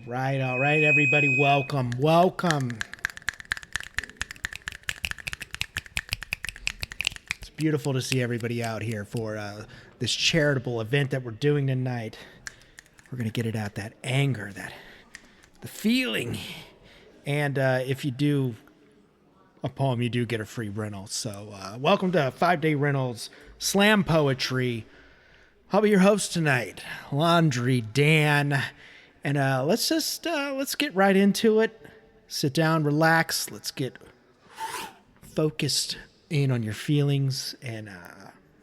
All right, everybody, welcome. It's beautiful to see everybody out here for this charitable event that we're doing tonight. We're going to get it out, that anger, the feeling. And if you do a poem, you do get a free rental. So welcome to 5-Day Rentals Slam Poetry. I'll be your host tonight, Laundry Dan. And let's get right into it. Sit down, relax. Let's get focused in on your feelings, and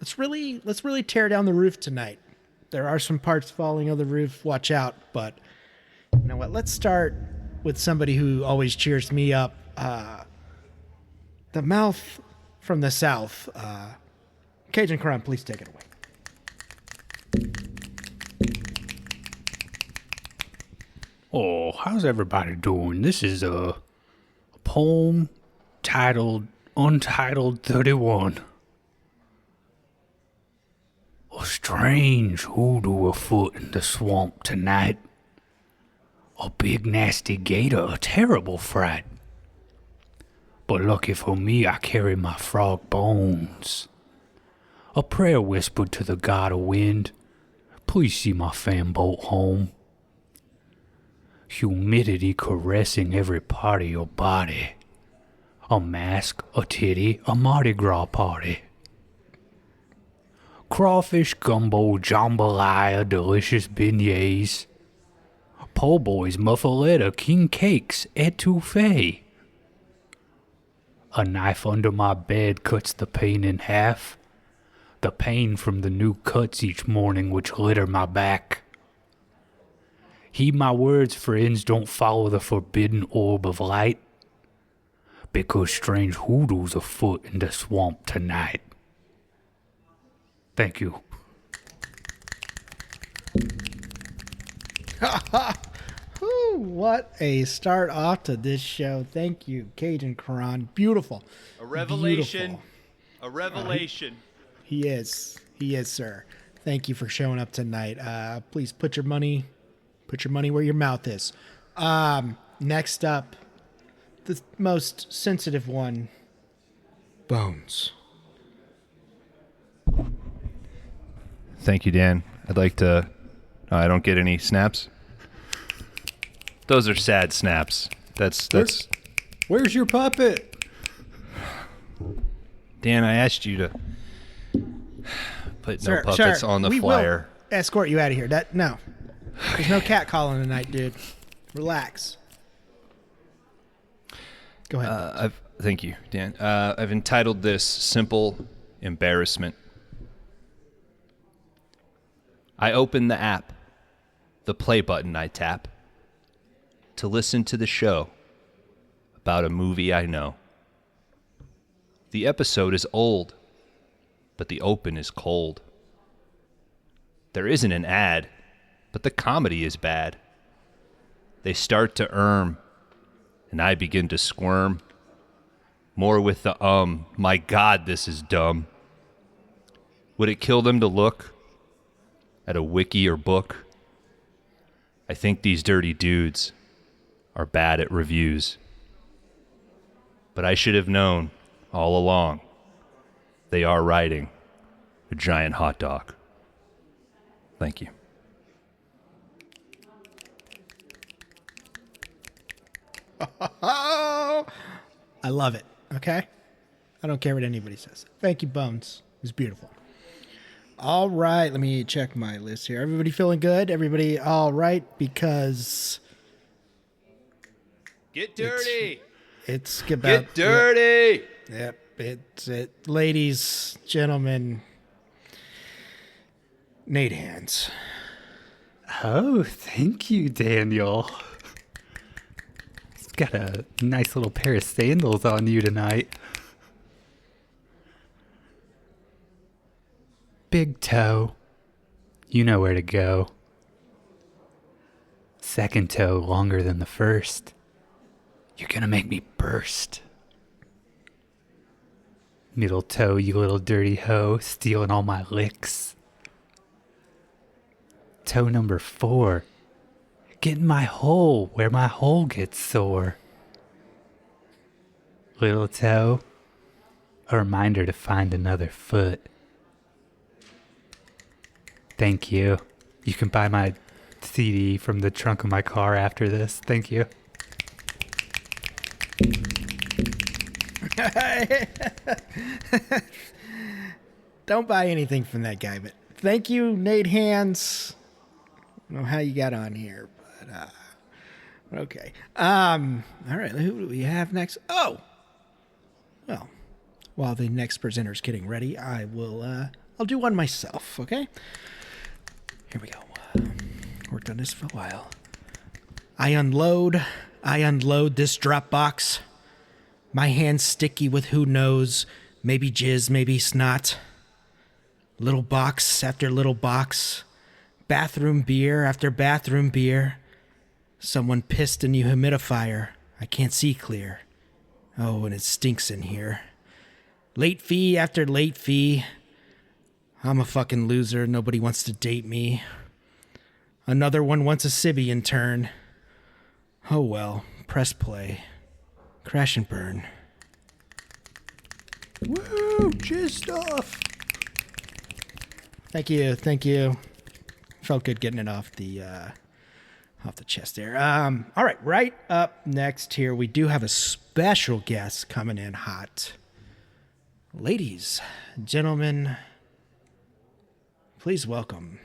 let's really tear down the roof tonight. There are some parts falling on the roof. Watch out. But you know what? Let's start with somebody who always cheers me up. The mouth from the south. Cajun Kron, please take it away. Oh, how's everybody doing? This is a poem titled Untitled 31. A strange hoodoo afoot in the swamp tonight. A big nasty gator, a terrible fright. But lucky for me, I carry my frog bones. A prayer whispered to the god of wind. Please see my fan boat home. Humidity caressing every part of your body. A mask, a titty, a Mardi Gras party. Crawfish gumbo, jambalaya, delicious beignets. Po' boys, muffaletta, king cakes, etouffee. A knife under my bed cuts the pain in half. The pain from the new cuts each morning which litter my back. Heed my words, friends, don't follow the forbidden orb of light, because strange hoodoo's afoot in the swamp tonight. Thank you. Ooh, what a start off to this show. Thank you, Cajun Kron. Beautiful. A revelation. Beautiful. A revelation. He is, sir. Thank you for showing up tonight. Please put your money where your mouth is. Next up, the most sensitive one, Bones. Thank you, Dan. I'd like to... I don't get any snaps. Those are sad snaps. That's... Where's your puppet? Dan, I asked you to put Sir, no puppets on the flyer. Will escort you out of here. No. There's no cat calling tonight, dude. Relax. Go ahead. Thank you, Dan. I've entitled this Simple Embarrassment. I open the app, the play button I tap, to listen to the show about a movie I know. The episode is old, but the open is cold. There isn't an ad, but the comedy is bad. They start to and I begin to squirm. More with the my God, this is dumb. Would it kill them to look at a wiki or book? I think these dirty dudes are bad at reviews. But I should have known all along they are riding a giant hot dog. Thank you. I love it. Okay? I don't care what anybody says. Thank you, Bones. It was beautiful. All right. Let me check my list here. Everybody feeling good? Everybody all right? Because... Get dirty. It's about... Get dirty. Yep. It's it. Ladies, gentlemen, Nate Hands. Oh, thank you, Daniel. Got a nice little pair of sandals on you tonight. Big toe. You know where to go. Second toe longer than the first. You're gonna make me burst. Middle toe, you little dirty hoe, stealing all my licks. Toe number 4. Get in my hole where my hole gets sore. Little toe, a reminder to find another foot. Thank you. You can buy my CD from the trunk of my car after this. Thank you. Don't buy anything from that guy, but thank you, Nate Hands. I don't know how you got on here, but okay. All right, who do we have next? Oh, well, while the next presenter's getting ready, I'll do one myself. Okay, here we go. Worked on this for a while. I unload this drop box. My hands sticky with who knows, maybe jizz, maybe snot. Little box after little box. Bathroom beer after bathroom beer. Someone pissed in the humidifier. I can't see clear. Oh, and it stinks in here. Late fee after late fee. I'm a fucking loser. Nobody wants to date me. Another one wants a Sibian turn. Oh well, press play. Crash and burn. Woo! Jizz stuff. Thank you. Felt good getting it off the chest there. All right, right up next here, we do have a special guest coming in hot. Ladies, gentlemen, please welcome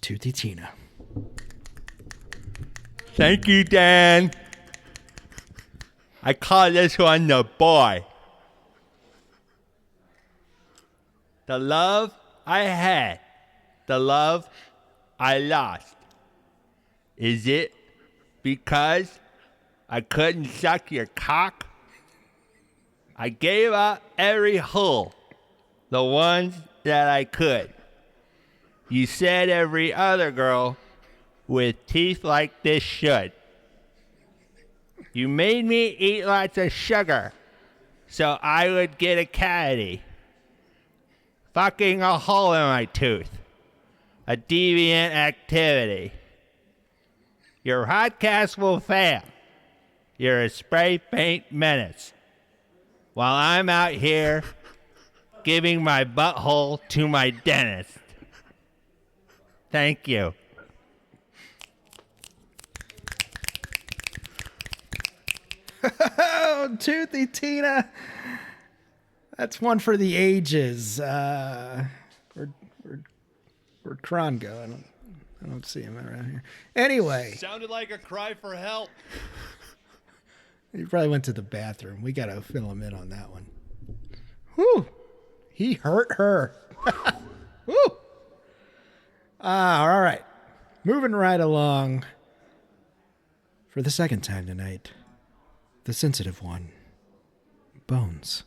Toothy Tina. Thank you, Dan. I call this one the boy. The love I had, the love I lost. Is it because I couldn't suck your cock? I gave up every hole, the ones that I could. You said every other girl with teeth like this should. You made me eat lots of sugar so I would get a cavity. Fucking a hole in my tooth. A deviant activity. Your podcast will fail. You're a spray paint menace. While I'm out here giving my butthole to my dentist. Thank you. Oh, Toothy Tina. That's one for the ages. Where'd Kron go? I don't see him around here. Anyway, Sounded like a cry for help. he probably went to the bathroom. We got to fill him in on that one. Whew. He hurt her. Whew. All right. Moving right along. For the second time tonight, the sensitive one, Bones.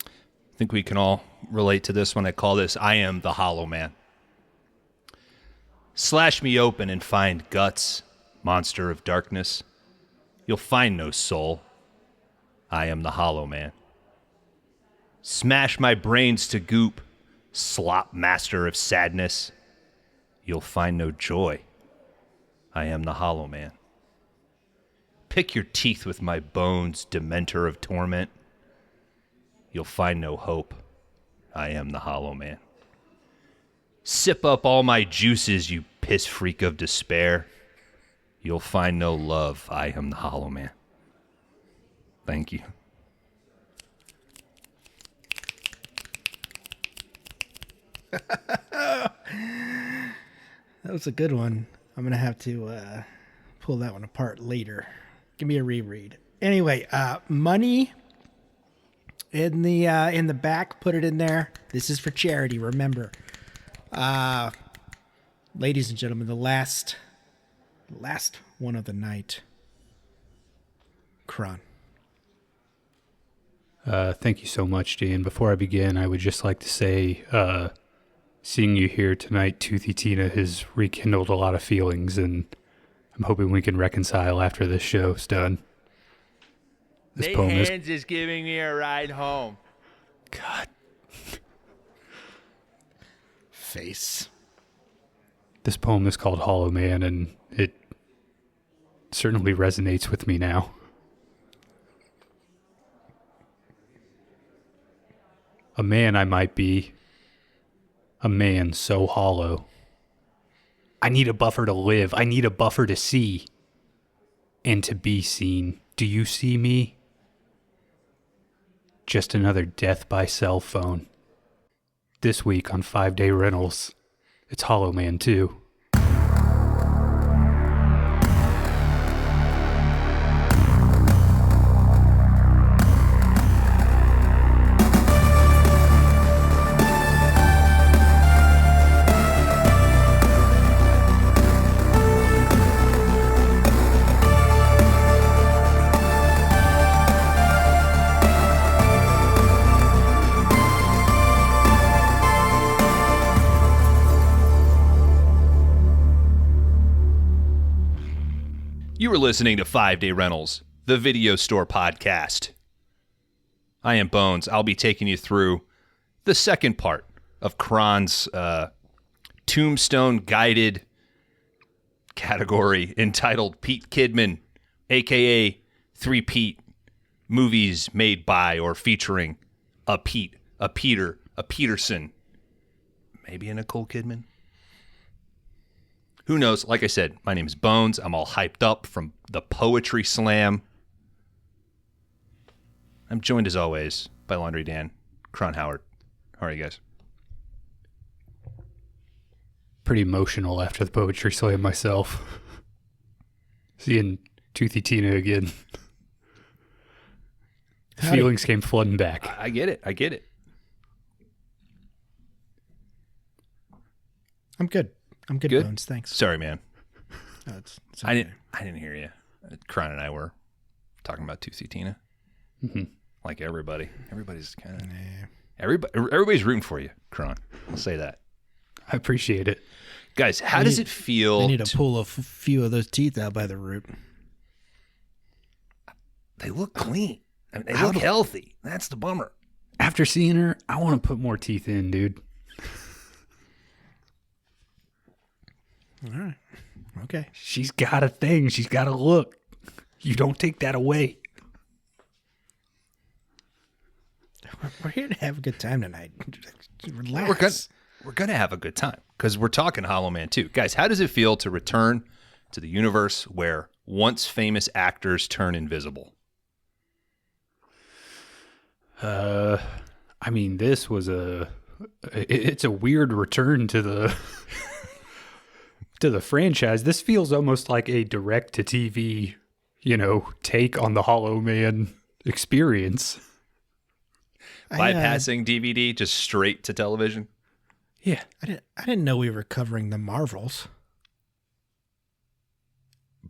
I think we can all relate to this one. I call this I Am the Hollow Man. Slash me open and find guts, monster of darkness. You'll find no soul. I am the Hollow Man. Smash my brains to goop, slop master of sadness. You'll find no joy. I am the Hollow Man. Pick your teeth with my bones, dementor of torment. You'll find no hope. I am the Hollow Man. Sip up all my juices, you piss freak of despair. You'll find no love. I am the Hollow Man. Thank you. That was a good one. I'm going to have to pull that one apart later. Give me a reread. Anyway, money in the back. Put it in there. This is for charity. Remember, ladies and gentlemen, the last one of the night. Kron. Thank you so much, Dan. Before I begin, I would just like to say, seeing you here tonight, Toothy Tina, has rekindled a lot of feelings, and I'm hoping we can reconcile after this show's done. This Nate poem Hands is giving me a ride home. God. Face. This poem is called Hollow Man, and it certainly resonates with me now. A man I might be, a man so hollow. I need a buffer to live. I need a buffer to see and to be seen. Do you see me? Just another death by cell phone. This week on 5-Day Rentals, it's Hollow Man 2. You are listening to 5-Day Rentals, the video store podcast. I am Bones. I'll be taking you through the second part of Kron's tombstone guided category entitled Pete Kidman, a.k.a. 3 Pete, movies made by or featuring a Pete, a Peter, a Peterson, maybe a Nicole Kidman. Who knows? Like I said, my name is Bones. I'm all hyped up from the Poetry Slam. I'm joined, as always, by Laundry Dan, Kron Howard. How are you guys? Pretty emotional after the Poetry Slam myself. Seeing Toothy Tina again. Feelings came flooding back. I get it. I get it. I'm good. I'm good, Bones. Thanks. Sorry, man. No, it's okay. I didn't hear you. Kron and I were talking about Toothy Tina. Mm-hmm. Like everybody. Everybody's kind of... Everybody's rooting for you, Kron. I'll say that. I appreciate it. Guys, how does it feel... I need to pull a few of those teeth out by the root. They look clean. I mean, they look healthy. That's the bummer. After seeing her, I want to put more teeth in, dude. All right. Okay. She's got a thing. She's got a look. You don't take that away. We're here to have a good time tonight. Relax. We're gonna have a good time because we're talking Hollow Man 2. Guys, how does it feel to return to the universe where once famous actors turn invisible? I mean, this was it's a weird return to the to the franchise. This feels almost like a direct-to-TV, take on the Hollow Man experience. Bypassing DVD just straight to television. Yeah. I didn't know we were covering the Marvels.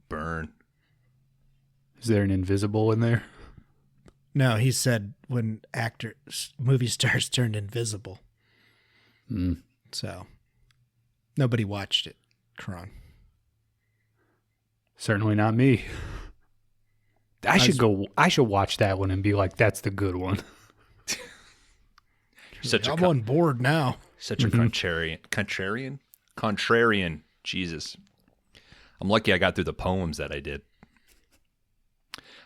Burn. Is there an invisible in there? No, he said when movie stars turned invisible. So nobody watched it, Kron. Certainly not me. I should watch that one and be like, that's the good one. I'm on board now. Such a contrarian. Jesus. I'm lucky I got through the poems that I did.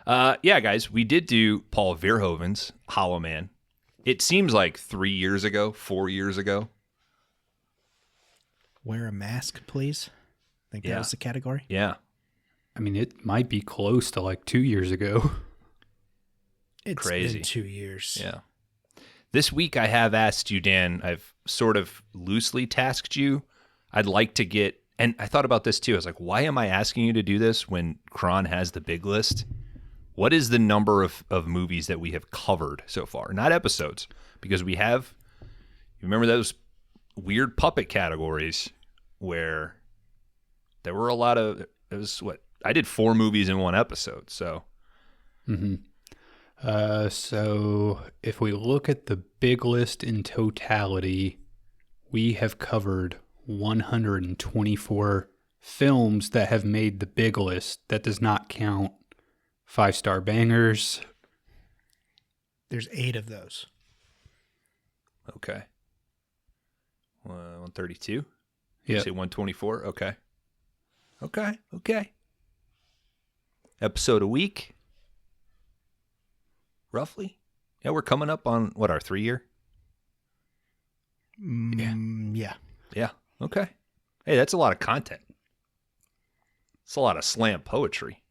Yeah, guys, we did do Paul Verhoeven's Hollow Man. It seems like 4 years ago. Wear a mask, please. I think that was the category. Yeah. I mean, it might be close to like 2 years ago. It's crazy. been 2 years. Yeah. This week I have asked you, Dan, I've sort of loosely tasked you. I'd like to get, and I thought about this too. I was like, why am I asking you to do this when Kron has the big list? What is the number of movies that we have covered so far? Not episodes, because we have, you remember those weird puppet categories where there were a lot of, I did 4 movies in one episode, so. Mm-hmm. So if we look at the big list in totality, we have covered 124 films that have made the big list. That does not count 5-star bangers. There's 8 of those. Okay. 132? You Yeah. say 124? Okay. Okay. Episode a week, roughly. Yeah, we're coming up on, what, our 3-year? Yeah. Yeah. Okay. Hey, that's a lot of content. It's a lot of slam poetry.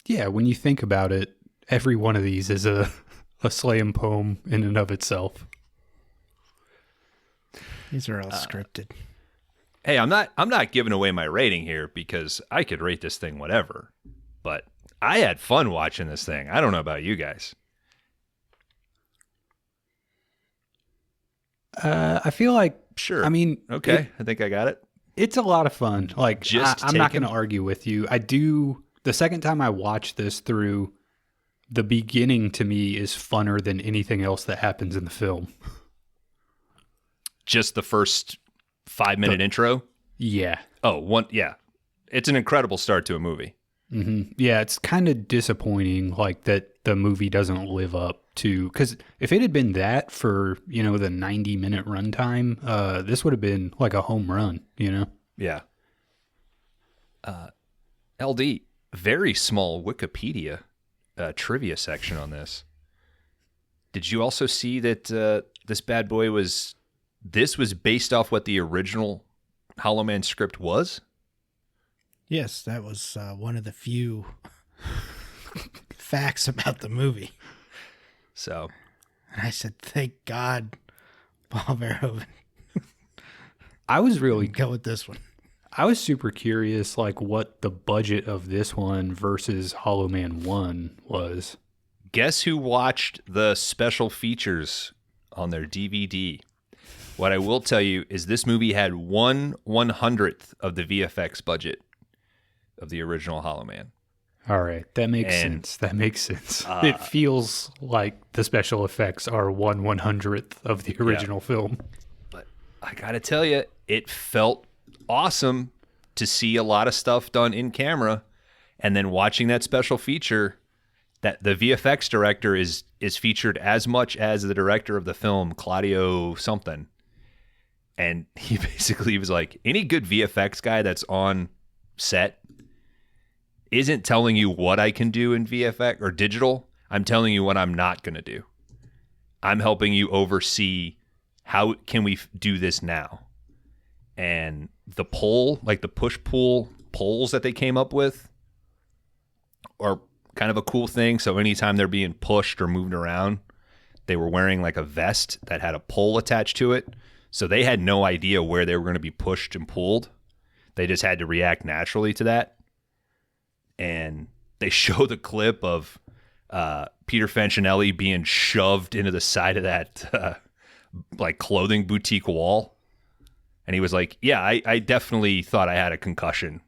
Yeah, when you think about it, every one of these is a slam poem in and of itself. These are all scripted. Hey, I'm not giving away my rating here because I could rate this thing whatever, but I had fun watching this thing. I don't know about you guys. I feel like, Sure. I mean, Okay, I think I got it. it's a lot of fun. Like, Just I'm not taken. going to argue with you. The second time I watched this through, the beginning to me is funner than anything else that happens in the film. Just the first 5-minute intro. Yeah. Yeah. It's an incredible start to a movie. Yeah, it's kind of disappointing, like, that the movie doesn't live up to, because if it had been that for, the 90-minute runtime, this would have been like a home run, Yeah. LD, very small Wikipedia trivia section on this. Did you also see that this bad boy was based off what the original Hollow Man script was? Yes, that was one of the few facts about the movie. So, And I said, thank God Paul Verhoeven I was really go with this one. I was super curious, like, what the budget of this one versus Hollow Man 1 was. guess who watched the special features on their DVD? What I will tell you is this movie had 1/100th of the VFX budget of the original Hollow Man. All right, that makes And, sense. That makes sense. It feels like the special effects are 1/100th of the original film. But I gotta tell you, it felt awesome to see a lot of stuff done in camera, and then watching that special feature, that the VFX director is featured as much as the director of the film, Claudio something. And he basically was like, any good VFX guy that's on set isn't telling you what I can do in VFX or digital. I'm telling you what I'm not going to do. I'm helping you oversee how can we do this now. And the pole, like the push-pull poles that they came up with are kind of a cool thing. So anytime they're being pushed or moved around, they were wearing like a vest that had a pole attached to it. So they had no idea where they were going to be pushed and pulled. They just had to react naturally to that. And they show the clip of Peter Fancianelli being shoved into the side of that like clothing boutique wall. And he was like, yeah, I definitely thought I had a concussion.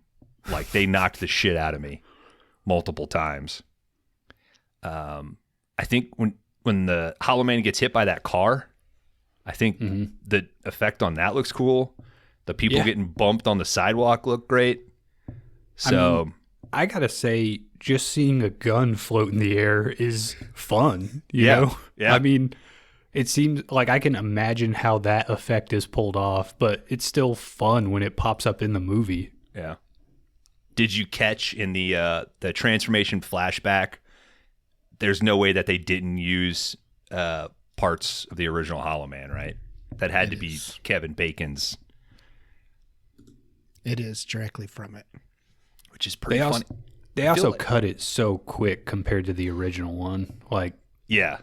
Like, they knocked the shit out of me multiple times. I think when the Hollow Man gets hit by that car, I think the effect on that looks cool. The people getting bumped on the sidewalk look great. So I gotta say, just seeing a gun float in the air is fun. You Yeah, know? yeah. I mean, it seems like I can imagine how that effect is pulled off, but it's still fun when it pops up in the movie. yeah. Did you catch in the transformation flashback? There's no way that they didn't use parts of the original Hollow Man, right? That had to be Kevin Bacon's, It is directly from it. which is pretty They funny. also like- cut it so quick compared to the original one. Like, Yeah,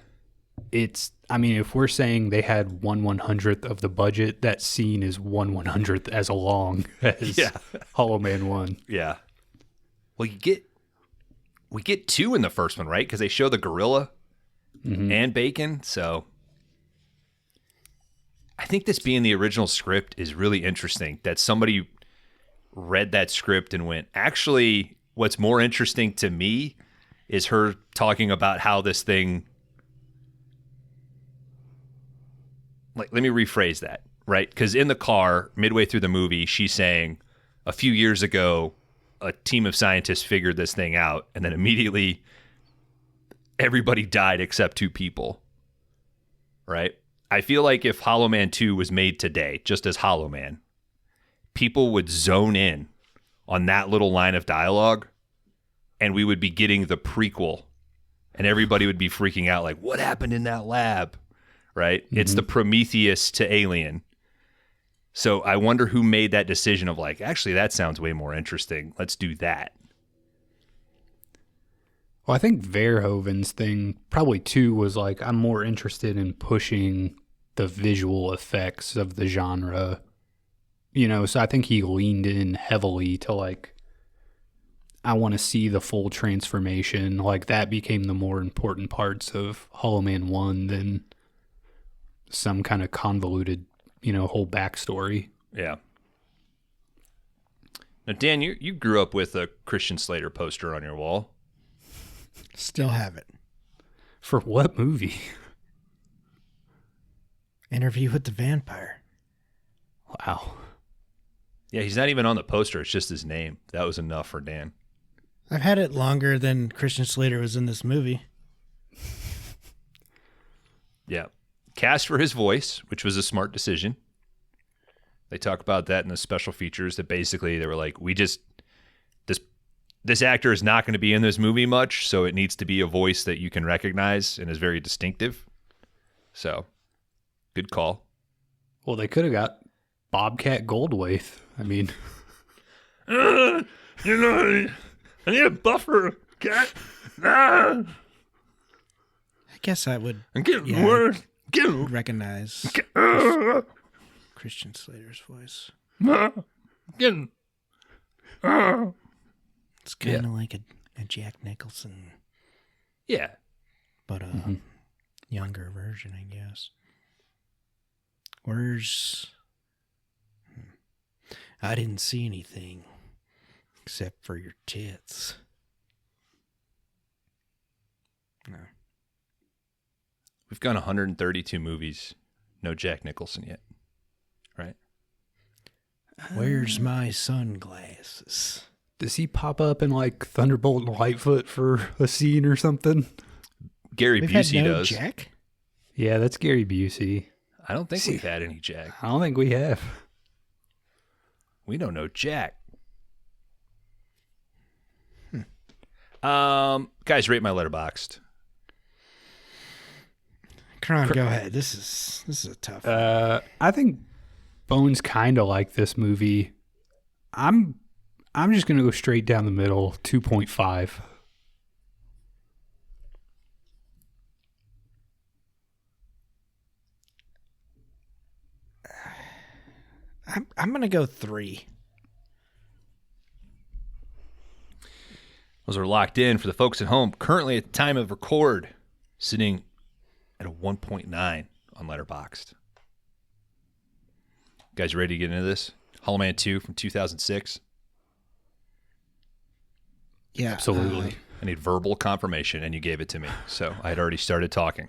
I mean, if we're saying they had 1/100th of the budget, that scene is 1/100th as long as Yeah. Hollow Man 1. yeah. Well, we get 2 in the first one, right? Because they show the gorilla and Bacon. So I think this being the original script is really interesting. That somebody read that script and went, actually, what's more interesting to me is her talking about how this thing. Like, let me rephrase that, right? Because in the car, midway through the movie, she's saying, a few years ago, a team of scientists figured this thing out, and then immediately everybody died except 2 people, right? I feel like if Hollow Man 2 was made today, just as Hollow Man, people would zone in on that little line of dialogue, and we would be getting the prequel, and everybody would be freaking out like, what happened in that lab? Right? Mm-hmm. It's the Prometheus to Alien. So I wonder who made that decision of like, actually, that sounds way more interesting. Let's do that. Well, I think Verhoeven's thing probably too was like, I'm more interested in pushing the visual effects of the genre, you know, so I think he leaned in heavily to like, I want to see the full transformation. Like that became the more important parts of Hollow Man 1 than some kind of convoluted, you know, whole backstory. Yeah. Now, Dan, you grew up with a Christian Slater poster on your wall. Still have it. For what movie? Interview with the Vampire. Wow. Yeah, he's not even on the poster. It's just his name. That was enough for Dan. I've had it longer than Christian Slater was in this movie. Yeah. Cast for his voice, which was a smart decision. They talk about that in the special features that basically they were like, this actor is not going to be in this movie much, so it needs to be a voice that you can recognize and is very distinctive. So, good call. Well, they could have got Bobcat Goldthwait. I mean, You know, I need a buffer, cat. Ah, I guess I would I'm getting worse. recognize Christian Slater's voice. Getting. It's kind of like a Jack Nicholson, Yeah. but a younger version, I guess. Where's... I didn't see anything except for your tits. No. We've gone 132 movies. No Jack Nicholson yet. Right? Where's my sunglasses? does he pop up in like Thunderbolt and Lightfoot for a scene or something? Gary We've had Busey no does. Jack? Yeah, that's Gary Busey. I don't think we've had any Jack. I don't think we have. We don't know Jack. Guys, rate my Letterboxd. Kron, go ahead. This is a tough one. I think Bones kind of like this movie. I'm just gonna go straight down the middle, 2.5. I'm gonna go 3. Those are locked in for the folks at home. Currently, at the time of record, sitting at a 1.9 on Letterboxd. Guys, ready to get into this? Hollow Man 2 from 2006. Yeah, Absolutely. I need verbal confirmation, and you gave it to me. So I had already started talking.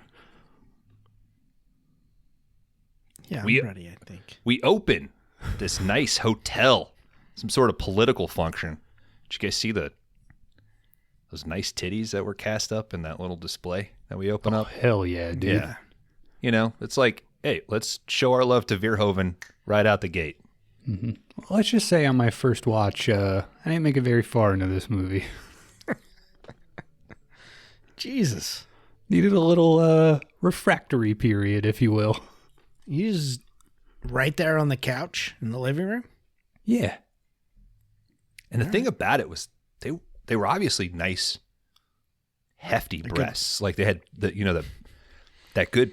Yeah, I'm We- ready. I think. We open this nice hotel, some sort of political function. Did you guys see those nice titties that were cast up in that little display that we open up? Hell yeah, dude. Yeah. You know, it's like, hey, let's show our love to Verhoeven right out the gate. Well, let's just say on my first watch, I didn't make it very far into this movie. Jesus, Needed a little refractory period, if you will. you just right there on the couch in the living room. Yeah. And the thing about it was they were obviously nice, hefty breasts. Like they had that good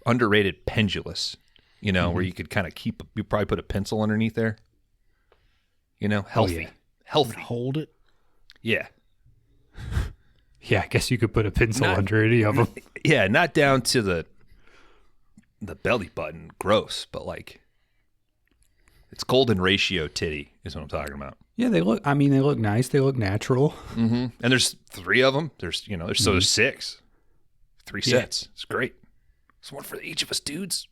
underrated pendulous, where you could kind of you probably put a pencil underneath there. Healthy. yeah. Healthy. Hold it. Yeah. Yeah, I guess you could put a pencil under any of them. Yeah, not down to the belly button. Gross, but like it's golden ratio titty is what I'm talking about. Yeah, they look nice. They look natural. Mm-hmm. And there's 3 of them. There's 6. 3 sets. It's great. It's one for each of us dudes.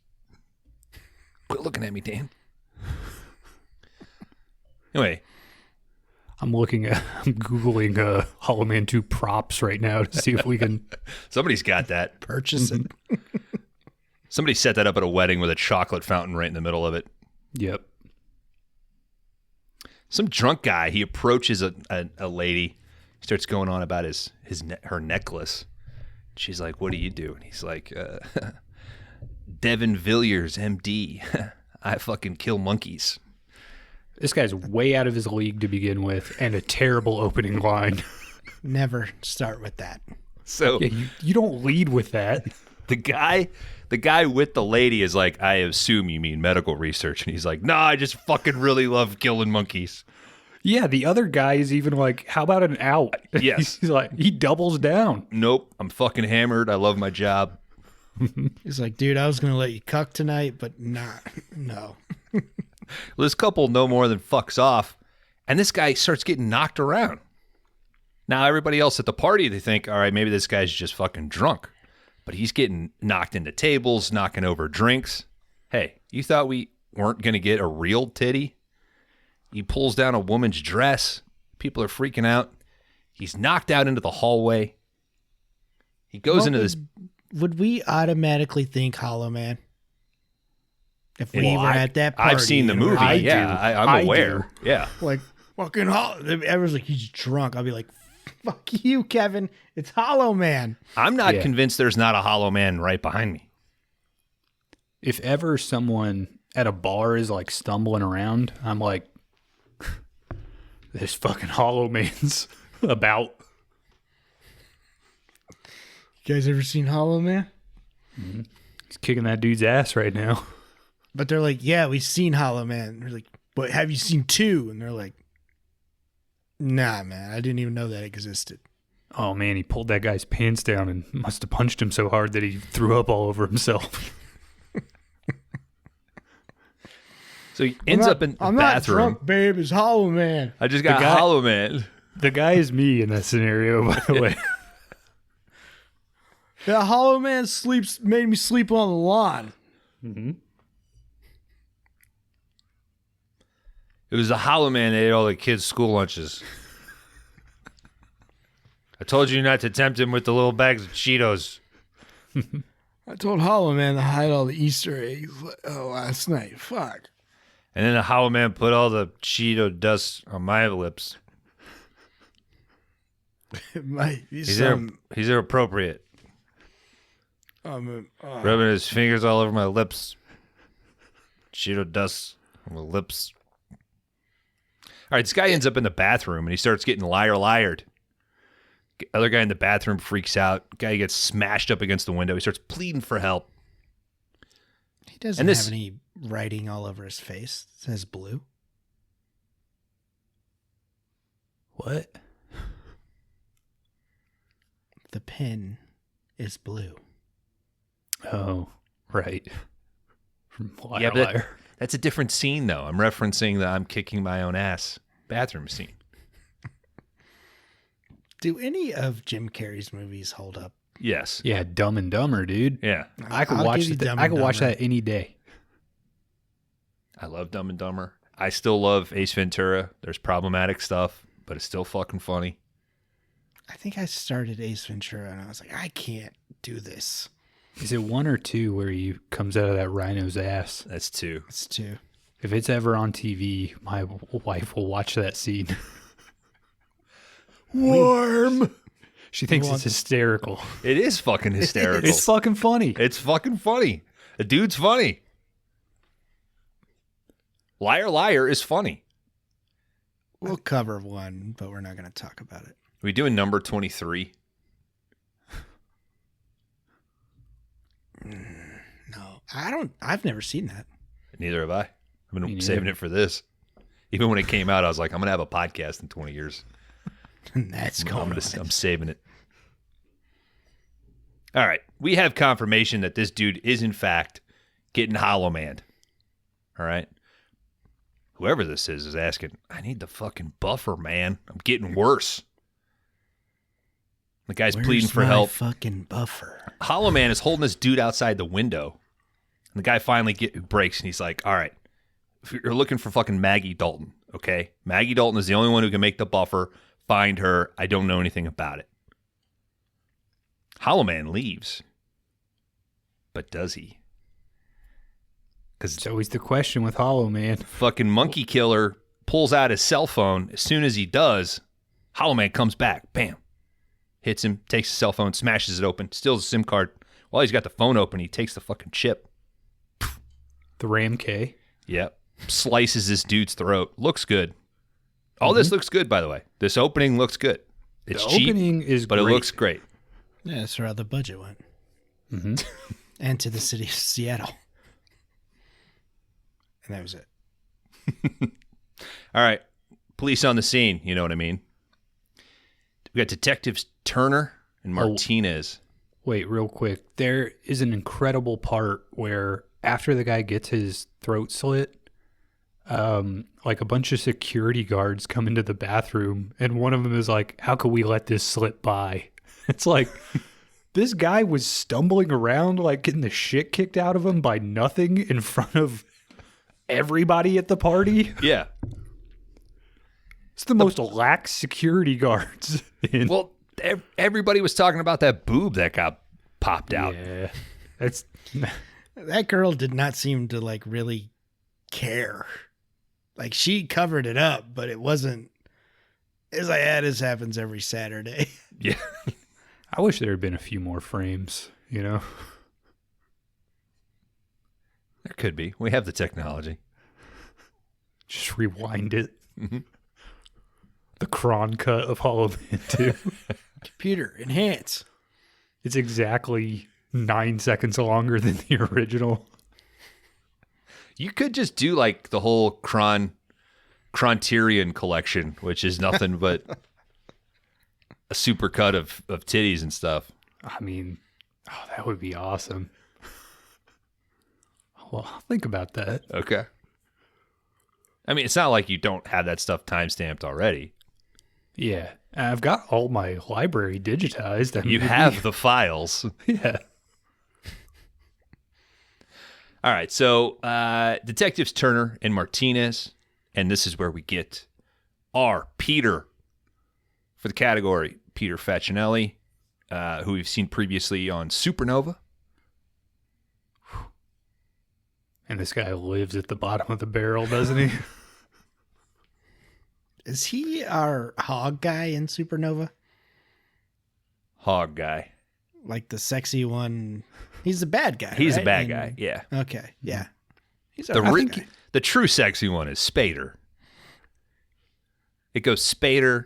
Quit looking at me, Dan. Anyway, I'm Googling Hollow Man 2 props right now to see if we can. somebody's got that. Purchase it. Somebody set that up at a wedding with a chocolate fountain right in the middle of it. Yep. Some drunk guy, he approaches a lady. He starts going on about her necklace. She's like, "What do you do?" And he's like, "Devin Villiers, MD. I fucking kill monkeys." This guy's way out of his league to begin with, and a terrible opening line. Never start with that. So Yeah, you don't lead with that. the guy with the lady is like, "I assume you mean medical research." And he's like, "No, I just fucking really love killing monkeys." Yeah, the other guy is even like, how about an out? Yes. He's like, he doubles down. Nope, I'm fucking hammered. I love my job. He's like, dude, I was going to let you cuck tonight, but not. No. Well, this couple no more than fucks off, and this guy starts getting knocked around. Now, everybody else at the party, they think, all right, maybe this guy's just fucking drunk. But he's getting knocked into tables, knocking over drinks. Hey, you thought we weren't going to get a real titty? He pulls down a woman's dress. People are freaking out. He's knocked out into the hallway. He goes into this. Would we automatically think Hollow Man? If we were at that party. I've seen the movie. I'm aware. Yeah. Like, fucking Hollow. Everyone's like, he's drunk. I'll be like, fuck you, Kevin. It's Hollow Man. I'm not convinced there's not a Hollow Man right behind me. If ever someone at a bar is like stumbling around, I'm like, this fucking Hollow Man's about. You guys ever seen Hollow Man? Mm-hmm. He's kicking that dude's ass right now. But they're like, yeah, we've seen Hollow Man. They're like, but have you seen 2? And they're like, nah, man, I didn't even know that existed. Oh man, he pulled that guy's pants down and must have punched him so hard that he threw up all over himself. So he ends up in the I'm bathroom. not drunk, babe. It's Hollow Man. I just got Hollow Man. The guy is me in that scenario, by the way. Yeah, Hollow Man made me sleep on the lawn. Mm-hmm. It was the Hollow Man that ate all the kids' school lunches. I told you not to tempt him with the little bags of Cheetos. I told Hollow Man to hide all the Easter eggs last night. Fuck. And then the Hollow Man put all the Cheeto dust on my lips. It might be He's some... inappropriate. Rubbing his fingers all over my lips. Cheeto dust on my lips. All right, this guy ends up in the bathroom and he starts getting liared. Other guy in the bathroom freaks out. Guy gets smashed up against the window. He starts pleading for help. He doesn't have any writing all over his face. It says blue. What? The pen is blue. Oh, right. Liar, Yeah, but liar. that's a different scene, though. I'm referencing the I'm kicking my own ass bathroom scene. Do any of Jim Carrey's movies hold up? Yes. Yeah, Dumb and Dumber, dude. Yeah. I could I'll watch give you Dumb I and could watch Dumber. that any day. I love Dumb and Dumber. I still love Ace Ventura. There's problematic stuff, but it's still fucking funny. I think I started Ace Ventura and I was like, I can't do this. Is it 1 or 2 where he comes out of that rhino's ass? That's 2. It's 2. If it's ever on TV, my wife will watch that scene. Warm. She thinks it's hysterical. It is fucking hysterical. It's fucking funny. It's fucking funny. The dude's funny. Liar, liar is funny. We'll cover one, but we're not going to talk about it. Are we doing number 23? No, I've never seen that. Neither have I. I've Me been neither. saving it for this. Even when it came out, I was like, I'm going to have a podcast in 20 years. That's going on. I'm saving it. All right. We have confirmation that this dude is, in fact, getting Hollow Man'd. All right. Whoever this is asking, I need the fucking buffer, man. I'm getting worse. The guy's pleading for my help. Fucking buffer. Hollow Man is holding this dude outside the window. And the guy finally breaks and he's like, all right, if you're looking for fucking Maggie Dalton, okay? Maggie Dalton is the only one who can make the buffer. Find her. I don't know anything about it. Hollow Man leaves. But does he? Because It's always the question with Hollow Man. fucking Monkey Killer pulls out his cell phone. As soon as he does, Hollow Man comes back. Bam. Hits him, takes his cell phone, smashes it open, steals a SIM card. While he's got the phone open, he takes the fucking chip. The Ram K. Yep. Slices this dude's throat. Looks good. All this looks good, by the way. This opening looks good. It's The cheap, opening is but great. it looks great. Yeah, that's where all the budget went. Mm-hmm. And to the city of Seattle. And that was it. All right. Police on the scene. You know what I mean? We got Detectives Turner and Martinez. Wait, real quick. There is an incredible part where after the guy gets his throat slit, like a bunch of security guards come into the bathroom, and one of them is like, "How could we let this slip by?" It's like this guy was stumbling around, like getting the shit kicked out of him by nothing in front of everybody at the party. Yeah. It's the most lax security guards. Well, everybody was talking about that boob that got popped out. Yeah, that's That girl did not seem to like really care. Like she covered it up, but it wasn't. It's like, this happens every Saturday. Yeah. I wish there had been a few more frames, you know? There could be. We have the technology. Just rewind it. Mm-hmm. The Kron cut of Hollow Man 2. Computer, enhance. It's exactly 9 seconds longer than the original. You could just do like the whole Criterion collection, which is nothing but a supercut of titties and stuff. I mean, that would be awesome. Well, think about that. Okay. I mean, it's not like you don't have that stuff timestamped already. Yeah. I've got all my library digitized. I mean, You have the files. Yeah. All right, so Detectives Turner and Martinez, and this is where we get our Peter for the category. Peter Facinelli, who we've seen previously on Supernova. And this guy lives at the bottom of the barrel, doesn't he? Is he our hog guy in Supernova? Hog guy. Like the sexy one? He's the bad guy. He's a right? bad And- guy, yeah. Okay, yeah. He's The, our re- hog guy. the true sexy one is Spader. It goes Spader,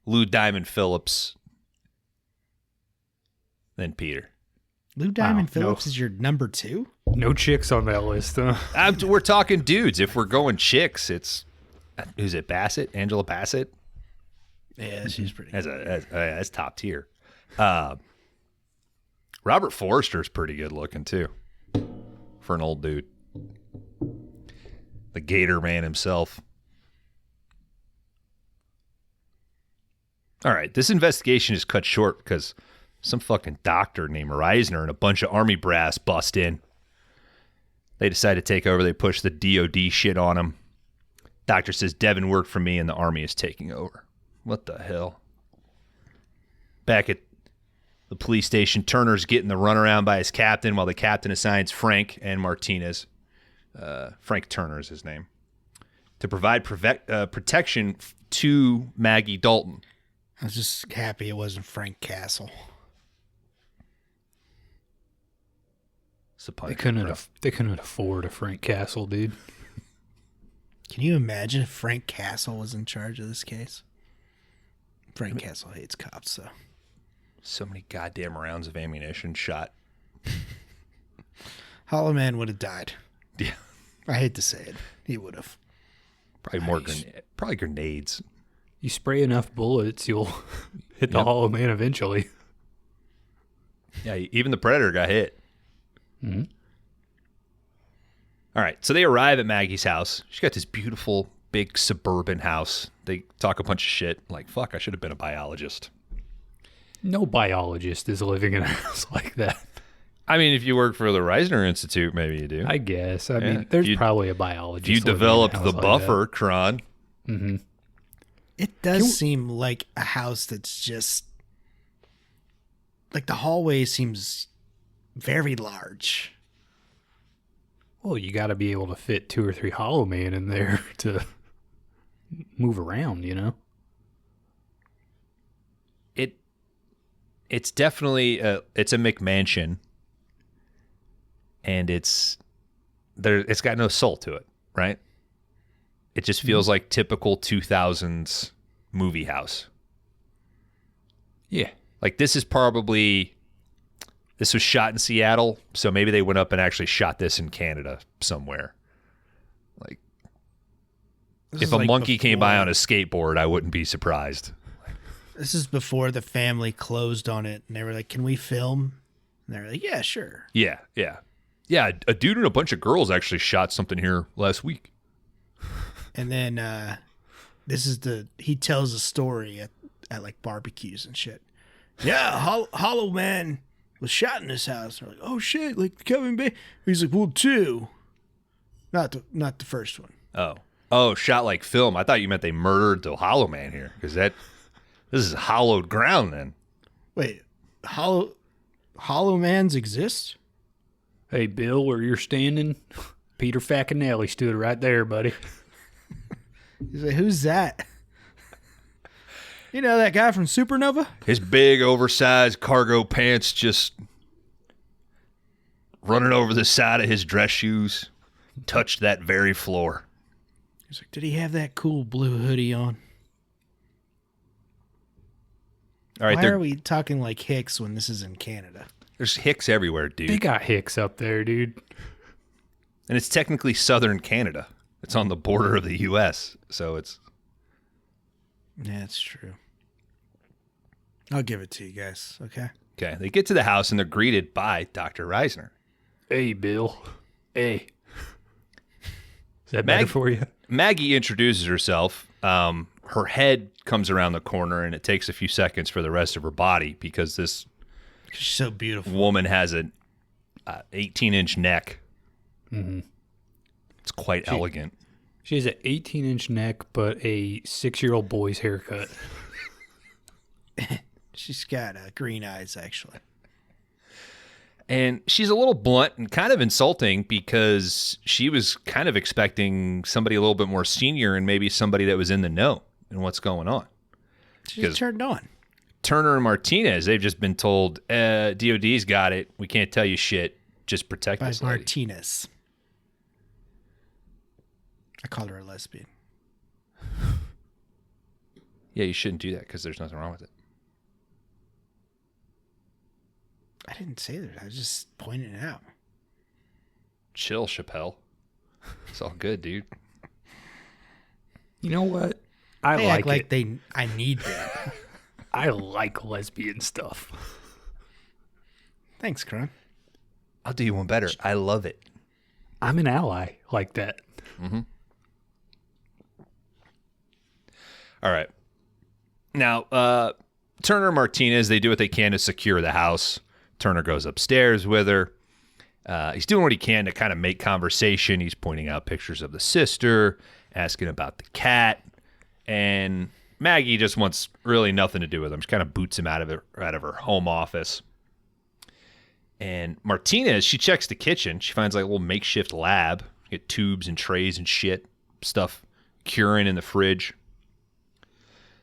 Lou Diamond Phillips, then Peter. Lou Diamond Wow, no. Phillips is your number 2? No chicks on that list, huh? We're talking dudes. If we're going chicks, it's who's it? Bassett, Angela Bassett. Yeah, she's pretty That's top tier. Robert Forster's pretty good looking too, for an old dude. The Gator Man himself. All right, this investigation is cut short because some fucking doctor named Reisner and a bunch of army brass bust in. They decide to take over. They push the DOD shit on him. Doctor says, Devin worked for me and the army is taking over. What the hell? Back at the police station, Turner's getting the runaround by his captain while the captain assigns Frank and Martinez. Frank Turner is his name. To provide protection to Maggie Dalton. I was just happy it wasn't Frank Castle. It's a They punishment, bro. couldn't afford a Frank Castle, dude. Can you imagine if Frank Castle was in charge of this case? Frank Castle hates cops, so. So many goddamn rounds of ammunition shot. Hollow Man would have died. Yeah. I hate to say it. He would have. Probably more probably grenades. You spray enough bullets, you'll hit the Yep. Hollow Man eventually. Yeah, even the Predator got hit. Mm-hmm. All right, so they arrive at Maggie's house. She's got this beautiful, big suburban house. They talk a bunch of shit, like, fuck, I should have been a biologist. No biologist is living in a house like that. I mean, if you work for the Reisner Institute, maybe you do. I guess. I Yeah, mean, there's if you- probably a biologist. If you living in a developed house the like buffer, Kron. that. Mm-hmm. It does seem like a house that's just. Like the hallway seems very large. Well, you got to be able to fit 2 or 3 Hollow Man in there to move around, you know? It's definitely it's a McMansion, and it's got no soul to it, right? It just feels like typical 2000s movie house. Yeah. Like this was shot in Seattle, so maybe they went up and actually shot this in Canada somewhere. Like if a monkey came by on a skateboard, I wouldn't be surprised. This is before the family closed on it, and they were like, "Can we film?" And they were like, "Yeah, sure." Yeah. A dude and a bunch of girls actually shot something here last week. And then he tells a story at like barbecues and shit. Yeah, Hollow Man was shot in this house. They're like, "Oh shit!" Like Kevin Bacon. He's like, "Well, 2, not the first one." Oh, shot like film. I thought you meant they murdered the Hollow Man here, because this is hallowed ground. Then Wait, Hollow Mans exist? Hey, Bill, where you're standing, Peter Facinelli stood right there, buddy. He's like, "Who's that?" You know that guy from Supernova? his big, oversized cargo pants just running over the side of his dress shoes touched that very floor. He's like, "Did he have that cool blue hoodie on?" All right, Why are we talking like Hicks when this is in Canada? there's hicks everywhere, dude. They got Hicks up there, dude. And it's technically southern Canada. It's on the border of the U.S., so it's... Yeah, it's true. I'll give it to you guys, okay? Okay, they get to the house and they're greeted by Dr. Reisner. Hey, Bill. Hey. Is that better for you? Maggie introduces herself. Her head comes around the corner, and it takes a few seconds for the rest of her body because this She's so beautiful. woman has an 18-inch neck. Mm-hmm. It's quite elegant. She has an 18-inch neck, but a 6-year-old boy's haircut. She's got green eyes, actually. And she's a little blunt and kind of insulting because she was kind of expecting somebody a little bit more senior and maybe somebody that was in the know in what's going on. She's turned on. Turner and Martinez, they've just been told, DOD's got it. We can't tell you shit. Just protect By this lady. Martinez. I called her a lesbian. Yeah, you shouldn't do that because there's nothing wrong with it. I didn't say that. I was just pointing it out. Chill, Chappelle. It's all good, dude. You know what? I They like act like it. I need that. I like lesbian stuff. Thanks, Kron. I'll do you one better. I love it. I'm an ally like that. Mm-hmm. All right. Now, Turner and Martinez, they do what they can to secure the house. Turner goes upstairs with her. He's doing what he can to kind of make conversation. He's pointing out pictures of the sister, asking about the cat, and Maggie just wants really nothing to do with him. She kind of boots him out of her home office. And Martinez, she checks the kitchen. She finds like a little makeshift lab. Get tubes and trays and shit, stuff curing in the fridge.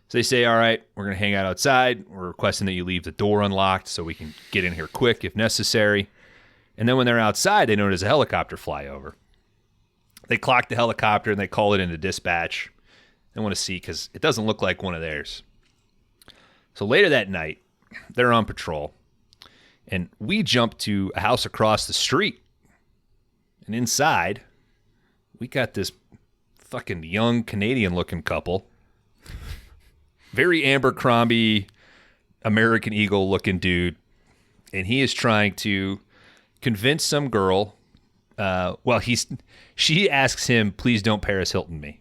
So they say, all right, we're going to hang out outside. We're requesting that you leave the door unlocked so we can get in here quick if necessary. And then when they're outside, they notice a helicopter fly over. They clock the helicopter and they call it into dispatch. They want to see because it doesn't look like one of theirs. So later that night, they're on patrol. And we jump to a house across the street. And inside, we got this fucking young Canadian-looking couple. Very Abercrombie, American Eagle-looking dude. And he is trying to convince some girl. She asks him, please don't Paris Hilton me.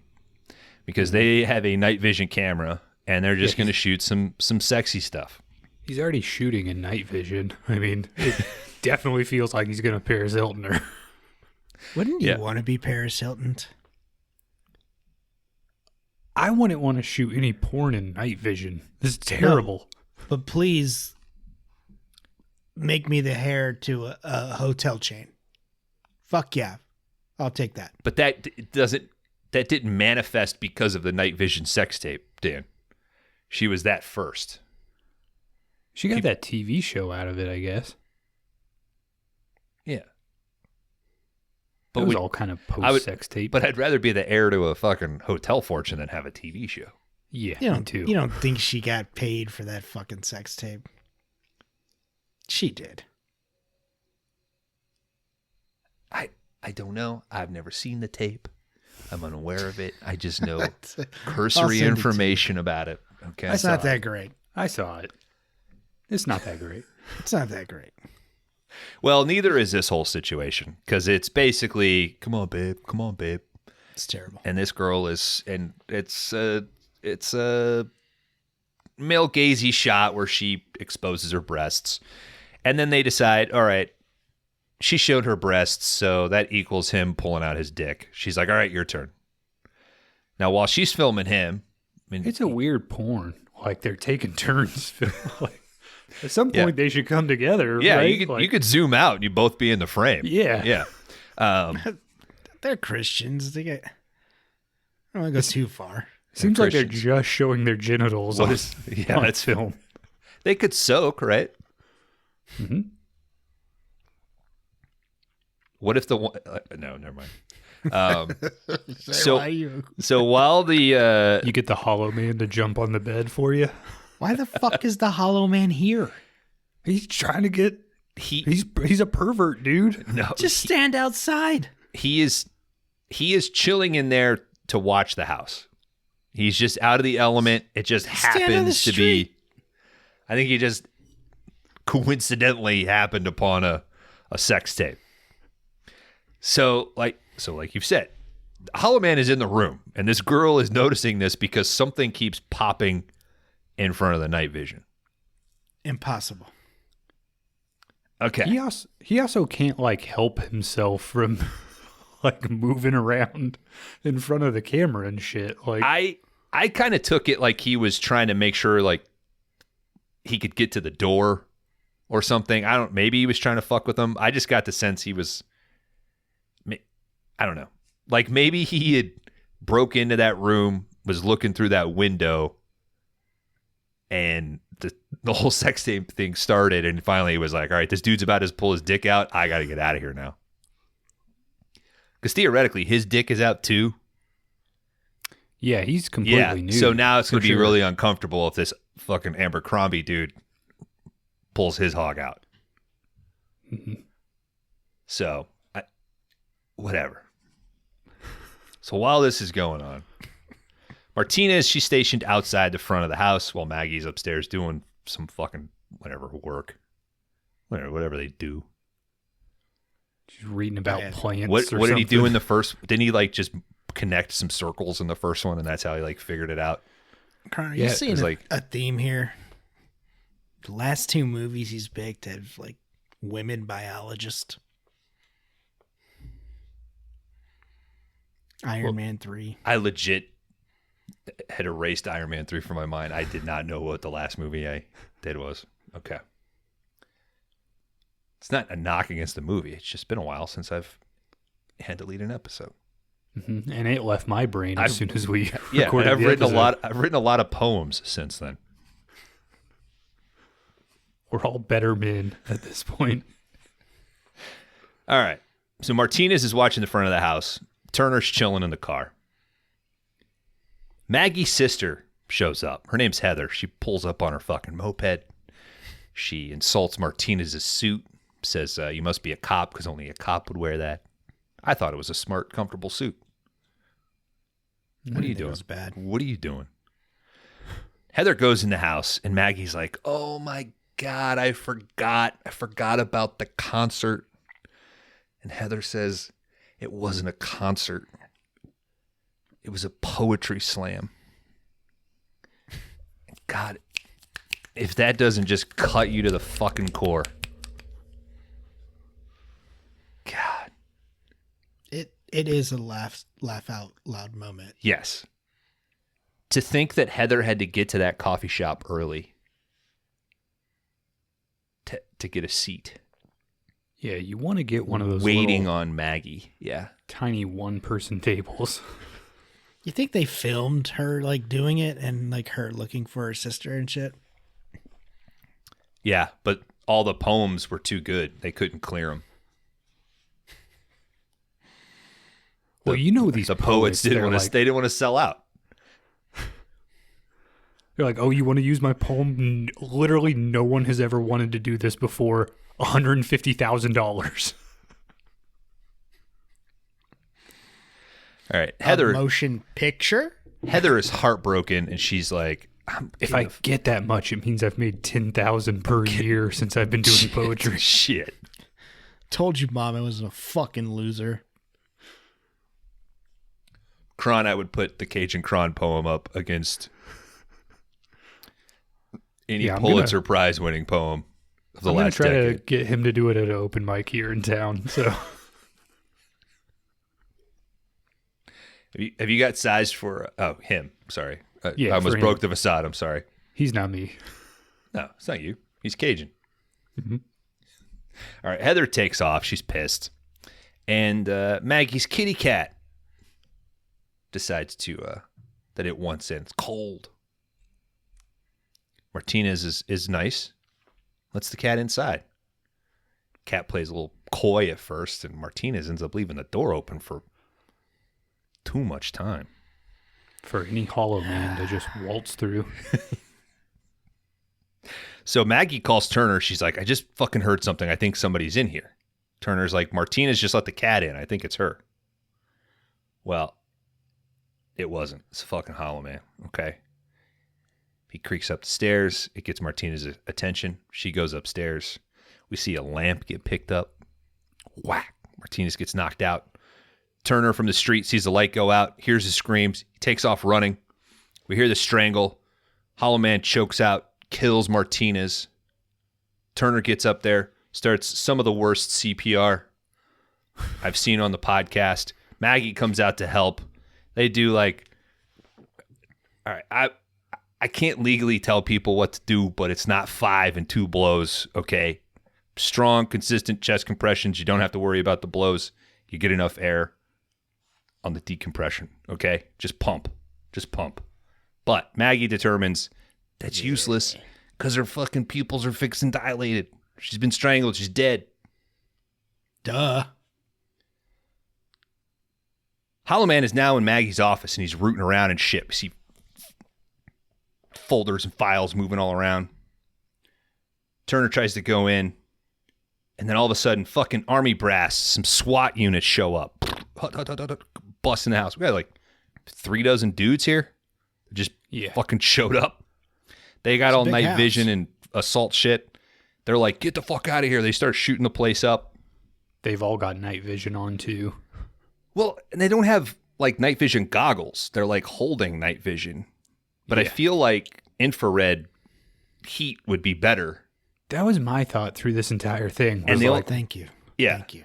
Because they have a night vision camera, and they're just going to shoot some sexy stuff. He's already shooting in night vision. I mean, it definitely feels like he's going to Paris Hilton her. Wouldn't you want to be Paris Hilton? I wouldn't want to shoot any porn in night vision. This is terrible. No, but please make me the heir to a hotel chain. Fuck yeah. I'll take that. But that didn't manifest because of the night vision sex tape, Dan. She was that first. She got that TV show out of it, I guess. Yeah. But it was all kind of post-sex tape. But I'd rather be the heir to a fucking hotel fortune than have a TV show. Yeah, You me don't, too. you don't think she got paid for that fucking sex tape? She did. I don't know. I've never seen the tape. I'm unaware of it. I just know cursory send it to information about it. Okay. It's not that great. I saw it. It's not that great. It's not that great. Well, neither is this whole situation because it's basically, come on, babe. Come on, babe. It's terrible. And this girl is, and it's a male gazy shot where she exposes her breasts. And then they decide, all right, she showed her breasts, so that equals him pulling out his dick. She's like, all right, your turn. Now, while she's filming him, I mean, It's a weird porn. Like they're taking turns. Like, at some point, they should come together. yeah, right? you could zoom out and you both be in the frame. Yeah. Yeah. They're Christians. They get. I don't want to go too far. Seems like they're Christians. just showing their genitals What on, is- yeah, on that's- film. They could soak, right? Mm-hmm. What if the one? No, never mind. So, Why you? so while the You get the Hollow Man to jump on the bed for you. Why the fuck is the Hollow Man here? He's trying to get. he's He's a pervert, dude. no, Just stand outside. he is chilling in there to watch the house. He's just out of the element. It just Stand on the happens to be. street. I think he just coincidentally happened upon a sex tape. So like you've said, Hollow Man is in the room, and this girl is noticing this because something keeps popping in front of the night vision. Impossible. Okay. He also can't like help himself from like moving around in front of the camera and shit. Like I kind of took it like he was trying to make sure like he could get to the door or something. Maybe he was trying to fuck with him. I just got the sense he was, I don't know. Like maybe he had broke into that room, was looking through that window, and the whole sex tape thing started, and finally he was like, all right, this dude's about to pull his dick out. I got to get out of here now. Because theoretically, his dick is out too. yeah, he's completely new. So now it's going to for be sure. really uncomfortable if this fucking Abercrombie dude pulls his hog out. Mhm. So, whatever. So while this is going on, Martinez, she's stationed outside the front of the house while Maggie's upstairs doing some fucking whatever work. Whatever they do. She's reading about Yeah. plants. What or did he do something. in the first? Didn't he like just connect some circles in the first one and that's how he like figured it out? Connor, are Yeah, you it seeing was a, like- a theme here? The last two movies he's picked have like women biologists. Iron Man 3. I legit had erased Iron Man 3 from my mind. I did not know what the last movie I did was. Okay. It's not a knock against the movie. It's just been a while since I've had to lead an episode. Mhm. And it left my brain as soon as we Yeah, recorded I've the written episode. I've written a lot of poems since then. We're all better men at this point. All right. So Martinez is watching the front of the house. Turner's chilling in the car. Maggie's sister shows up. Her name's Heather. She pulls up on her fucking moped. She insults Martinez's suit, says, you must be a cop because only a cop would wear that. I thought it was a smart, comfortable suit. What are you doing? It was bad. What are you doing? Heather goes in the house, and Maggie's like, oh my God, I forgot. I forgot about the concert. And Heather says, it wasn't a concert. It was a poetry slam. God, if that doesn't just cut you to the fucking core. God. It is a laugh out loud moment. Yes. To think that Heather had to get to that coffee shop early to get a seat. Yeah, you want to get one of those Waiting little, on Maggie. Yeah. tiny one-person tables. You think they filmed her like doing it and like her looking for her sister and shit? Yeah, but all the poems were too good. They couldn't clear them. Well, you know these The poets didn't want to. like, They didn't want to sell out. They're like, oh, you want to use my poem? Literally, no one has ever wanted to do this before. $150,000. All right, Heather. A motion picture? Heather is heartbroken, and she's like, If I get that much, it means I've made $10,000 per year since I've been doing poetry. Shit. Told you, Mom, I was a fucking loser. Kron, I would put the Cajun Kron poem up against any I'm Pulitzer Prize winning poem of the I'm gonna last try decade. to get him to do it at an open mic here in town. So Have you got sized for? Oh, him. Sorry, Yeah, I almost for him. broke the facade. I'm sorry. he's not me. No, it's not you. He's Cajun. Mhm. All right, Heather takes off. She's pissed, and Maggie's kitty cat decides to that it wants in. It's cold. Martinez is nice. Lets the cat inside. Cat plays a little coy at first, and Martinez ends up leaving the door open for too much time. For any hollow man to just waltz through. So Maggie calls Turner. She's like, I just fucking heard something. I think somebody's in here. Turner's like, Martinez just let the cat in. I think it's her. Well, it wasn't. It's a fucking hollow man. Okay. He creaks up the stairs. It gets Martinez's attention. She goes upstairs. We see a lamp get picked up. Whack. Martinez gets knocked out. Turner from the street sees the light go out, hears his screams. He takes off running. We hear the strangle. Hollow man chokes out, kills Martinez. Turner gets up there, starts some of the worst CPR I've seen on the podcast. Maggie comes out to help. They do like, all right, I can't legally tell people what to do, but it's not 5 and 2 blows, okay? Strong, consistent chest compressions. You don't have to worry about the blows. You get enough air on the decompression, okay? Just pump. Just pump. But Maggie determines that's useless because her fucking pupils are fixed and dilated. She's been strangled. She's dead. Duh. Hollow Man is now in Maggie's office, and he's rooting around and shit. We see folders and files moving all around. Turner tries to go in, and then all of a sudden, fucking army brass, some SWAT units show up. Busting the house. We got like 3 dozen dudes here. Just fucking showed up. They got all night vision and assault shit. They're like, get the fuck out of here. They start shooting the place up. They've all got night vision on too. Well, and they don't have like night vision goggles. They're like holding night vision. But I feel like infrared heat would be better. That was my thought through this entire thing. And Was like, Thank you. Yeah. Thank you.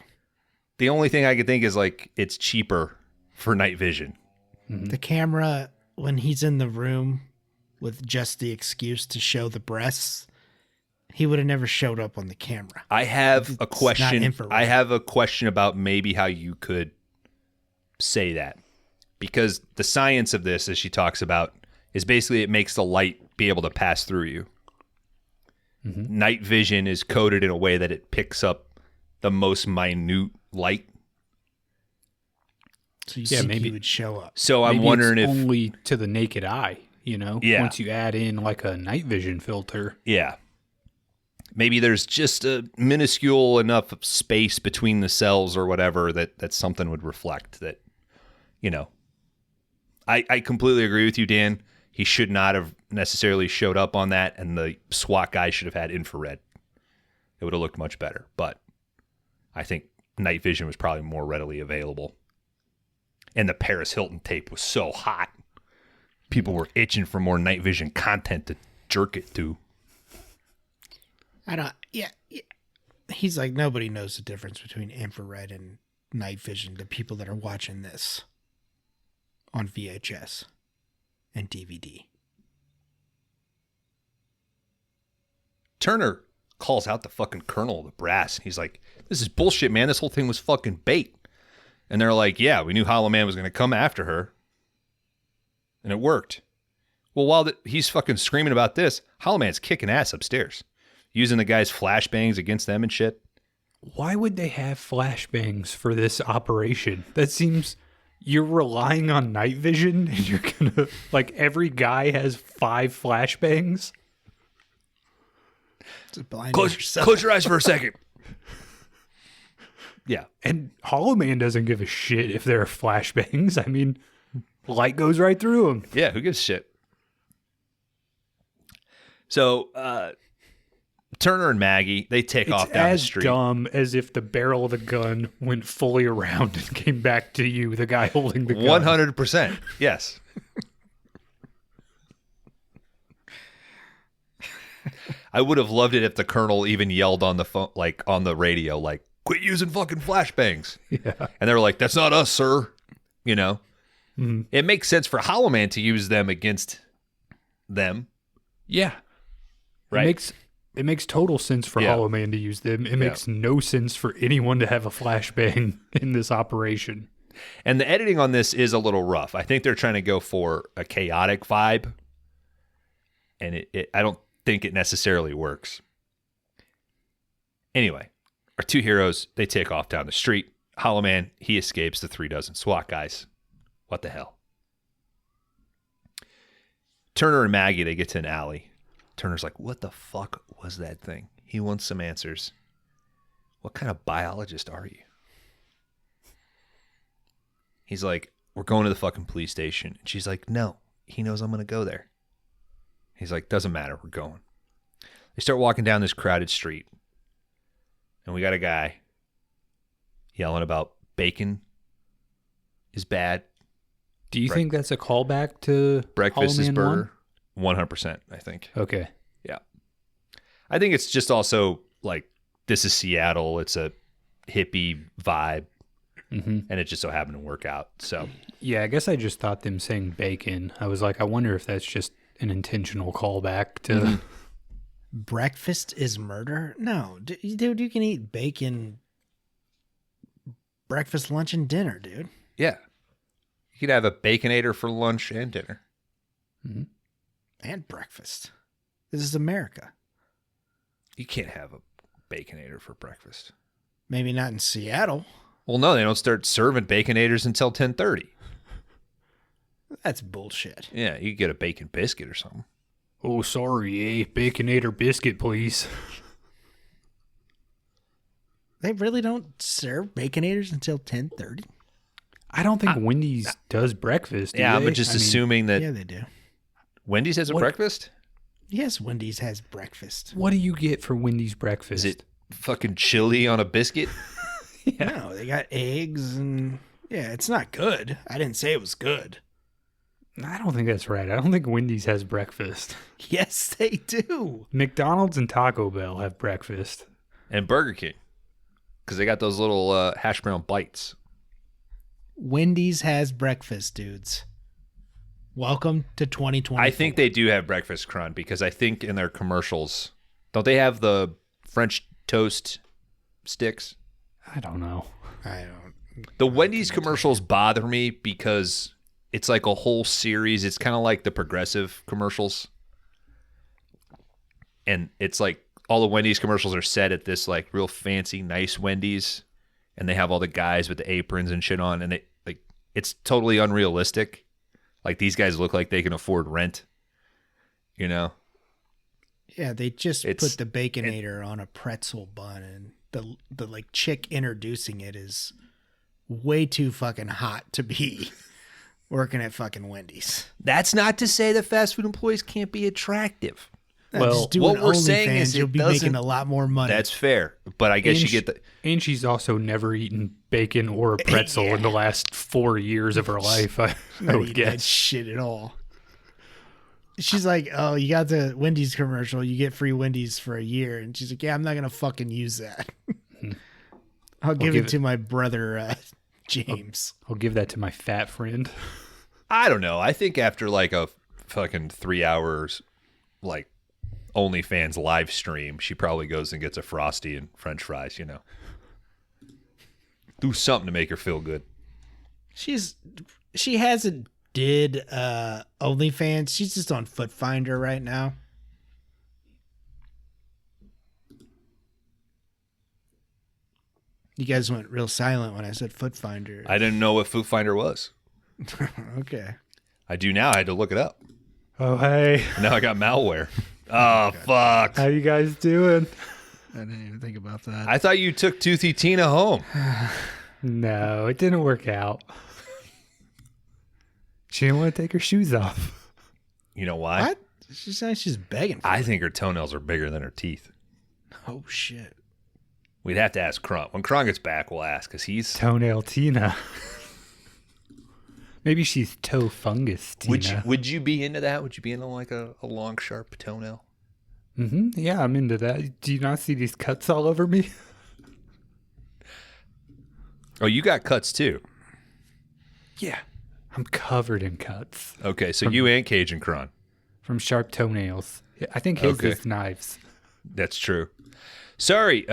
The only thing I could think is like it's cheaper for night vision. The camera, when he's in the room with just the excuse to show the breasts, he would have never showed up on the camera. I have a It's question. not infrared. I have a question about maybe how you could say that. Because the science of this, as she talks about, is basically it makes the light be able to pass through you. Mm-hmm. Night vision is coded in a way that it picks up the most minute light. So you Yeah, think maybe- he would show up. So I'm maybe wondering it's if only to the naked eye, you know? Yeah. Once you add in like a night vision filter. yeah. Maybe there's just a minuscule enough space between the cells or whatever that something would reflect that, you know. I completely agree with you, Dan. He should not have necessarily showed up on that, and the SWAT guy should have had infrared. It would have looked much better. But I think night vision was probably more readily available. And the Paris Hilton tape was so hot. People were itching for more night vision content to jerk it to. I don't. Yeah. He's like, nobody knows the difference between infrared and night vision. The people that are watching this on VHS and DVD. Turner calls out the fucking colonel of the brass. And he's like, this is bullshit, man. This whole thing was fucking bait. And they're like, yeah, we knew Hollow Man was going to come after her. And it worked. Well, while he's fucking screaming about this, Hollow Man's kicking ass upstairs. Using the guy's flashbangs against them and shit. Why would they have flashbangs for this operation? That seems... You're relying on night vision and you're gonna... Like, every guy has 5 flashbangs? Close your eyes for a second. Yeah. And Hollow Man doesn't give a shit if there are flashbangs. I mean, light goes right through him. Yeah, who gives a shit? So, Turner and Maggie, they take off down the street. It's as dumb as if the barrel of the gun went fully around and came back to you, the guy holding the gun. 100%. Yes. I would have loved it if the colonel even yelled on the phone, like on the radio, like, quit using fucking flashbangs. Yeah. And they were like, that's not us, sir. You know? Mm. It makes sense for Hollow Man to use them against them. Yeah. Right? It makes total sense for Hollow Man to use them. It makes no sense for anyone to have a flashbang in this operation. And the editing on this is a little rough. I think they're trying to go for a chaotic vibe. And I don't think it necessarily works. Anyway, our 2 heroes, they take off down the street. Hollow Man, he escapes the 36 SWAT guys. What the hell? Turner and Maggie, they get to an alley. Turner's like, what the fuck was that thing? He wants some answers. What kind of biologist are you? He's like, we're going to the fucking police station. And she's like, no, he knows I'm going to go there. He's like, doesn't matter, we're going. They start walking down this crowded street. And we got a guy yelling about bacon is bad. Do you think that's a callback to Breakfast Hollow is Man burger? 100%, I think. 1? Okay. Yeah. I think it's just also like, this is Seattle. It's a hippie vibe. Mm-hmm. And it just so happened to work out. So, yeah, I guess I just thought them saying bacon. I was like, I wonder if that's just an intentional callback to... Breakfast is murder? No. Dude, you can eat bacon breakfast, lunch, and dinner, dude. yeah. You could have a Baconator for lunch and dinner. Mm-hmm. And breakfast. This is America. You can't have a Baconator for breakfast. Maybe not in Seattle. Well, no, they don't start serving Baconators until 10:30. That's bullshit. Yeah, you could get a bacon biscuit or something. Oh, sorry, Baconator biscuit, please. They really don't serve Baconators until 10:30? I don't think Wendy's does breakfast. Do Yeah, they? but just assuming that Yeah, they do. Wendy's has a breakfast? Yes, Wendy's has breakfast. What do you get for Wendy's breakfast? Is it fucking chili on a biscuit? No, they got eggs and... Yeah, it's not good. I didn't say it was good. I don't think that's right. I don't think Wendy's has breakfast. Yes, they do. McDonald's and Taco Bell have breakfast. And Burger King. Because they got those little hash brown bites. Wendy's has breakfast, dudes. Welcome to 2020. I think they do have breakfast, Kron, because I think in their commercials, don't they have the French toast sticks? I don't know. I don't... The Wendy's commercials bother me because it's like a whole series. It's kind of like the Progressive commercials. And it's like all the Wendy's commercials are set at this like real fancy, nice Wendy's. And they have all the guys with the aprons and shit on. And they like it's totally unrealistic. Like these guys look like they can afford rent. You know? Yeah, they just put the Baconator on a pretzel bun, and the like chick introducing it is way too fucking hot to be working at fucking Wendy's. That's not to say that fast food employees can't be attractive. Well, just doing what we're saying OnlyFans, is you'll be making a lot more money. That's fair, but I guess you get the. And she's also never eaten bacon or a pretzel in the last 4 years of her life. I Not would eating that guess. shit at all. She's like, oh, you got the Wendy's commercial. You get free Wendy's for a year. And she's like, yeah, I'm not going to fucking use that. I'll give it to my brother, James. I'll give that to my fat friend. I don't know. I think after like a fucking 3 hours, like OnlyFans live stream, she probably goes and gets a Frosty and French fries. You know, do something to make her feel good. She hasn't did OnlyFans. She's just on Foot Finder right now. You guys went real silent when I said Foot Finder. I didn't know what Food Finder was. Okay. I do now. I had to look it up. Oh, hey. Now I got malware. Oh, fuck. How you guys doing? I didn't even think about that. I thought you took Toothy Tina home. No, it didn't work out. She didn't want to take her shoes off. You know why? What? She said she's begging for I it. think her toenails are bigger than her teeth. Oh, shit. We'd have to ask Kron. When Kron gets back, we'll ask, because he's... Toenail Tina. Maybe she's toe fungus Tina. Would you be into that? Would you be into like a long, sharp toenail? Mm-hmm. Yeah, I'm into that. Do you not see these cuts all over me? Oh, you got cuts too. Yeah. I'm covered in cuts Okay, so you and Cajun Kron. from sharp toenails. Yeah, I think his Okay. is knives. That's true. Sorry,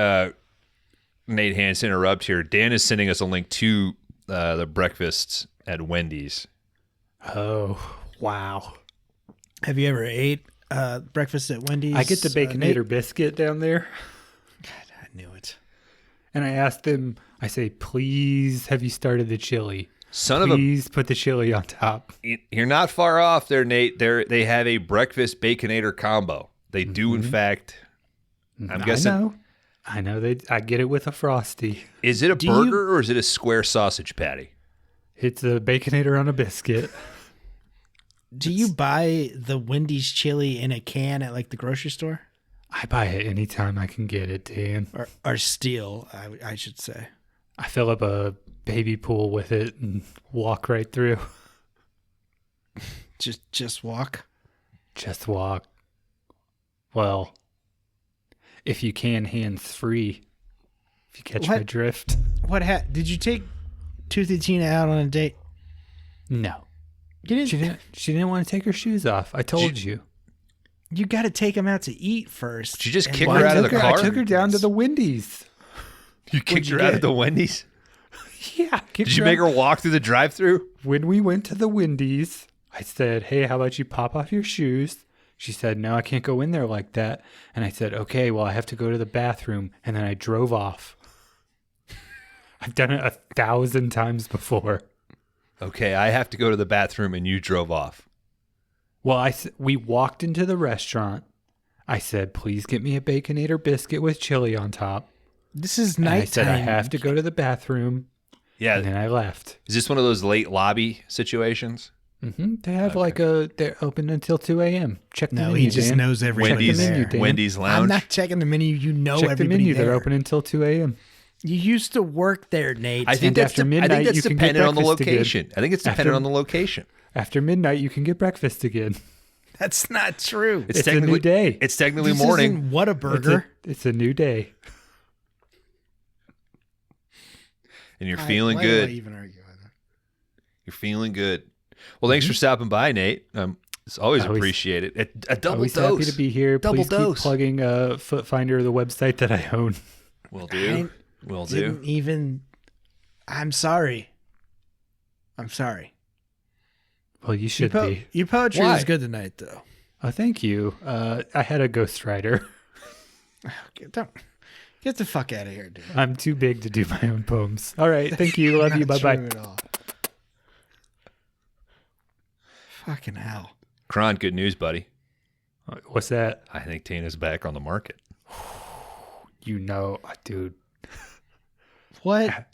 Nate Hans, to interrupt here. Dan is sending us a link to the breakfasts at Wendy's. Oh, wow. Have you ever ate breakfast at Wendy's? I get the Baconator biscuit down there, God, I knew it. and I asked them, I say, please, have you started the chili? Son of a... Please put the chili on top. You're not far off there, Nate. They have a breakfast Baconator combo. They do, in fact. I'm guessing. I know. I get it with a Frosty. Is it a Do you- burger or is it a square sausage patty? It's a Baconator on a biscuit. Do you buy the Wendy's chili in a can at like the grocery store? I buy it anytime I can get it, Dan. Or steal, I should say. I fill up a baby pool with it and walk right through. Just walk. Just walk. Well, if you can, hands free. If you catch my What? drift. Did you take Toothy Tina out on a date? No. You didn't. She didn't want to take her shoes off. I told you. You got to take them out to eat first. Did you just And kick why- her out of the I car? took her down to the Wendy's. You kicked you her out get? of the Wendy's? Yeah. Did you make her walk through the drive-thru? When we went to the Wendy's, I said, hey, how about you pop off your shoes? She said, no, I can't go in there like that. And I said, okay, well, I have to go to the bathroom. And then I drove off. I've done it 1,000 times before. Okay, I have to go to the bathroom and you drove off. Well, we walked into the restaurant. I said, please get me a Baconator biscuit with chili on top. This is And nighttime. I said, I have to go to the bathroom. Yeah. And then I left. Is this one of those late lobby situations? They have they're open until 2 a.m. Check the No, menu, he just Dan. knows everybody Wendy's, menu, there. Dan. Wendy's I'm Lounge? not checking the menu. You know Check the everybody menu. there. They're open until 2 a.m. You used to work there, Nate. I think And that's, after I midnight, think that's you can get dependent on the breakfast again. location. I think it's dependent After- on the location. After midnight, you can get breakfast again. That's not true. It's a technically new day. It's technically This morning. isn't Whataburger. It's a new day. And you're feeling Why do good. I even argue with that? You're feeling good. Well, thanks for stopping by, Nate. It's always Always- appreciated. A double Always dose. happy to be here. Double Please dose. keep plugging Foot Finder, the website that I own. Will do. Will do. Didn't even. I'm sorry. I'm sorry. Well, you should be. Your poetry Why? was good tonight, though. Oh, thank you. I had a ghostwriter. Don't get the fuck out of here, dude. I'm too big to do my own poems. All right. Thank you. Love you. Not Bye-bye. true at all. Fucking hell. Kron, good news, buddy. What's that? I think Tina's back on the market. You know, dude. What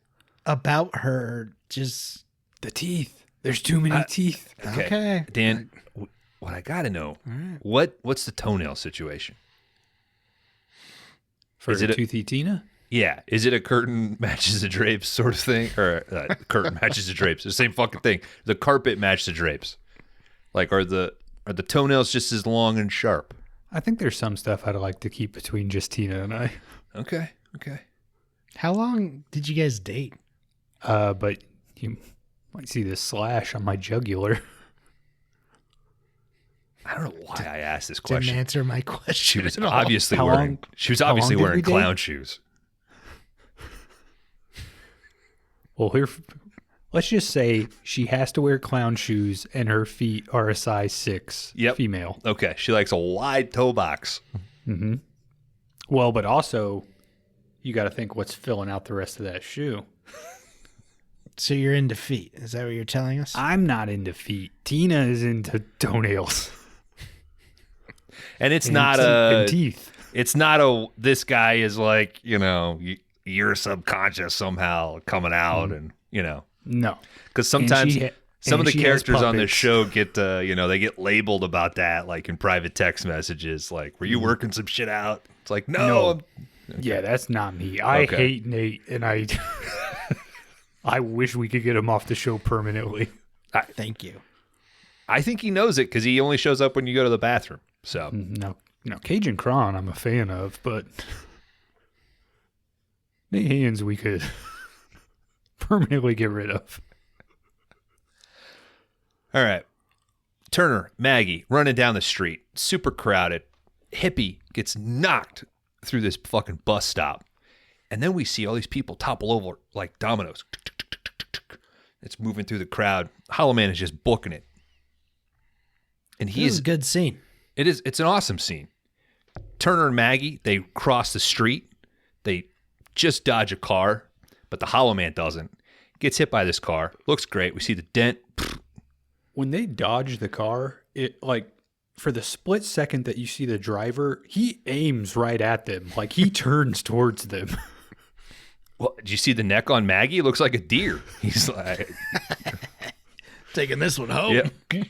about her just The teeth. There's too many teeth. okay? Dan, what I got to know, what's the toenail situation? For Is it a- Toothy Tina? Yeah. Is it a curtain matches the drapes sort of thing? Or curtain matches the drapes? The same fucking thing. The carpet matches the drapes. Like, are the toenails just as long and sharp? I think there's some stuff I'd like to keep between just Tina and I. Okay. How long did you guys date? But you might see this slash on my jugular. I don't know why I asked this Didn't question. answer my question. She was at all. obviously How wearing. long- She was how long obviously did wearing we date? clown shoes. Well, Let's just say she has to wear clown shoes and her feet are a size 6 Yep. female. Okay, she likes a wide toe box. Mm-hmm. Well, but also, you got to think what's filling out the rest of that shoe. So you're into feet. Is that what you're telling us? I'm not into feet. Tina is into toenails. And it's and not and teeth. It's not a, this guy is like, your subconscious somehow coming out and, No. because sometimes some of the she has characters on this puppets. show get, they get labeled about that, like in private text messages, like, were you working some shit out? It's like, no. No. Yeah, that's not me. I Okay. hate Nate, and I I wish we could get him off the show permanently. Thank you. I think he knows it because he only shows up when you go to the bathroom. So No, Cajun Kron I'm a fan of, but Nate Haynes we could permanently get rid of. all right. Turner, Maggie, running down the street, super crowded. Hippie gets knocked through this fucking bus stop. And then we see all these people topple over like dominoes. It's moving through the crowd. Hollow Man is just booking it. And This is a good scene. it's an awesome scene. Turner and Maggie, they cross the street. They just dodge a car, but the Hollow Man doesn't. Gets hit by this car. Looks great. We see the dent. When they dodge the car, it like for the split second that you see the driver, he aims right at them. Like he turns towards them. Well, did you see the neck on Maggie? It looks like a deer. He's like, Taking this one home. yeah.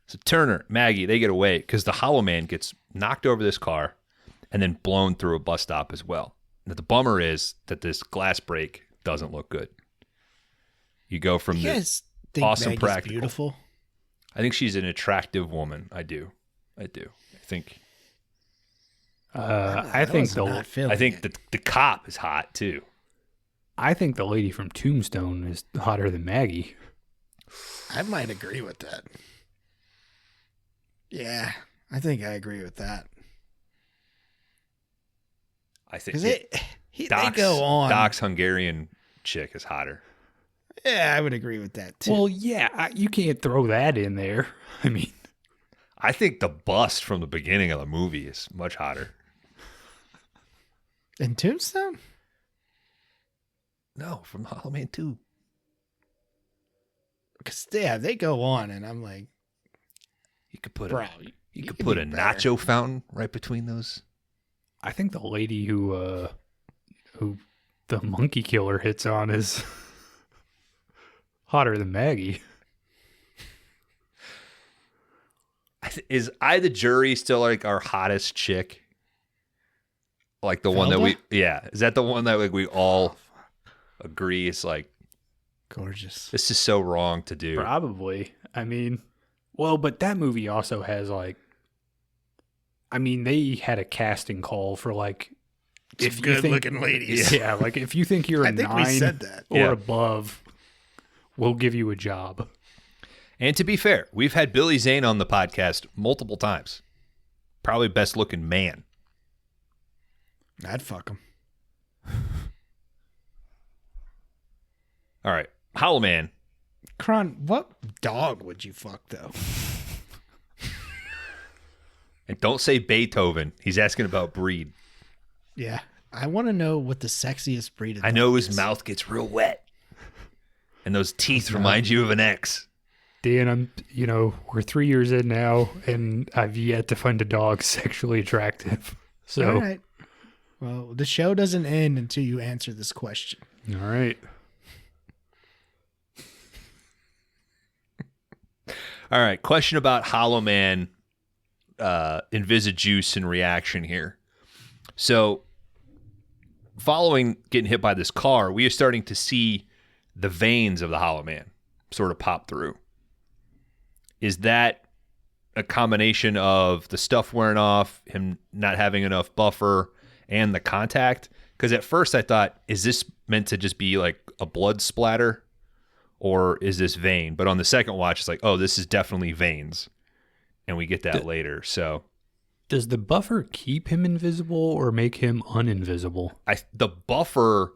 So Turner, Maggie, they get away because the Hollow Man gets knocked over this car and then blown through a bus stop as well. Now, the bummer is that this glass break doesn't look good. You go from You the guys think awesome Maggie's practical. beautiful? I think she's an attractive woman. I do. I think I think was not feeling it. the cop is hot too. I think the lady from Tombstone is hotter than Maggie. I might agree with that. Yeah, I think I agree with that. I think Because they go on. Doc's Hungarian chick is hotter. Yeah, I would agree with that too. Well, yeah, you can't throw that in there. I mean, I think the bust from the beginning of the movie is much hotter. in Tombstone? No, from Hollow Man 2. Because yeah, they go on, and I'm like, You could put bro, you could can put be a better. nacho fountain right between those. I think the lady who the monkey killer hits on is hotter than Maggie. Is I the Jury still like our hottest chick? Like the one that Felda? is that the one that like we all agree is like, Gorgeous. this is so wrong to do. Probably. I mean, well, but that movie also has like, I mean, they had a casting call for like, if you think, good-looking ladies. yeah, like if you think you're a I think 9 we said that. or Yeah. above, we'll give you a job. And to be fair, we've had Billy Zane on the podcast multiple times. Probably best looking man. I'd fuck him. All right. Hollow Man. Kron, what dog would you fuck though? And don't say Beethoven. He's asking about breed. Yeah, I want to know what the sexiest breed of I know dog his is. mouth gets real wet. And those teeth remind you of an ex. Dan, we're 3 years in now, and I've yet to find a dog sexually attractive. So, All right. Well, the show doesn't end until you answer this question. all right. All right. Question about Hollow Man Invisijuice and reaction here. So, following getting hit by this car, we are starting to see the veins of the Hollow Man sort of pop through. Is that a combination of the stuff wearing off, him not having enough buffer, and the contact? Because at first I thought, is this meant to just be like a blood splatter, or is this vein? But on the second watch, it's like, oh, this is definitely veins, and we get that later. So Does the buffer keep him invisible or make him uninvisible? the buffer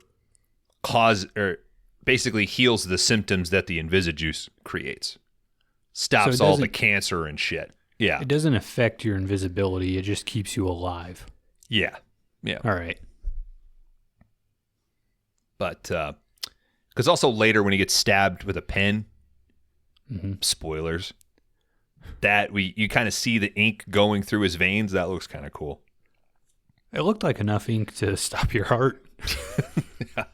basically heals the symptoms that the Invisijuice creates. Stops So it all the doesn't- cancer and shit. Yeah. It doesn't affect your invisibility. It just keeps you alive. Yeah. Yeah. All right. But, because also later when he gets stabbed with a pen, spoilers, you kind of see the ink going through his veins. That looks kind of cool. It looked like enough ink to stop your heart. Yeah.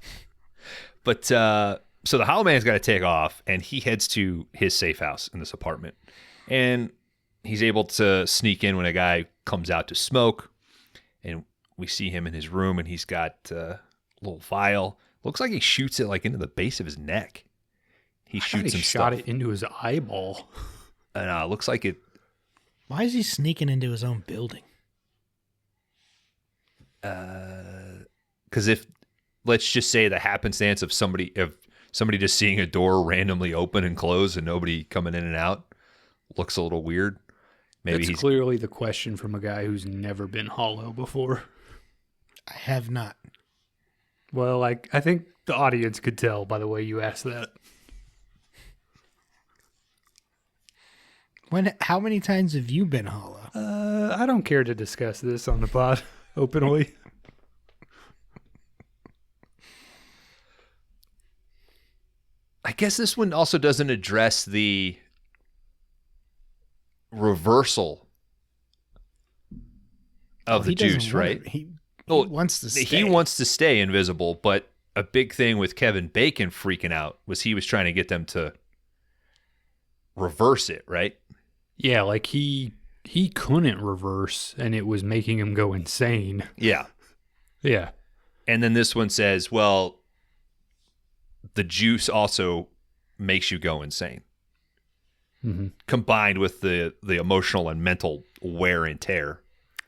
But, so the Hollow Man's got to take off, and he heads to his safe house in this apartment. And he's able to sneak in when a guy comes out to smoke. And we see him in his room, and he's got a little vial. Looks like he shoots it like into the base of his neck. He shoots He some shot stuff. it into his eyeball. And it looks like it. Why is he sneaking into his own building? Because if, let's just say the happenstance of somebody just seeing a door randomly open and close and nobody coming in and out looks a little weird. Maybe That's he's clearly the question from a guy who's never been hollow before. I have not. Well, I think the audience could tell by the way you asked that. How many times have you been hollow? I don't care to discuss this on the pod openly. I guess this one also doesn't address the reversal of the He doesn't juice, want right? it. He Well, wants to stay. He wants to stay invisible, but a big thing with Kevin Bacon freaking out was he was trying to get them to reverse it, right? Yeah, like he couldn't reverse, and it was making him go insane. Yeah. Yeah. And then this one says, well, the juice also makes you go insane. Mm-hmm. Combined with the emotional and mental wear and tear.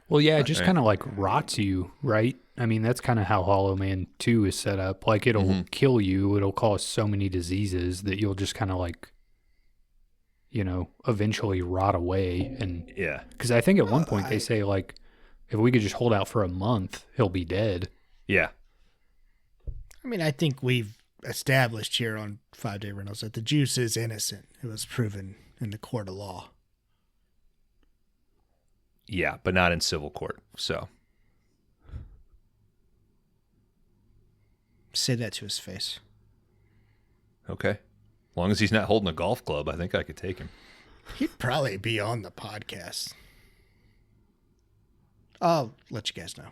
Well, yeah, it just Right. kind of like rots you, right? I mean, that's kind of how Hollow Man 2 is set up. Like, it'll kill you. It'll cause so many diseases that you'll just kind of like, eventually rot away. And Yeah. because I think at one point they say, like, if we could just hold out for a month, he'll be dead. Yeah. I mean, I think we've established here on 5 Day Rentals that the juice is innocent. It was proven in the court of law. Yeah, but not in civil court. So, Say that to his face. okay. As long as he's not holding a golf club, I think I could take him. He'd probably be on the podcast. I'll let you guys know.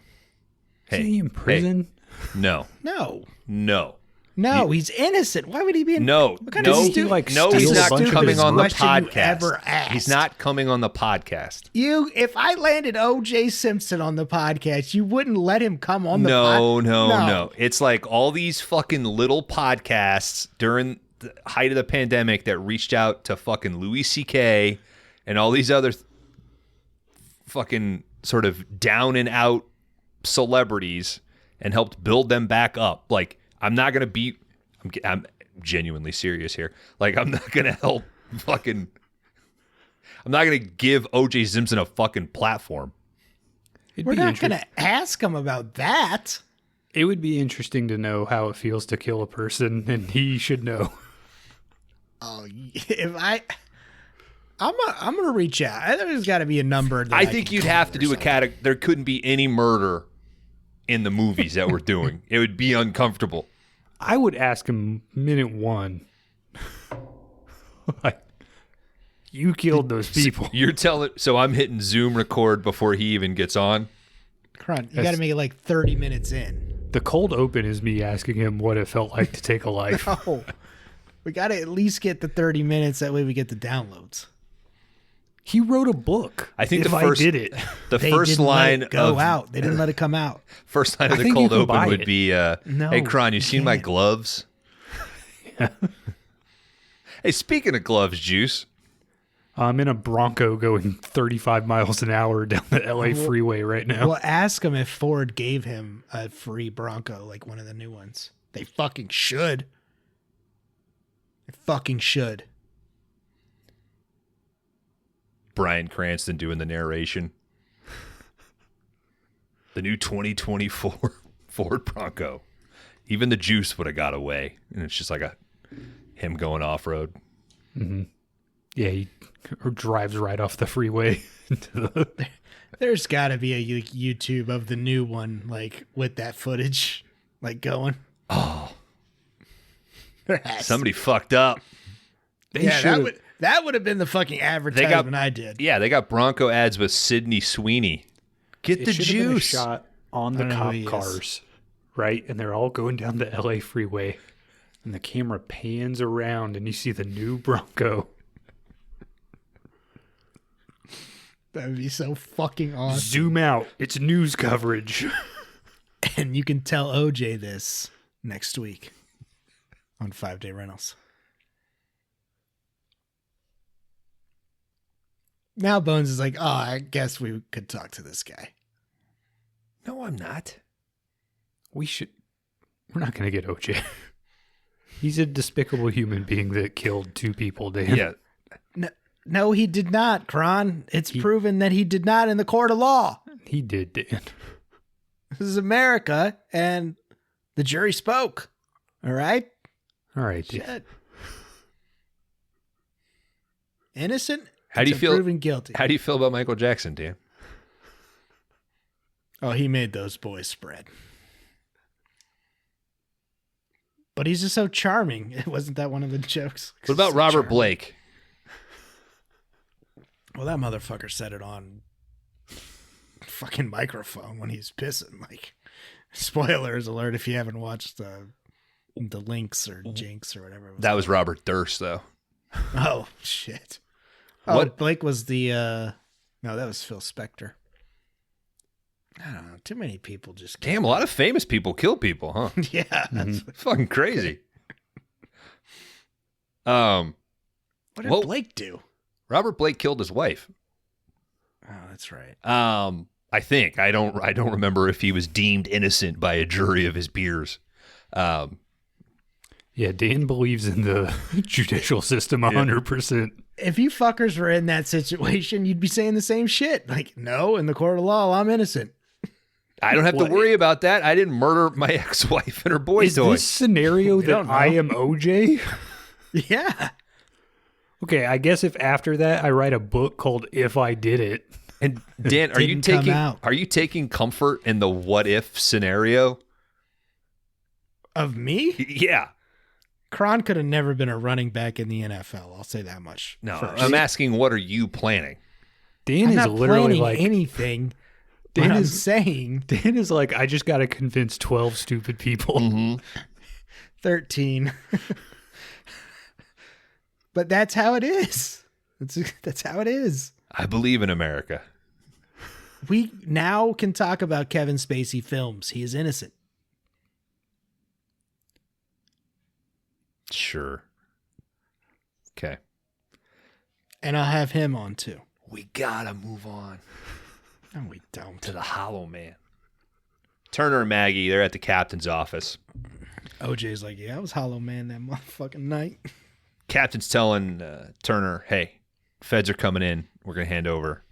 Is he in prison? No. No. No. No, he's innocent. Why would he be in No. What kind No. of He, like, No, he's steals a not bunch of coming his on the question you podcast. ever asked? He's not coming on the podcast. If I landed O.J. Simpson on the podcast, you wouldn't let him come on the podcast? No. It's like all these fucking little podcasts during the height of the pandemic that reached out to fucking Louis C.K. and all these other fucking sort of down and out celebrities and helped build them back up. Like, I'm not going to I'm genuinely serious here. Like, I'm not going to help fucking, I'm not going to give O.J. Simpson a fucking platform. We're not going to ask him about that. It would be interesting to know how it feels to kill a person, and he should know. Oh, I'm gonna reach out. There's got to be a number. That I think can you'd call have to or do a something. category. There couldn't be any murder in the movies that we're doing. It would be uncomfortable. I would ask him minute one. Like, you killed those people. You're telling, so I'm hitting Zoom record before he even gets on. Kron, you got to make it like 30 minutes in. The cold open is me asking him what it felt like to take a life. Oh, we got to at least get the 30 minutes. That way we get the downloads. He wrote a book. I think if the first I did it. the They first didn't let line it go of out. They didn't let it come out. first line of I the think cold you can open buy would it. be, No, "Hey, Kron, you you seen my can't. gloves?" Hey, speaking of gloves, Juice. I'm in a Bronco going 35 miles an hour down the LA freeway right now. Well, ask him if Ford gave him a free Bronco, like one of the new ones. They fucking should. They fucking should. Bryan Cranston doing the narration. The new 2024 Ford Bronco. Even the juice would have got away. And it's just like him going off road. Yeah, he drives right off the freeway into the. There's got to be a YouTube of the new one, like with that footage, like going. Oh, There has somebody fucked up. They yeah, should. that would have been the fucking advertisement I did. Yeah, they got Bronco ads with Sydney Sweeney. Get It the should have been a juice. shot on the I don't know cop who he is. cars, right? And they're all going down the LA freeway, and the camera pans around, and you see the new Bronco. That would be so fucking awesome. Zoom out. It's news coverage. And you can tell OJ this next week on 5 Day Rentals. Now Bones is like, oh, I guess we could talk to this guy. No, I'm not. We're not going to get OJ. He's a despicable human being that killed 2 people, Dan. Yeah. No, he did not, Kron. It's proven that he did not in the court of law. He did, Dan. This is America, and the jury spoke. All right? All right, Dan. Shit. Innocent How do you until feel? proven guilty. How do you feel about Michael Jackson, Dan? Oh, he made those boys spread. But he's just so charming. Wasn't that one of the jokes? What about So Robert charming. Blake? Well, that motherfucker said it on fucking microphone when he's pissing. Like, spoilers alert if you haven't watched the Lynx or Jinx or whatever. It was That was Robert Durst, though. Oh, shit. Oh, What- Blake was the, no, that was Phil Spector. I don't know. Too many people just Damn, a lot of famous people kill people, huh? Yeah. That's, Fucking crazy. what did Well- Blake do? Robert Blake killed his wife. Oh, that's right. I think I don't remember if he was deemed innocent by a jury of his peers. Yeah, Dan believes in the judicial system 100%. If you fuckers were in that situation, you'd be saying the same shit. Like, no, in the court of law, I'm innocent. I don't have to What? worry about that. I didn't murder my ex-wife and her boy Is toy. this scenario that don't know. I am OJ? Yeah. Okay, I guess if after that I write a book called If I Did It. And Dan, are you Didn't come out. taking comfort in the what if scenario? Of me? Yeah. Kron could have never been a running back in the NFL. I'll say that much. No, first. I'm asking what are you planning? Dan I'm is not literally planning like anything. Dan What I'm is- saying, Dan is like, I just gotta convince 12 stupid people. 13. But that's how it is. That's how it is. I believe in America. We now can talk about Kevin Spacey films. He is innocent. Sure. Okay. And I'll have him on too. We gotta move on No, we don't. to the Hollow Man. Turner and Maggie, they're at the captain's office. OJ's like, yeah, I was Hollow Man that motherfucking night. Captain's telling Turner, hey, feds are coming in. We're going to hand over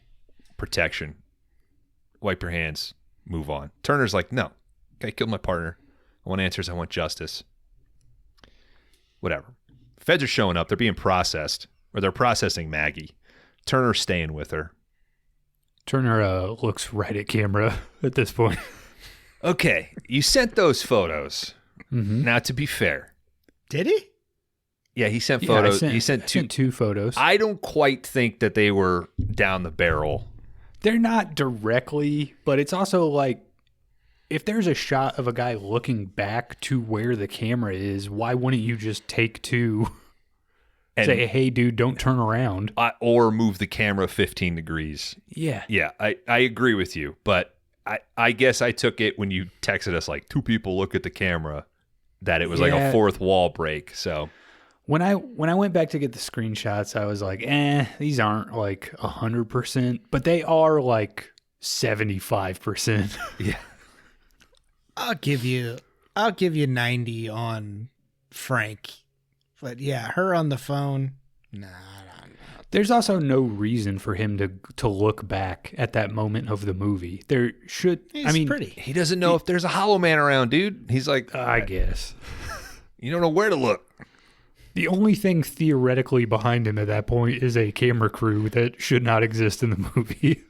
protection. Wipe your hands. Move on. Turner's like, no. I killed my partner. I want answers. I want justice. Whatever. Feds are showing up. They're being processed. Or they're processing Maggie. Turner's staying with her. Turner looks right at camera at this point. Okay. You sent those photos. Now, to be fair. Did he? Yeah, he sent Yeah, photos. I He sent two. sent 2 photos. I don't quite think that they were down the barrel. They're not directly, but it's also like, if there's a shot of a guy looking back to where the camera is, why wouldn't you just take 2? And Say, hey, dude, don't turn around. or move the camera 15 degrees. Yeah. Yeah, I agree with you, but I guess I took it when you texted us like 2 people look at the camera that it was like a Yeah. fourth wall break. So When I went back to get the screenshots, I was like, these aren't like 100%, but they are like 75%. yeah, I'll give you 90 on Frank. But yeah, her on the phone. Nah. There's also no reason for him to look back at that moment of the movie. There should. He's pretty. He doesn't know if there's a Hollow Man around, dude. He's like, I guess. you don't know where to look. The only thing theoretically behind him at that point is a camera crew that should not exist in the movie.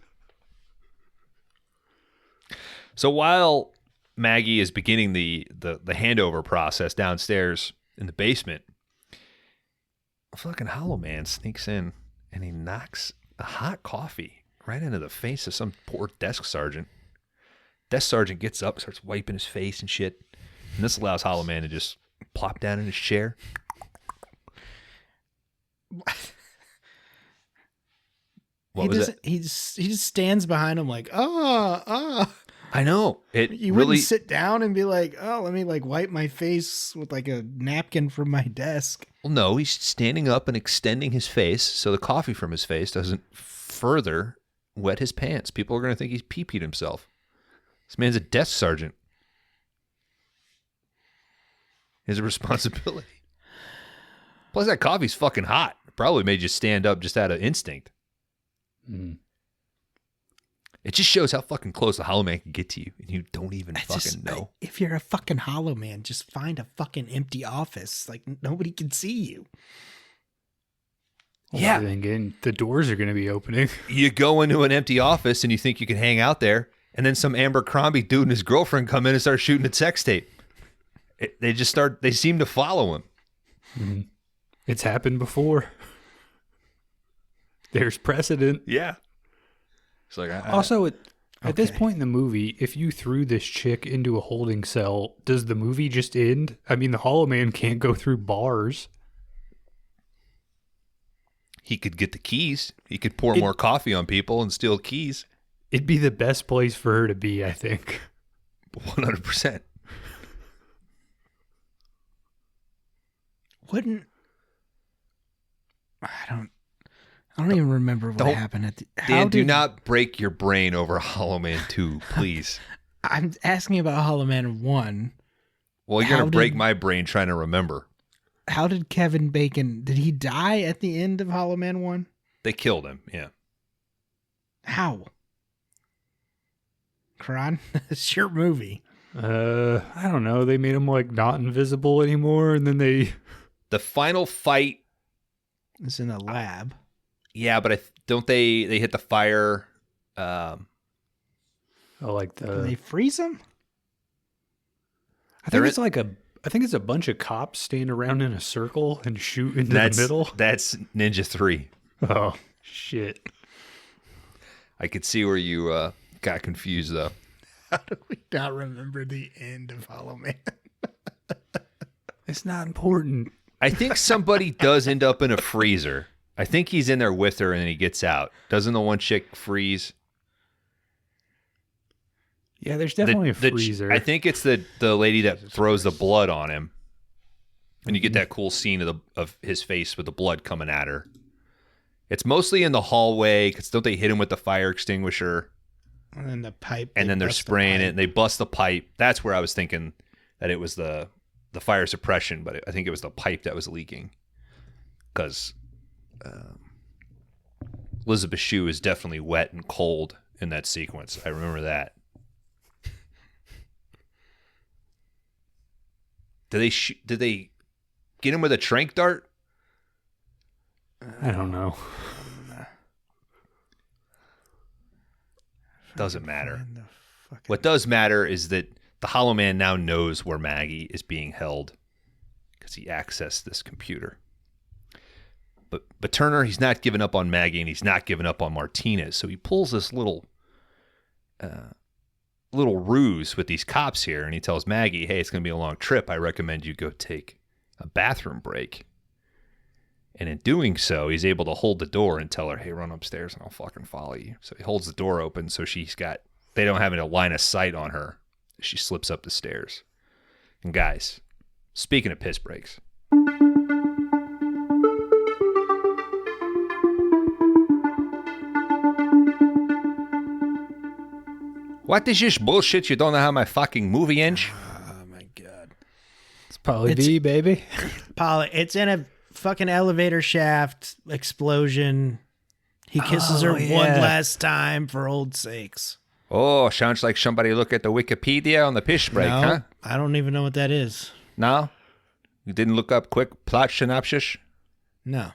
So while Maggie is beginning the handover process downstairs in the basement, a fucking Hollow Man sneaks in and he knocks a hot coffee right into the face of some poor desk sergeant. Desk sergeant gets up, starts wiping his face and shit. And this allows Hollow Man to just plop down in his chair. What was it? He just stands behind him like, I know. You really wouldn't sit down and be like, oh, let me like wipe my face with like a napkin from my desk. Well, no, he's standing up and extending his face so the coffee from his face doesn't further wet his pants. People are going to think he's pee-peed himself. This man's a desk sergeant. He has a responsibility. Plus, that coffee's fucking hot. It probably made you stand up just out of instinct. Mm. It just shows how fucking close the Hollow Man can get to you, and you don't even fucking know. If you're a fucking Hollow Man, just find a fucking empty office. Like, nobody can see you. Yeah. Well, then again, the doors are going to be opening. You go into an empty office, and you think you can hang out there, and then some Abercrombie dude and his girlfriend come in and start shooting a sex tape. They seem to follow him. Mm-hmm. It's happened before. There's precedent. Yeah. It's like Also, at this point in the movie, if you threw this chick into a holding cell, does the movie just end? I mean, the Hollow Man can't go through bars. he could get the keys. He could pour more coffee on people and steal keys. It'd be the best place for her to be, I think. 100%. Wouldn't I don't even remember what happened at the Dan, do not break your brain over Hollow Man 2, please. I'm asking about Hollow Man 1. Well, you're going to break my brain trying to remember. How did Kevin Bacon, did he die at the end of Hollow Man 1? They killed him, yeah. How? Kron? It's your movie. I don't know. They made him like not invisible anymore, and then The final fight. It's in a lab. Yeah, but don't they hit the fire? do they freeze him? I think it's a bunch of cops standing around in a circle and shoot into the middle. That's Ninja 3. Oh, shit. I could see where you got confused, though. How do we not remember the end of Hollow Man? It's not important. I think somebody does end up in a freezer. I think he's in there with her and then he gets out. Doesn't the one chick freeze? Yeah, there's definitely a freezer. I think it's the lady that throws the blood on him. And you get that cool scene of his face with the blood coming at her. It's mostly in the hallway, because don't they hit him with the fire extinguisher? And then the pipe. And then they're spraying it, and they bust the pipe. That's where I was thinking that it was the fire suppression, but I think it was the pipe that was leaking. Because Elizabeth Shue is definitely wet and cold in that sequence. I remember that. Did they get him with a tranq dart? I don't know. Doesn't matter. What does matter is that the Hollow Man now knows where Maggie is being held because he accessed this computer. But Turner, he's not giving up on Maggie and he's not giving up on Martinez. So he pulls this little ruse with these cops here, and he tells Maggie, hey, it's going to be a long trip. I recommend you go take a bathroom break. And in doing so, he's able to hold the door and tell her, hey, run upstairs and I'll fucking follow you. So he holds the door open so they don't have any line of sight on her. She slips up the stairs. And guys, speaking of piss breaks. What is this bullshit? You don't know how my fucking movie ends? Oh my God. It's Polly D, baby. Polly, it's in a fucking elevator shaft explosion. He kisses her one last time for old sakes. Oh, sounds like somebody look at the Wikipedia on the piss break, No, huh? I don't even know what that is. No? You didn't look up quick plot synopsis? No.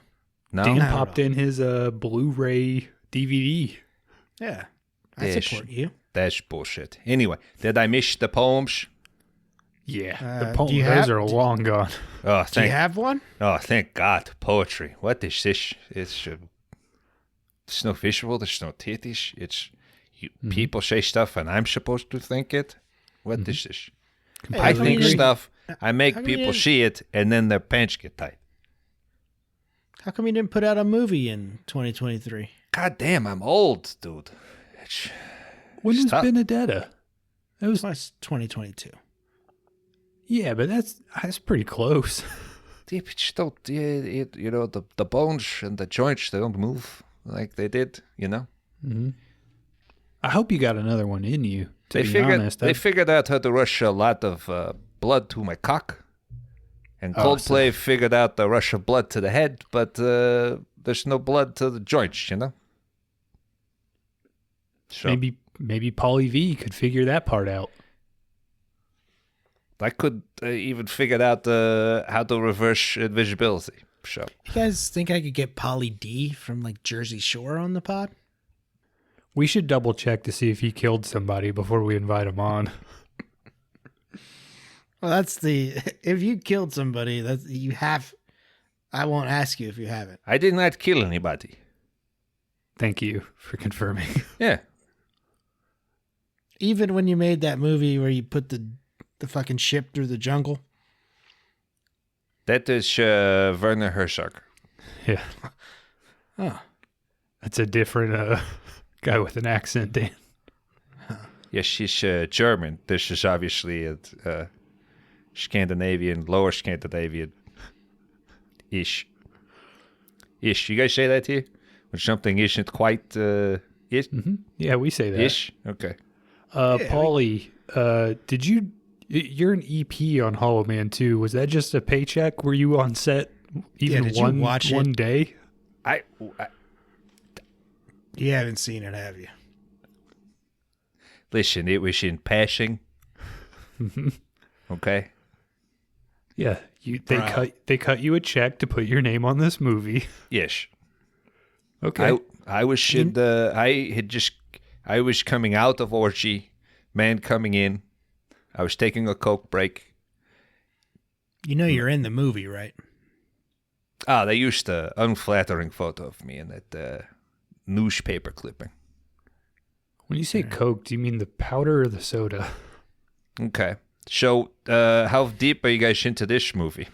No? Dan Not at popped all. in his Blu-ray DVD. Yeah. I Yes. support you. That's bullshit. Anyway, did I miss the poems? Yeah, do those you have- are long gone. Oh, Do you thank have one? God. Poetry. What is this? It's no visual. There's no titties. It's people say stuff and I'm supposed to think it. What is this? I how come think you didn't- stuff. I make how come you people didn't- see it and then their pants get tight. How come you didn't put out a movie in 2023? God damn, I'm old, dude. When was Stop. Benedetta? That was Well, it's 2022. yeah, but that's pretty close. Deep, you know, the bones and the joints, they don't move like they did, you know? I hope you got another one in you. To They be figured honest, they figured out how to rush a lot of blood to my cock, and Oh, Coldplay figured out the rush of blood to the head, but there's no blood to the joints, you know. So maybe Pauly V could figure that part out. I could even figured out how to reverse invisibility. So You guys think I could get Polly D from like Jersey Shore on the pod? We should double check to see if he killed somebody before we invite him on. Well, that's the if you killed somebody, that's you have. I won't ask you if you haven't. I did not kill anybody. Thank you for confirming. Yeah, Even when you made that movie where you put the fucking ship through the jungle. that is Werner Herzog. Yeah, Oh, that's a different guy with an accent, Dan. Yes, she's German. This is obviously a Scandinavian, lower Scandinavian ish. Ish. You guys say that here? When something isn't quite ish? Yeah, we say that. Ish? Okay. Paulie, did you? You're an EP on Hollow Man 2. Was that just a paycheck? Were you on set even did you one watch one it? day? I you haven't seen it, have you? listen, it was in passing. Okay. Yeah, they cut you a check to put your name on this movie. Yes. Okay. I was in the I was coming out of orgy, man coming in. I was taking a coke break. You know you're in the movie, right? They used an unflattering photo of me in that newspaper clipping. When you say Coke, do you mean the powder or the soda? Okay. So, how deep are you guys into this movie?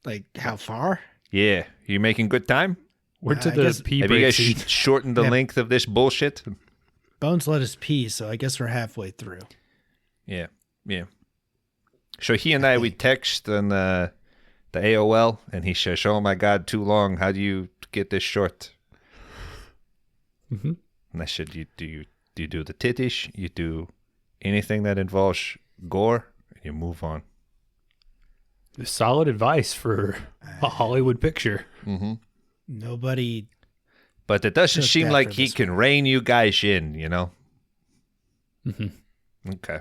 Like how far? Yeah. You making good time? We're to I the guess- pee Have you break guys scene. shortened the Yeah. length of this bullshit? Bones let us pee, so I guess we're halfway through. Yeah. Yeah. So he and I, we text on the AOL, and he says, "Oh my God, too long. How do you get this short?" Mm-hmm. And I said, "You do the titties? You do anything that involves gore, and you move on." Solid advice for a Hollywood picture. Nobody. But it doesn't Took seem that like for he this can rein you guys in, you know? Okay.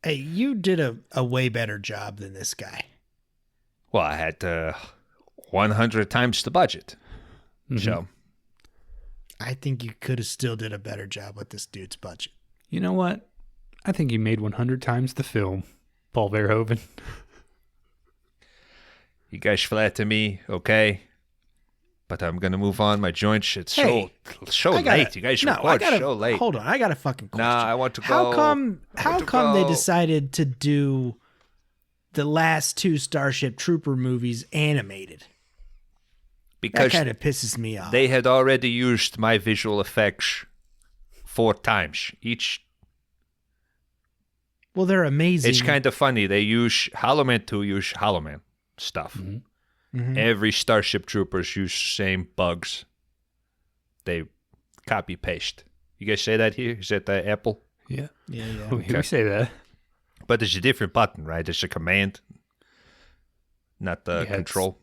Hey, you did a way better job than this guy. Well, I had 100 times the budget. So, I think you could have still did a better job with this dude's budget. You know what? I think you made 100 times the film, Paul Verhoeven. you guys flatter me, okay? But I'm going to move on. My joints, it's Hey, so late. You guys record so late. Hold on, I got a fucking question. Nah, I want to How go. come to they go. decided to do the last two Starship Trooper movies animated? That Because kind of pisses me off. they had already used my visual effects 4 times. Each, well, they're amazing. it's kind of funny. They use Hollow Man 2, use Hollow Man stuff. Every Starship Troopers use same bugs. They copy paste. You guys say that here? Is that the Apple? Yeah. Yeah, yeah. We say that. But it's a different button, right? It's a command, not the Yeah, control.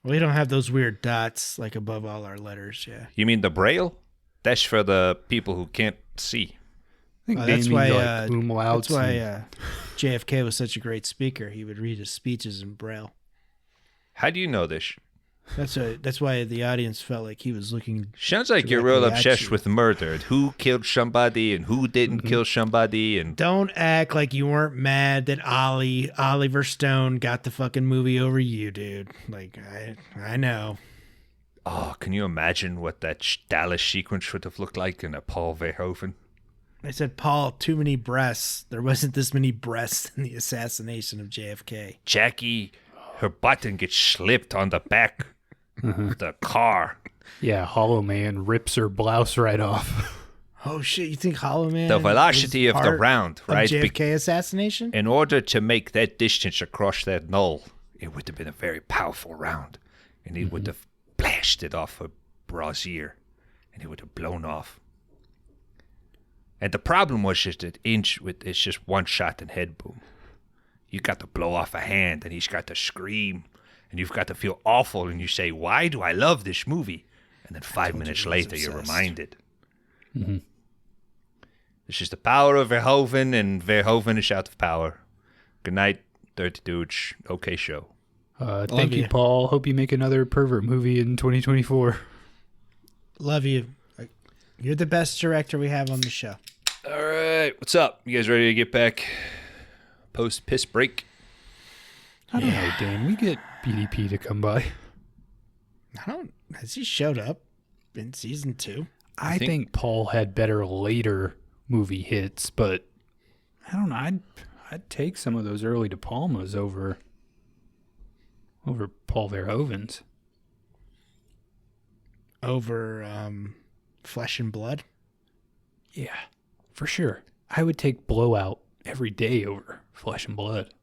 We don't have those weird dots like above all our letters. Yeah. You mean the Braille? That's for the people who can't see. I think That's they why. mean like umlauts. That's why JFK was such a great speaker. He would read his speeches in Braille. How do you know this? That's why the audience felt like he was looking. Sounds like you're directly real at obsessed you. with murder and who killed somebody and who didn't kill somebody. And Don't act like you weren't mad that Oliver Stone got the fucking movie over you, dude. Like I know. oh, can you imagine what that Dallas sequence would have looked like in a Paul Verhoeven? I said, Paul, too many breasts. There wasn't this many breasts in the assassination of JFK. Jackie, her button gets slipped on the back of the car. Yeah, Hollow Man rips her blouse right off. Oh shit! You think Hollow Man? The velocity was of the part round, of right? JFK assassination. In order to make that distance across that knoll, it would have been a very powerful round, and it would have blasted off her brassiere, and it would have blown off. And the problem was just that it's just one shot and head boom. You got to blow off a hand, and he's got to scream, and you've got to feel awful, and you say, "Why do I love this movie?" And then 5 minutes later, you're reminded. It's just the power of Verhoeven, and Verhoeven is out of power. Good night, Dirty Dudes. Okay show. Thank you, you. Paul. Hope you make another pervert movie in 2024. Love you. You're the best director we have on the show. All right, what's up? You guys ready to get back post piss break? I don't know, Dan. We get BDP to come by. Has he showed up in season 2? I think Paul had better later movie hits, but I don't know. I'd take some of those early De Palmas over Paul Verhoeven's. Over Flesh and Blood? Yeah, for sure. I would take Blowout every day over Flesh and Blood.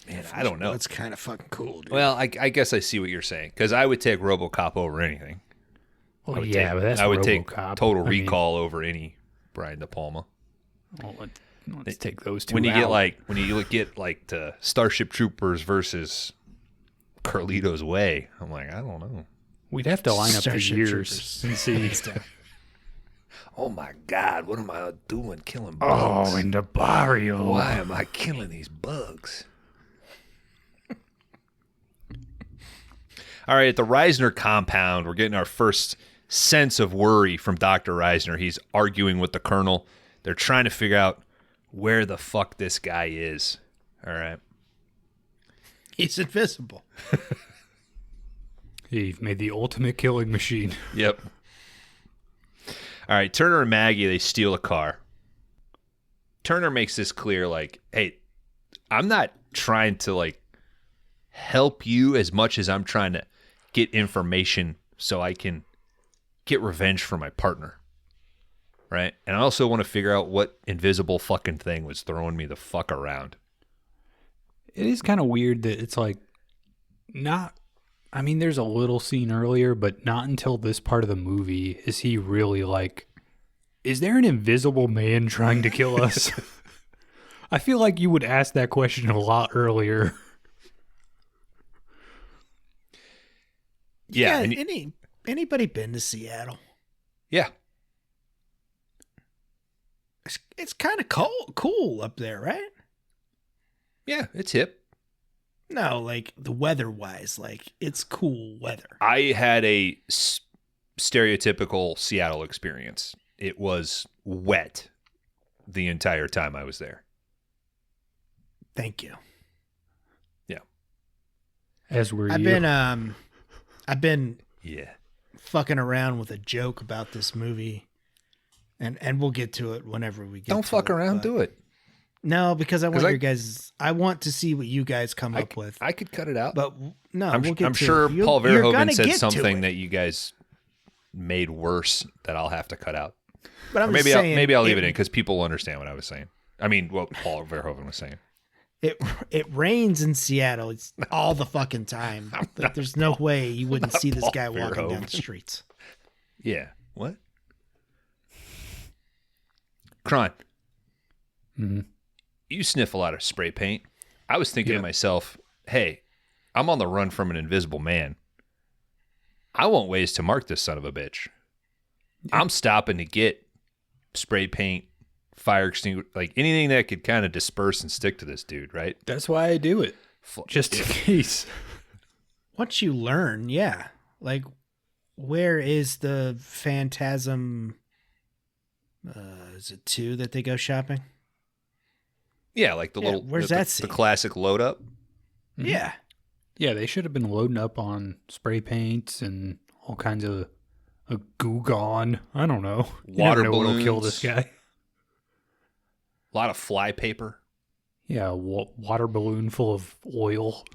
Man, I don't know. That's kind of fucking cool, dude. Well, I guess I see what you're saying, because I would take RoboCop over anything. Well, I would yeah, take, but that's I would take RoboCop. Total I mean, Recall over any Brian De Palma. well, let's take those two When you out. get like to Starship Troopers versus Carlito's Way, I'm like, I don't know. We'd have to line up the Starship years Troopers. and see. Oh my God, what am I doing killing Oh, bugs? in the barrio. Why am I killing these bugs? All right, at the Reisner compound, we're getting our first sense of worry from Dr. Reisner. He's arguing with the colonel. They're trying to figure out where the fuck this guy is. All right. He's invisible. You've made the ultimate killing machine. Yep. All right, Turner and Maggie, they steal a car. Turner makes this clear, like, hey, I'm not trying to, like, help you as much as I'm trying to get information so I can get revenge for my partner. Right? And I also want to figure out what invisible fucking thing was throwing me the fuck around. It is kind of weird that it's like not. I mean, there's a little scene earlier, but not until this part of the movie is he really like, is there an invisible man trying to kill us? I feel like you would ask that question a lot earlier. Yeah. Anybody been to Seattle? Yeah. It's kind of cool up there, right? Yeah, it's hip. No, like the weather-wise, like it's cool weather. I had a stereotypical Seattle experience. It was wet the entire time I was there. Thank you. Yeah. As were I've you. been Yeah. fucking around with a joke about this movie, and we'll get to it whenever we get. Don't to fuck it, around, but- do it. No, because I want 'Cause your guys. I want to see what you guys come up with. I could cut it out. But no, I'm, we'll get I'm to sure it. Paul You're Verhoeven gonna said get to something it. that you guys made worse that I'll have to cut out. But I'm Or just maybe saying, maybe I'll leave it in because people will understand what I was saying. I mean, what Paul Verhoeven was saying. It rains in Seattle. It's all the fucking time. Like, there's no way you wouldn't see this Paul guy walking down Verhoeven. the streets. Yeah. What? Kron. Mhm. You sniff a lot of spray paint. I was thinking to myself, hey, I'm on the run from an invisible man. I want ways to mark this son of a bitch. I'm stopping to get spray paint, fire extinguisher, like anything that could kind of disperse and stick to this dude, right? That's why I do it. Just in case. Once you learn, yeah. Like, where is the Phantasm? Is it 2 that they go shopping? Yeah, like the little, where's the, that the scene? classic load up. Mm-hmm. Yeah. Yeah, they should have been loading up on spray paints and all kinds of a goo gone. I don't know. You Water never know what'll kill this balloons. guy. A lot of fly paper. Yeah, water balloon full of oil.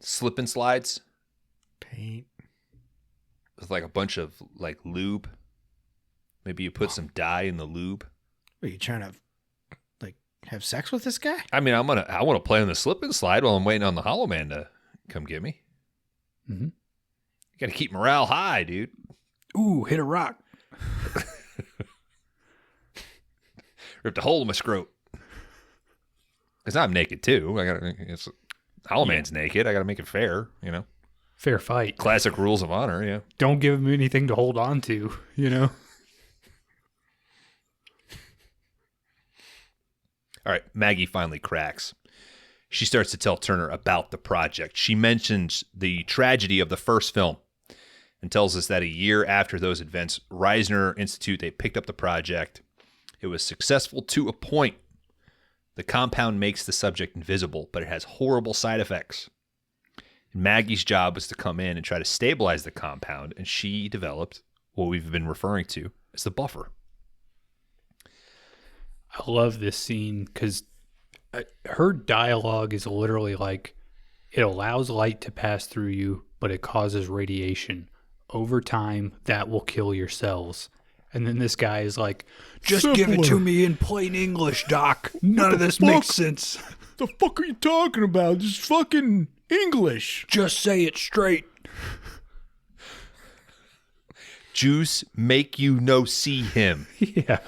Slip and slides Paint. with like a bunch of like lube. Maybe you put some dye in the lube. Are you trying to, like, have sex with this guy? I mean, I want to play on the slip and slide while I'm waiting on the Hollow Man to come get me. Mm-hmm. You got to keep morale high, dude. Ooh, hit a rock. Ripped a hole in my scrote. Because I'm naked too. Hollow Man's naked. I got to make it fair, you know. Fair fight. Classic rules of honor, yeah. Don't give him anything to hold on to, you know? All right, Maggie finally cracks. She starts to tell Turner about the project. She mentions the tragedy of the first film and tells us that a year after those events, Reisner Institute, they picked up the project. It was successful to a point. The compound makes the subject invisible, but it has horrible side effects. And Maggie's job was to come in and try to stabilize the compound, and she developed what we've been referring to as the buffer. I love this scene because her dialogue is literally like, it allows light to pass through you, but it causes radiation. Over time, that will kill your cells. And then this guy is like, just give it to me in plain English, Doc. None of this makes sense. The fuck are you talking about? Just fucking English. Just say it straight. Juice make you no see him. Yeah.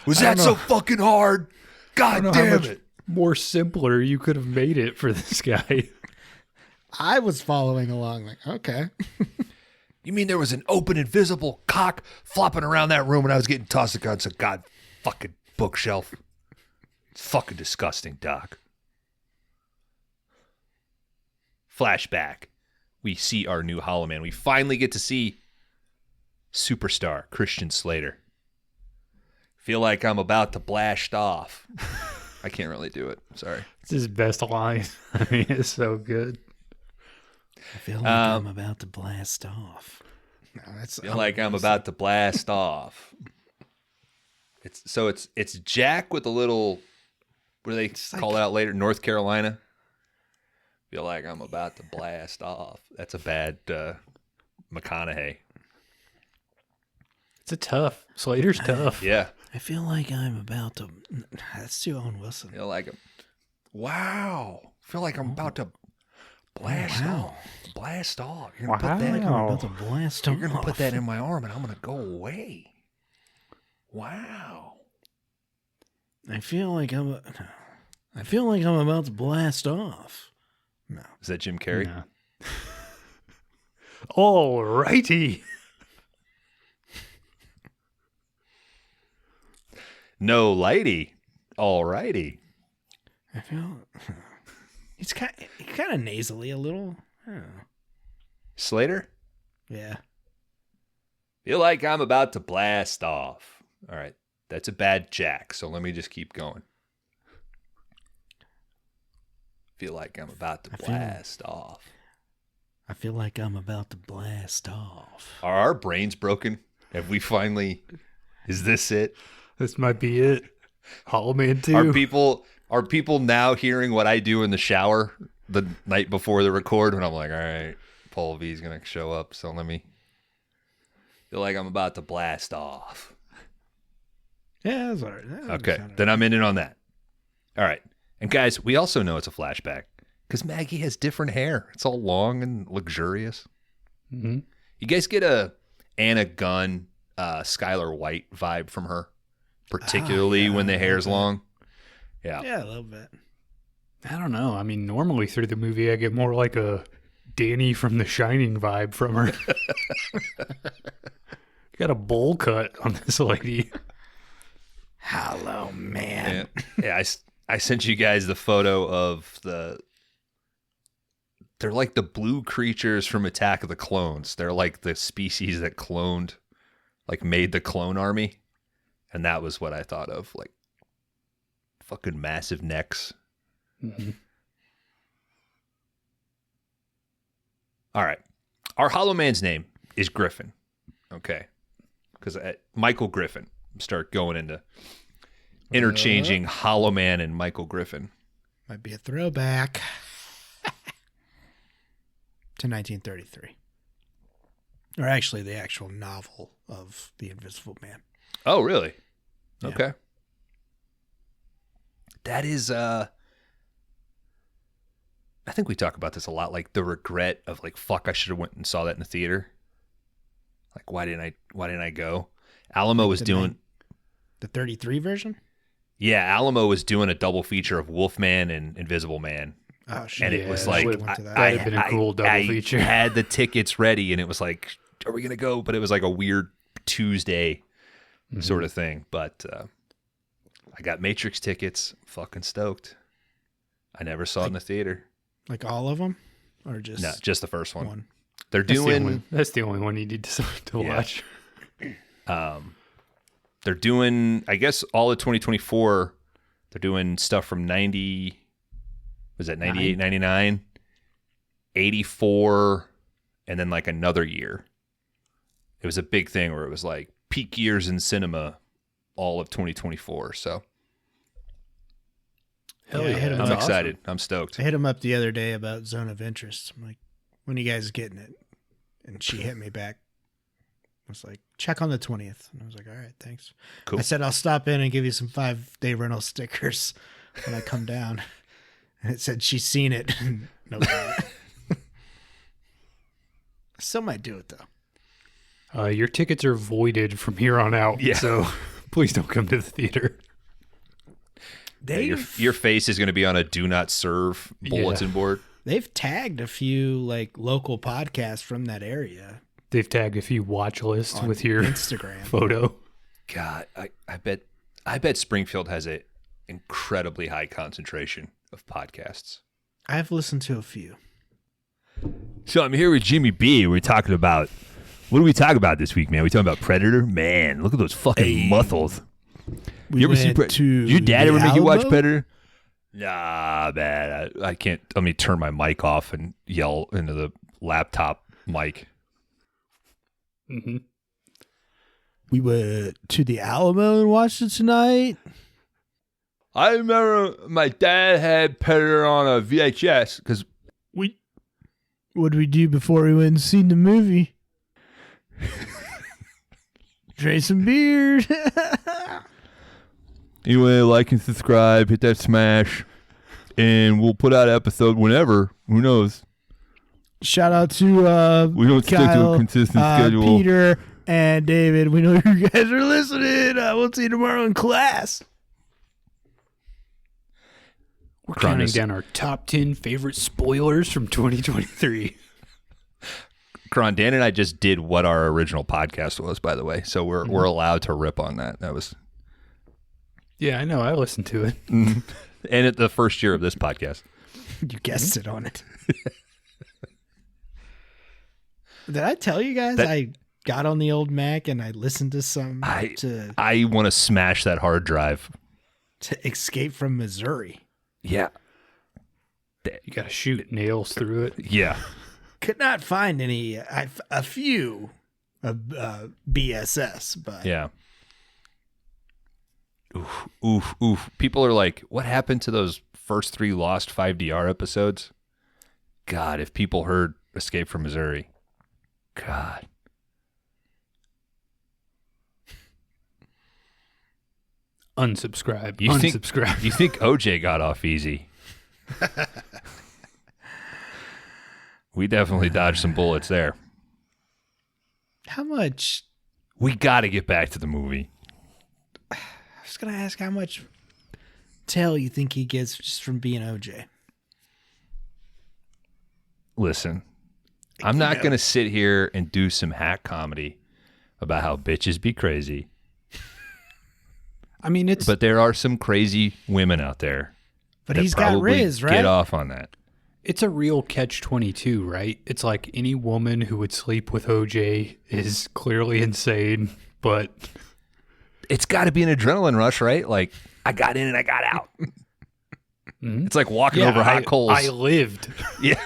Was that so fucking hard? God damn it. More simpler you could have made it for this guy. I was following along like, okay. You mean there was an open, invisible cock flopping around that room when I was getting tossed against a god fucking bookshelf? It's fucking disgusting, Doc. Flashback. We see our new Hollow Man. We finally get to see superstar Christian Slater. Feel like I'm about to blast off. I can't really do it. Sorry. It's his best line. I mean, it's so good. I feel like I'm about to blast off. No, Feel like I'm about to blast off. It's Jack with a little, what do they call it out later? North Carolina. Feel like I'm about to blast off. That's a bad McConaughey. It's a tough. Slater's tough. Yeah. I feel like I'm about to. That's too Owen Wilson. Feel like wow. Feel like I'm about to blast off. Blast off. You're gonna put that. I'm about to blast off. You're gonna put that in my arm, and I'm gonna go away. Wow. I feel like I'm about to blast off. No. Is that Jim Carrey? No. All righty. No lighty. All righty. I feel he's kind of nasally a little. I don't know. Slater? Yeah. Feel like I'm about to blast off. All right. That's a bad Jack, so let me just keep going. Feel like I'm about to blast off. I feel like I'm about to blast off. Are our brains broken? Have we finally... Is this it? This might be it. Hollow Man 2. Are people now hearing what I do in the shower the night before the record when I'm like, all right, Paul V's going to show up, so let me feel like I'm about to blast off. Yeah, that's all right. Okay, then I'm in on that. All right. And guys, we also know it's a flashback because Maggie has different hair. It's all long and luxurious. Mm-hmm. You guys get a Anna Gunn, Skylar White vibe from her, particularly when the hair's long. Yeah. Yeah, a little bit. I don't know. I mean, normally through the movie, I get more like a Danny from The Shining vibe from her. Got a bowl cut on this lady. Hello, man. Yeah, I sent you guys the photo of they're like the blue creatures from Attack of the Clones. They're like the species that cloned, like made the clone army. And that was what I thought of, like fucking massive necks. Mm-hmm. All right. Our Hollow Man's name is Griffin. Okay. Because Michael Griffin. Start going into interchanging Hollow Man and Michael Griffin. Might be a throwback to 1933. Or actually, the actual novel of The Invisible Man. Oh, really? Yeah. Okay. That is, I think we talk about this a lot, like the regret of like, fuck, I should have went and saw that in the theater. Like, why didn't I go? Alamo was doing the 33 version? Yeah, Alamo was doing a double feature of Wolfman and Invisible Man. Oh, shit. And it was I like, would've went to that. I That'd have been a cool double feature. I had the tickets ready, and it was like, are we going to go? But it was like a weird Tuesday sort of thing. But I got Matrix tickets. Fucking stoked. I never saw it in the theater. Like all of them? Or just No, just the first one. one? They're doing... That's the only one you need to watch. They're doing, I guess, all of 2024. They're doing stuff from 90... Was that 98, 99, 84, and then like another year. It was a big thing where it was like peak years in cinema, all of 2024. So Hell yeah. I'm excited. I'm stoked. I hit him up the other day about Zone of Interest. I'm like, when are you guys getting it? And she hit me back. I was like, check on the 20th. And I was like, all right, thanks. Cool. I said, I'll stop in and give you some 5-day rental stickers when I come down. And it said she's seen it. No problem. Still might do it though. Your tickets are voided from here on out. Yeah. So please don't come to the theater. Your face is going to be on a do not serve bulletin board. They've tagged a few like local podcasts from that area. They've tagged a few watch lists on with your Instagram photo. God, I bet Springfield has an incredibly high concentration of podcasts. I've listened to a few. So I'm here with Jimmy B. We're talking about, what do we talk about this week, man? We talking about Predator? Man, look at those fucking muscles. You ever seen Predator? Your dad ever make you watch Predator? Nah, man. I can't. Let me turn my mic off and yell into the laptop mic. Mm-hmm. We went to the Alamo and watched it tonight. I remember my dad had Predator on a VHS because what did we do before we went and seen the movie? Drink some beers. Anyway, like and subscribe, hit that smash, and we'll put out an episode whenever. Who knows? Shout out to We don't stick to Kyle, a consistent schedule. Peter, and David. We know you guys are listening. We'll see you tomorrow in class. We're counting down our top 10 favorite spoilers from 2023. Kron, Dan and I just did what our original podcast was, by the way. So we're allowed to rip on that. That was... Yeah, I know. I listened to it. And at the first year of this podcast. You guessed it on it. Did I tell you guys I got on the old Mac and I listened to some I want to smash that hard drive. to Escape from Missouri? Yeah. You got to shoot nails through it. Yeah. Could not find any, a few BSS, but Yeah. Oof. People are like, what happened to those first 3 Lost 5DR episodes? God, if people heard Escape from Missouri. God. Unsubscribe. You Unsubscribe. You think OJ got off easy? We definitely dodged some bullets there. how much? We got to get back to the movie. I was gonna ask how much tail you think he gets just from being OJ. listen, I'm not going to sit here and do some hack comedy about how bitches be crazy. I mean, But there are some crazy women out there. But that he's got probably Riz, right? Get off on that. it's a real catch-22, right? It's like any woman who would sleep with OJ is clearly insane, but It's got to be an adrenaline rush, right? Like, I got in and I got out. It's like walking over hot coals. I lived. Yeah.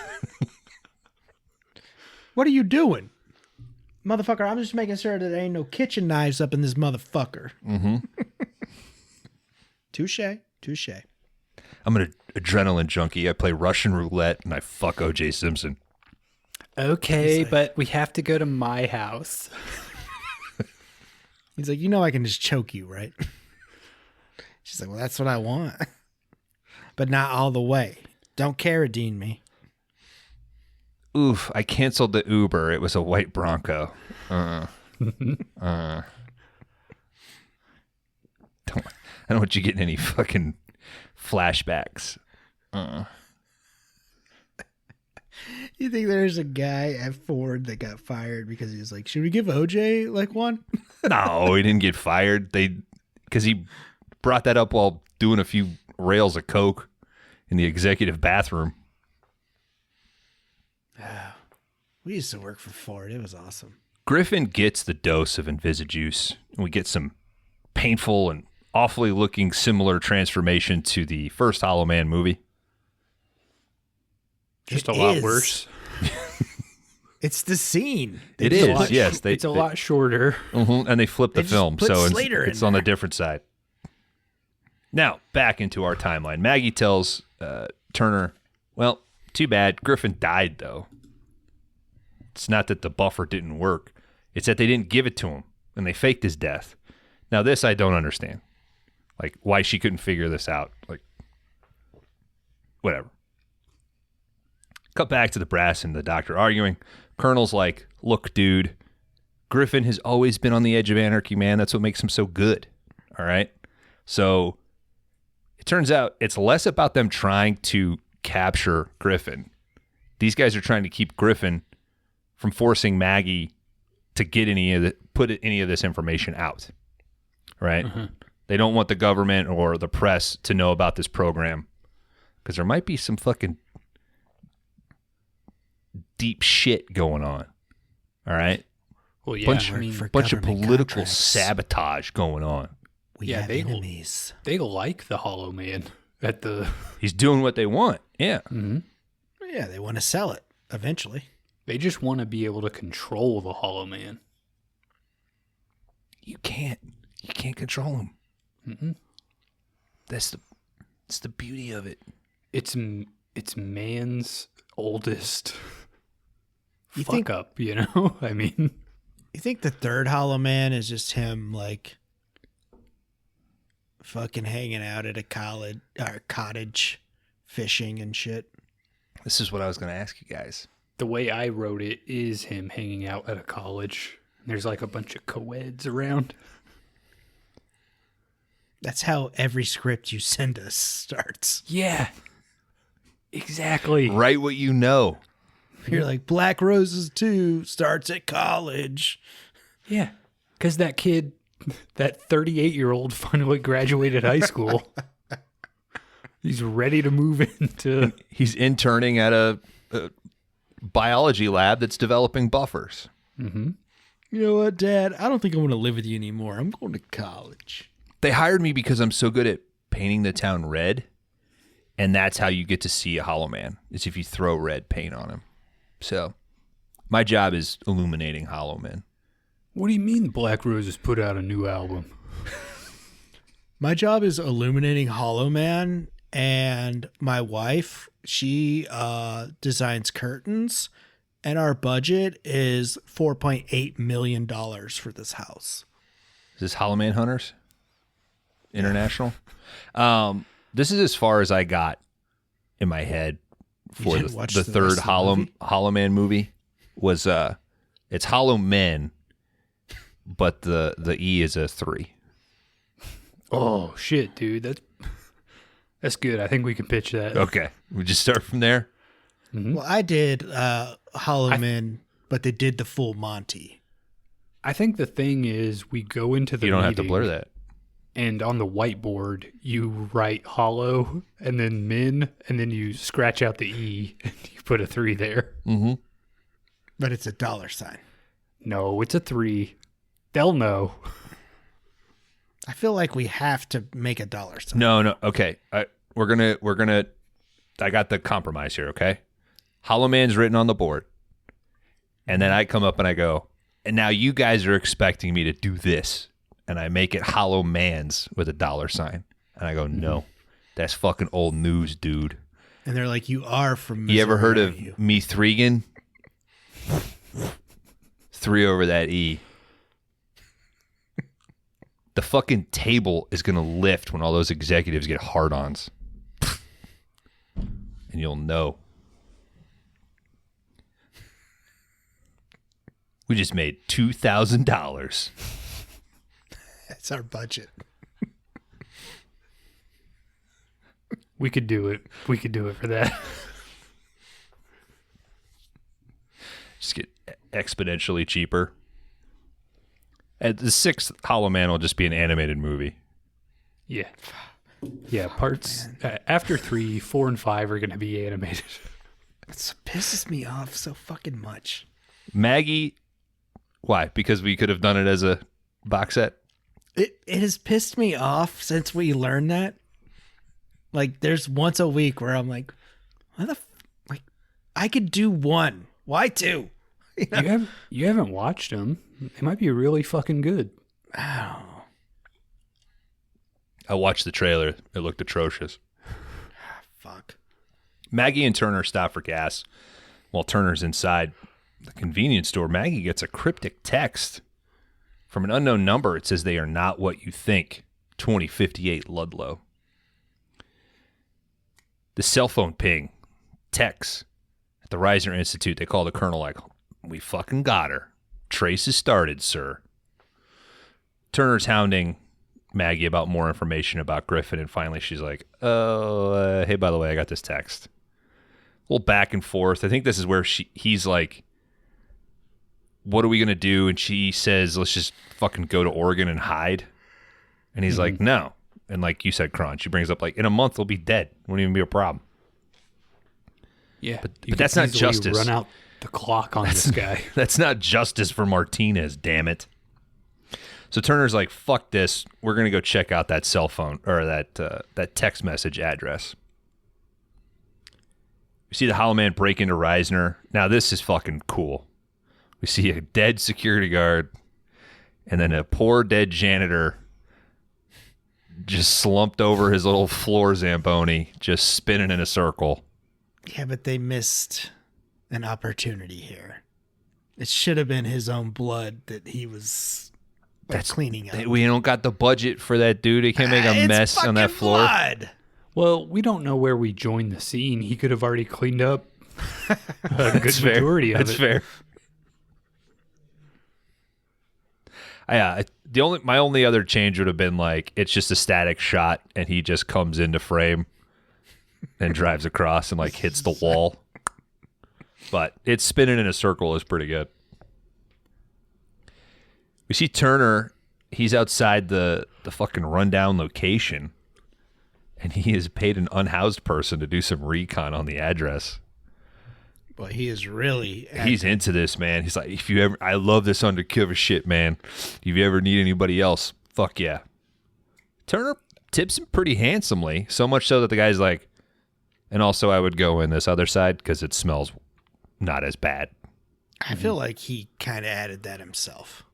What are you doing? Motherfucker, I'm just making sure that there ain't no kitchen knives up in this motherfucker. Mm-hmm. Touche. I'm an adrenaline junkie. I play Russian roulette and I fuck OJ Simpson. Okay, but we have to go to my house. He's like, you know I can just choke you, right? She's like, well, that's what I want. But not all the way. Don't carradine me. Oof, I canceled the Uber. It was a white Bronco. I don't want you getting any fucking flashbacks. You think there's a guy at Ford that got fired because he was like, should we give OJ like one? No, he didn't get fired. Because he brought that up while doing a few rails of coke in the executive bathroom. We used to work for Ford. It was awesome. Griffin gets the dose of Invisijuice, and we get some painful and awfully looking similar transformation to the first Hollow Man movie. Just It a lot is. worse. It's the scene. It It's a is, lot yes. it's a lot shorter. And they flipped the They just film, put so Slater in it's on the there. different side. Now, back into our timeline. Maggie tells Turner, well, too bad. Griffin died, though. It's not that the buffer didn't work. It's that they didn't give it to him, and they faked his death. Now, this I don't understand. Like, why she couldn't figure this out. Like, whatever. Cut back to the brass and the doctor arguing. Colonel's like, look, dude, Griffin has always been on the edge of anarchy, man. That's what makes him so good. All right? So it turns out it's less about them trying to capture Griffin. These guys are trying to keep Griffin from forcing Maggie to get put any of this information out. Right? They don't want the government or the press to know about this program because there might be some fucking deep shit going on. All right? Well, yeah, Bunch- I mean, Bunch of government political contracts. sabotage going on. We Yeah, have they- enemies. they like the Hollow Man at the. He's doing what they want. Yeah. Yeah, they want to sell it eventually. They just want to be able to control the Hollow Man. You can't control him. That's the beauty of it. It's man's oldest You fuck think- up, you know? I mean, You think the third Hollow Man is just him, like, fucking hanging out at a cottage, fishing and shit? This is what I was going to ask you guys. the way I wrote it is him hanging out at a college. There's like a bunch of co-eds around. That's how every script you send us starts. Yeah. Exactly. Write what you know. You're like, Black Roses 2 starts at college. Yeah. Because that kid, that 38-year-old finally graduated high school. He's ready to move into... He's interning at a biology lab that's developing buffers. You know what, Dad? I don't think I want to live with you anymore. I'm going to college. They hired me because I'm so good at painting the town red, and that's how you get to see a Hollow Man, is if you throw red paint on him. So my job is illuminating Hollow Men. What do you mean Black Roses put out a new album? My job is illuminating Hollow Man, and my wife, she designs curtains, and our budget is $4.8 million for this house. Is this Hollow Man Hunters International? This is as far as I got in my head for didn't watch the the third rest of the movie? Hollow Man movie. Was it's Hollow Men, but the E is a 3. Oh, shit, dude. That's good. I think we can pitch that. Okay, we just start from there. Well, I did Hollow Men, but they did the full Monty. I think the thing is we go into the You don't have to meeting, blur that. and on the whiteboard you write hollow and then men, and then you scratch out the E and you put a 3 there. Mm-hmm. But it's a $sign. No, it's a 3. They'll know. I feel like we have to make a $sign. No. Okay. We're gonna. I got the compromise here. Okay. Hollow Man's written on the board, and then I come up and I go, and now you guys are expecting me to do this, and I make it Hollow Man's with a $sign, and I go, no, that's fucking old news, dude. And they're like, you are from Missouri, You ever heard of aren't you? me Thregan? 3 over that E. The fucking table is gonna lift when all those executives get hard-ons. And you'll know. We just made $2,000. That's our budget. We could do it. We could do it for that. Just get exponentially cheaper. And the 6th Hollow Man will just be an animated movie. Yeah. Yeah, parts after 3, 4, and 5 are going to be animated. It pisses me off so fucking much. Maggie, why? Because we could have done it as a box set? It has pissed me off since we learned that. Like, there's once a week where I'm like, why the like, I could do 1. Why 2? You know? You haven't watched them. They might be really fucking good. Oh, I watched the trailer. It looked atrocious. fuck. Maggie and Turner stop for gas while Turner's inside the convenience store. Maggie gets a cryptic text from an unknown number. It says they are not what you think. 2058 Ludlow. The cell phone ping. Text. At the Reisner Institute, they call the colonel like, we fucking got her. Trace is started, sir. Turner's hounding Maggie about more information about Griffin, and finally she's like, hey, by the way, I got this text. A little back and forth. I think this is where he's like, what are we going to do? And she says, let's just fucking go to Oregon and hide. And he's like, no. And like you said, Kron, she brings up like, in a month, we'll be dead. Won't even be a problem. Yeah, But that's not justice. Run out the clock on this guy. That's not justice for Martinez, damn it. So Turner's like, fuck this. We're going to go check out that cell phone or that text message address. We see the Hollow Man break into Reisner. Now this is fucking cool. We see a dead security guard and then a poor dead janitor just slumped over his little floor Zamboni, just spinning in a circle. Yeah, but they missed an opportunity here. It should have been his own blood that he was cleaning up. We don't got the budget for that dude. He can't make a It's mess on that fucking floor. blood. Well, we don't know where we joined the scene. He could have already cleaned up a good That's fair. majority of That's it. fair. My only other change would have been like it's just a static shot and he just comes into frame and drives across and like hits the wall. But it's spinning in a circle is pretty good. We see Turner. He's outside the fucking rundown location, and he has paid an unhoused person to do some recon on the address. Well, he is really. He's into this, man. He's like, if you ever, I love this undercover shit, man. If you ever need anybody else, fuck yeah. Turner tips him pretty handsomely, so much so that the guy's like, and also I would go in this other side because it smells not as bad. I feel like he kind of added that himself.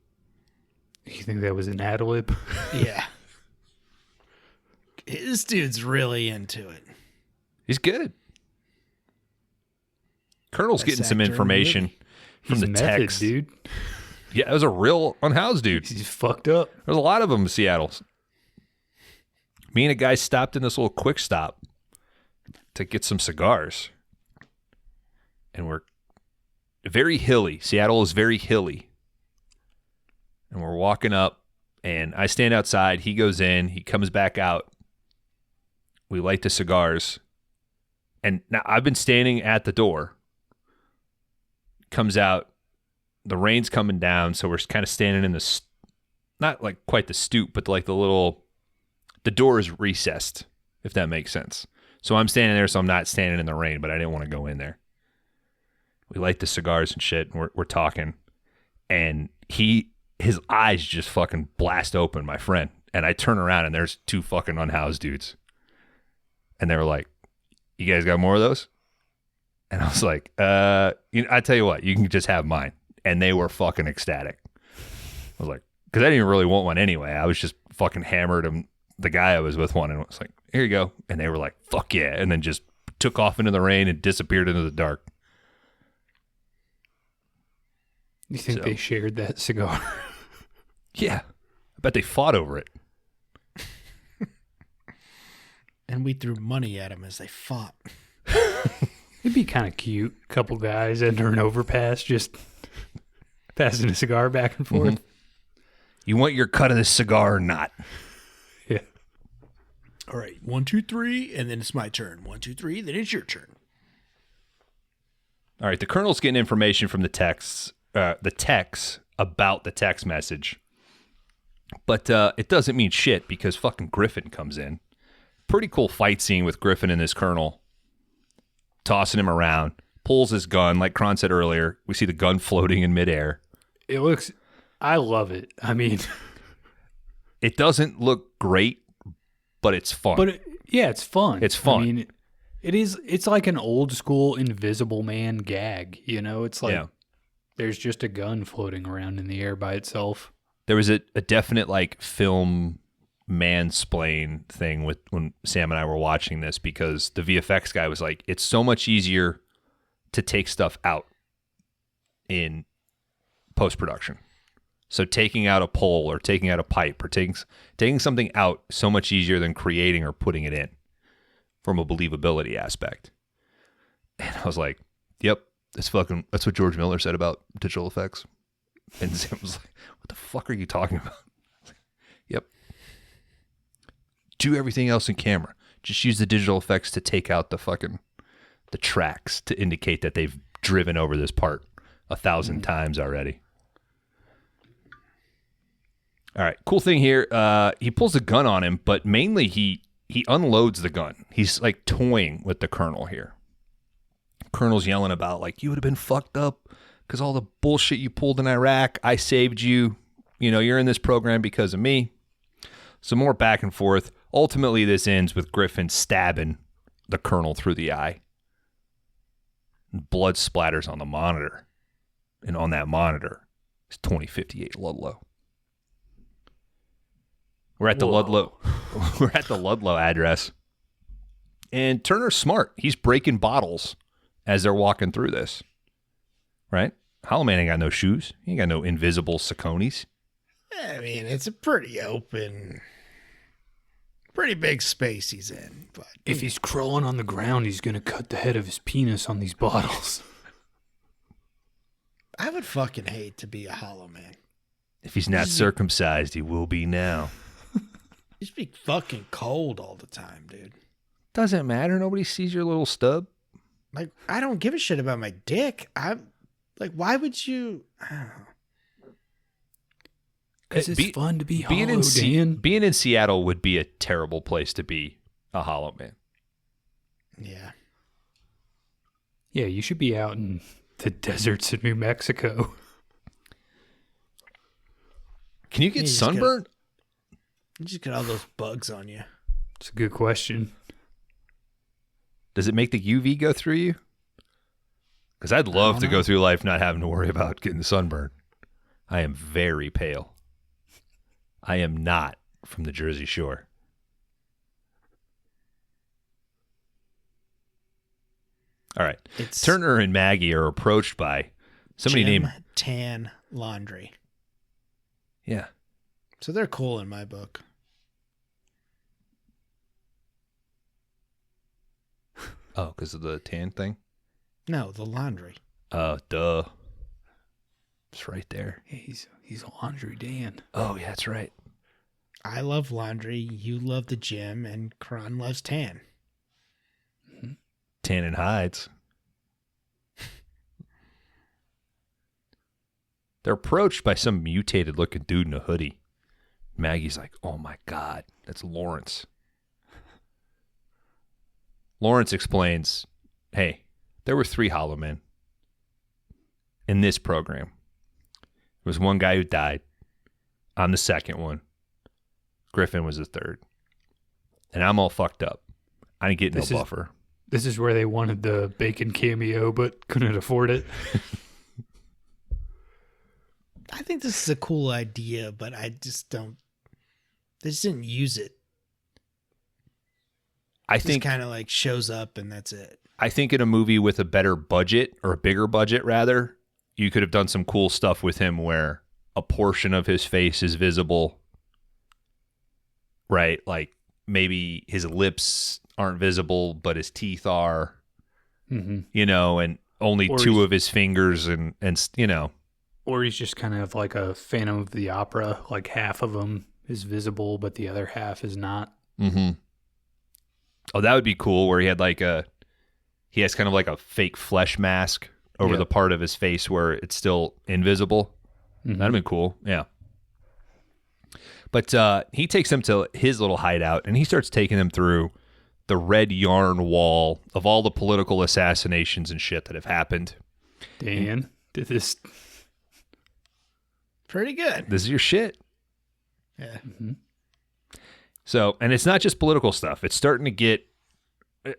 You think that was an ad lib? Yeah. This dude's really into it. He's good. Colonel's Best getting some actor in the information movie. from He's the method, text. dude. Yeah, it was a real unhoused dude. He's fucked up. There's a lot of them in Seattle. Me and a guy stopped in this little quick stop to get some cigars. And we're very hilly. Seattle is very hilly. And we're walking up, and I stand outside. He goes in. He comes back out. We light the cigars. And now I've been standing at the door. Comes out. The rain's coming down, so we're kind of standing in the, not like quite the stoop, but like the door is recessed, if that makes sense. So I'm standing there, so I'm not standing in the rain, but I didn't want to go in there. We light the cigars and shit, and we're talking. And his eyes just fucking blast open, my friend. And I turn around, and there's two fucking unhoused dudes. And they were like, "You guys got more of those?" And I was like, I tell you what, you can just have mine. And they were fucking ecstatic. I was like, because I didn't even really want one anyway. I was just fucking hammered, and the guy I was with one, and was like, "Here you go." And they were like, "Fuck yeah." And then just took off into the rain and disappeared into the dark. You think they shared that cigar? Yeah. I bet they fought over it. And we threw money at them as they fought. It'd be kind of cute. Couple guys under an overpass just passing a cigar back and forth. Mm-hmm. You want your cut of this cigar or not? Yeah. All right, 1, 2, 3, and then it's my turn. 1, 2, 3, then it's your turn. All right, the Colonel's getting information from the texts about the text message. But it doesn't mean shit because fucking Griffin comes in. Pretty cool fight scene with Griffin and this Colonel. Tossing him around. Pulls his gun. Like Kron said earlier, we see the gun floating in midair. It looks... I love it. I mean... It doesn't look great, but it's fun. But it's fun. It's fun. I mean, it's like an old school Invisible Man gag, you know? It's like there's just a gun floating around in the air by itself. There was a definite like film mansplain thing with when Sam and I were watching this because the VFX guy was like, it's so much easier to take stuff out in post-production. So taking out a pole or taking out a pipe or taking something out so much easier than creating or putting it in from a believability aspect. And I was like, yep, that's what George Miller said about digital effects. And Sam was like, what the fuck are you talking about? I was like, yep. Do everything else in camera. Just use the digital effects to take out the tracks to indicate that they've driven over this part 1,000 times already. All right, cool thing here. He pulls the gun on him, but mainly he unloads the gun. He's like toying with the Colonel here. Colonel's yelling about like, you would have been fucked up because all the bullshit you pulled in Iraq. I saved you. You know, you're in this program because of me. Some more back and forth. Ultimately, this ends with Griffin stabbing the Colonel through the eye. Blood splatters on the monitor. And on that monitor is 2058 Ludlow. We're at the Ludlow. We're at the Ludlow address. And Turner's smart. He's breaking bottles as they're walking through this. Right? Hollow Man ain't got no shoes. He ain't got no invisible Sauconys. I mean, it's a pretty open, pretty big space he's in. But if he's crawling on the ground, he's going to cut the head of his penis on these bottles. I would fucking hate to be a Hollow Man. If he's not circumcised, he will be now. You just be fucking cold all the time, dude. Doesn't matter. Nobody sees your little stub. Like, I don't give a shit about my dick. I'm like, why would you? I don't know. Because it's fun to be hollow, Dan. Being in Seattle would be a terrible place to be a Hollow Man. Yeah. Yeah, you should be out in the deserts of New Mexico. Can you get sunburned? You just get all those bugs on you. It's a good question. Does it make the UV go through you? Because I'd love to go through life not having to worry about getting sunburned. I am very pale. I am not from the Jersey Shore. All right. Turner and Maggie are approached by somebody named Tan Laundry. Yeah. So they're cool in my book. Oh, because of the tan thing? No, the laundry. Oh, duh. It's right there. Yeah, he's Laundry Dan. Oh, yeah, that's right. I love laundry. You love the gym, and Kron loves tan. Mm-hmm. tanning hides. They're approached by some mutated looking dude in a hoodie. Maggie's like, oh my God, that's Lawrence. Lawrence explains, hey, there were 3 Hollow Men in this program. There was one guy who died. I'm the second one. Griffin was the third. And I'm all fucked up. I didn't get no buffer. This is where they wanted the bacon cameo, but couldn't afford it. I think this is a cool idea, but I just don't. They just didn't use it. I It think just kind of like shows up and that's it. I think in a movie with a better budget, or a bigger budget rather, you could have done some cool stuff with him where a portion of his face is visible. Right? Like maybe his lips aren't visible, but his teeth are. Mm-hmm. You know, and only Or 2 of his fingers and you know. Or he's just kind of like a Phantom of the Opera, like half of him is visible, but the other half is not. Mm-hmm. Oh, that would be cool, where he has kind of like a fake flesh mask over the part of his face where it's still invisible. Mm-hmm. That'd have been cool. Yeah. But he takes them to his little hideout, and he starts taking them through the red yarn wall of all the political assassinations and shit that have happened. Dan, did this... Pretty good. This is your shit. Yeah. Mm-hmm. So, and it's not just political stuff. It's starting to get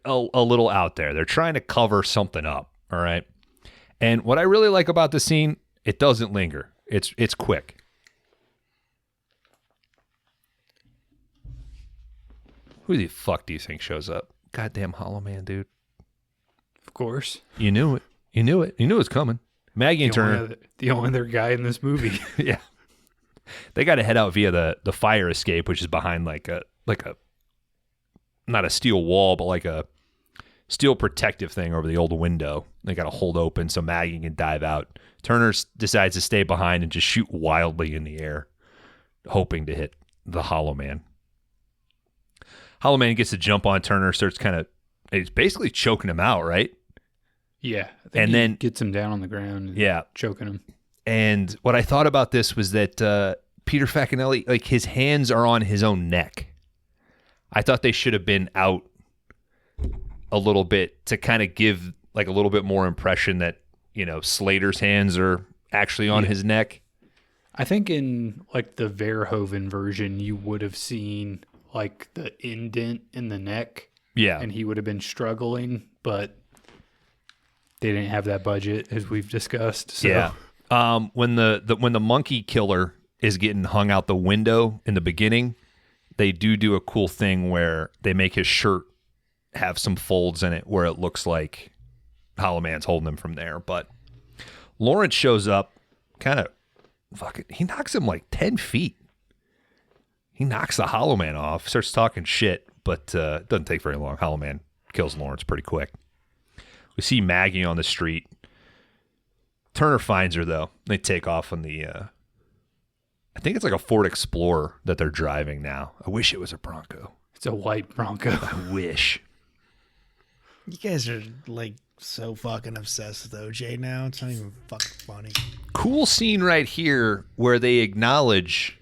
a little out there. They're trying to cover something up, all right? And what I really like about the scene, it doesn't linger. It's quick. Who the fuck do you think shows up? Goddamn Hollow Man, dude. Of course. You knew it. You knew it. You knew it was coming. Maggie and Turner. The only other guy in this movie. Yeah. They got to head out via the fire escape, which is behind like a not a steel wall, but like a steel protective thing over the old window. They got to hold open so Maggie can dive out. Turner decides to stay behind and just shoot wildly in the air, hoping to hit the Hollow Man. Hollow Man gets to jump on Turner, starts he's basically choking him out, right? Yeah. And then gets him down on the ground and yeah, choking him. And what I thought about this was that Peter Facinelli, like his hands are on his own neck. I thought they should have been out a little bit to kind of give like a little bit more impression that, you know, Slater's hands are actually on his neck. I think in like the Verhoeven version, you would have seen like the indent in the neck. Yeah. And he would have been struggling, but they didn't have that budget, as we've discussed. So. Yeah. When the monkey killer is getting hung out the window in the beginning, they do a cool thing where they make his shirt have some folds in it where it looks like Hollow Man's holding him from there. But Lawrence shows up, he knocks him like 10 feet. He knocks the Hollow Man off, starts talking shit, but it doesn't take very long. Hollow Man kills Lawrence pretty quick. We see Maggie on the street. Turner finds her, though. They take off on the, I think it's like a Ford Explorer that they're driving now. I wish it was a Bronco. It's a white Bronco. I wish. You guys are like so fucking obsessed with OJ now. It's not even fucking funny. Cool scene right here where they acknowledge,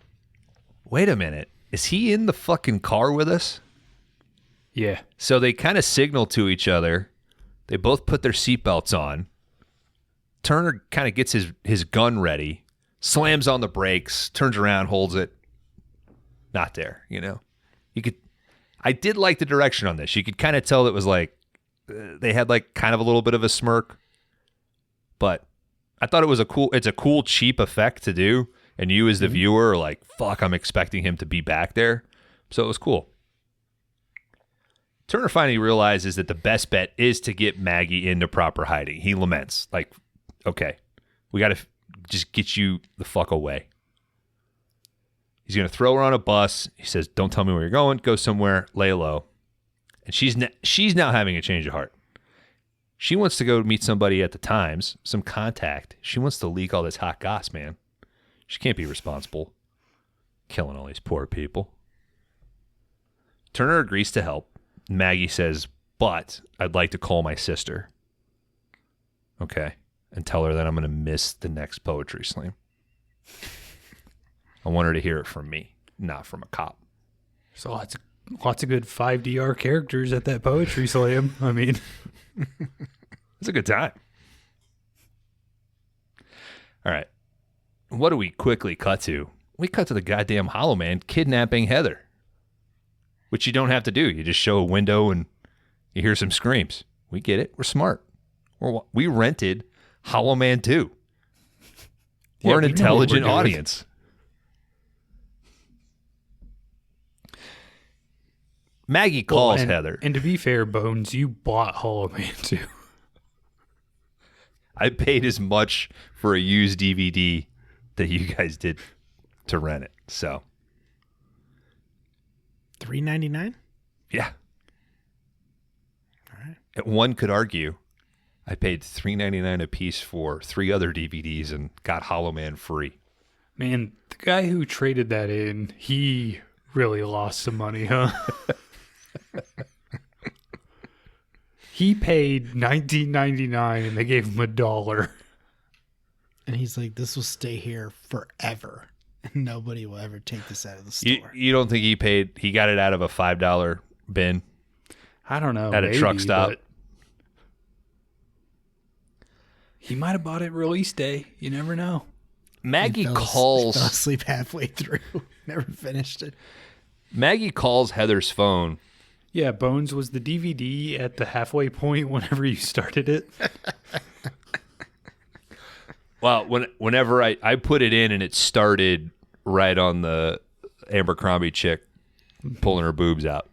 wait a minute, is he in the fucking car with us? Yeah. So they kind of signal to each other. They both put their seatbelts on. Turner kind of gets his gun ready, slams on the brakes, turns around, holds it. Not there, you know. I did like the direction on this. You could kind of tell it was like they had like kind of a little bit of a smirk, but I thought it's a cool cheap effect to do, and you as the viewer are like, fuck, I'm expecting him to be back there. So it was cool. Turner finally realizes that the best bet is to get Maggie into proper hiding. He laments, like, okay, we got to just get you the fuck away. He's going to throw her on a bus. He says, don't tell me where you're going. Go somewhere, lay low. And she's now having a change of heart. She wants to go meet somebody at the Times, some contact. She wants to leak all this hot goss, man. She can't be responsible. Killing all these poor people. Turner agrees to help. Maggie says, But I'd like to call my sister. Okay. And tell her that I'm going to miss the next poetry slam. I want her to hear it from me, not from a cop. So lots of good 5DR characters at that poetry slam. I mean, It's a good time. All right. What do we quickly cut to? We cut to the goddamn Hollow Man kidnapping Heather. Which you don't have to do. You just show a window and you hear some screams. We get it. We're smart. We rented Hollow Man 2. We're an intelligent audience. Maggie calls Heather. And to be fair, Bones, you bought Hollow Man too. I paid as much for a used DVD that you guys did to rent it. So, $3.99. yeah. All right. And one could argue I paid $3.99 a piece for 3 other DVDs and got Hollow Man free. Man, the guy who traded that in, he really lost some money, huh? He paid $19.99 and they gave him $1. And he's like, this will stay here forever. Nobody will ever take this out of the store. You don't think he got it out of a $5 bin I don't know. at a truck maybe, stop? but he might have bought it release day. You never know. Maggie He fell calls asleep halfway through. Never finished it. Maggie calls Heather's phone. Yeah, Bones, was the DVD at the halfway point whenever you started it? Well, whenever I put it in and it started right on the Abercrombie chick pulling her boobs out.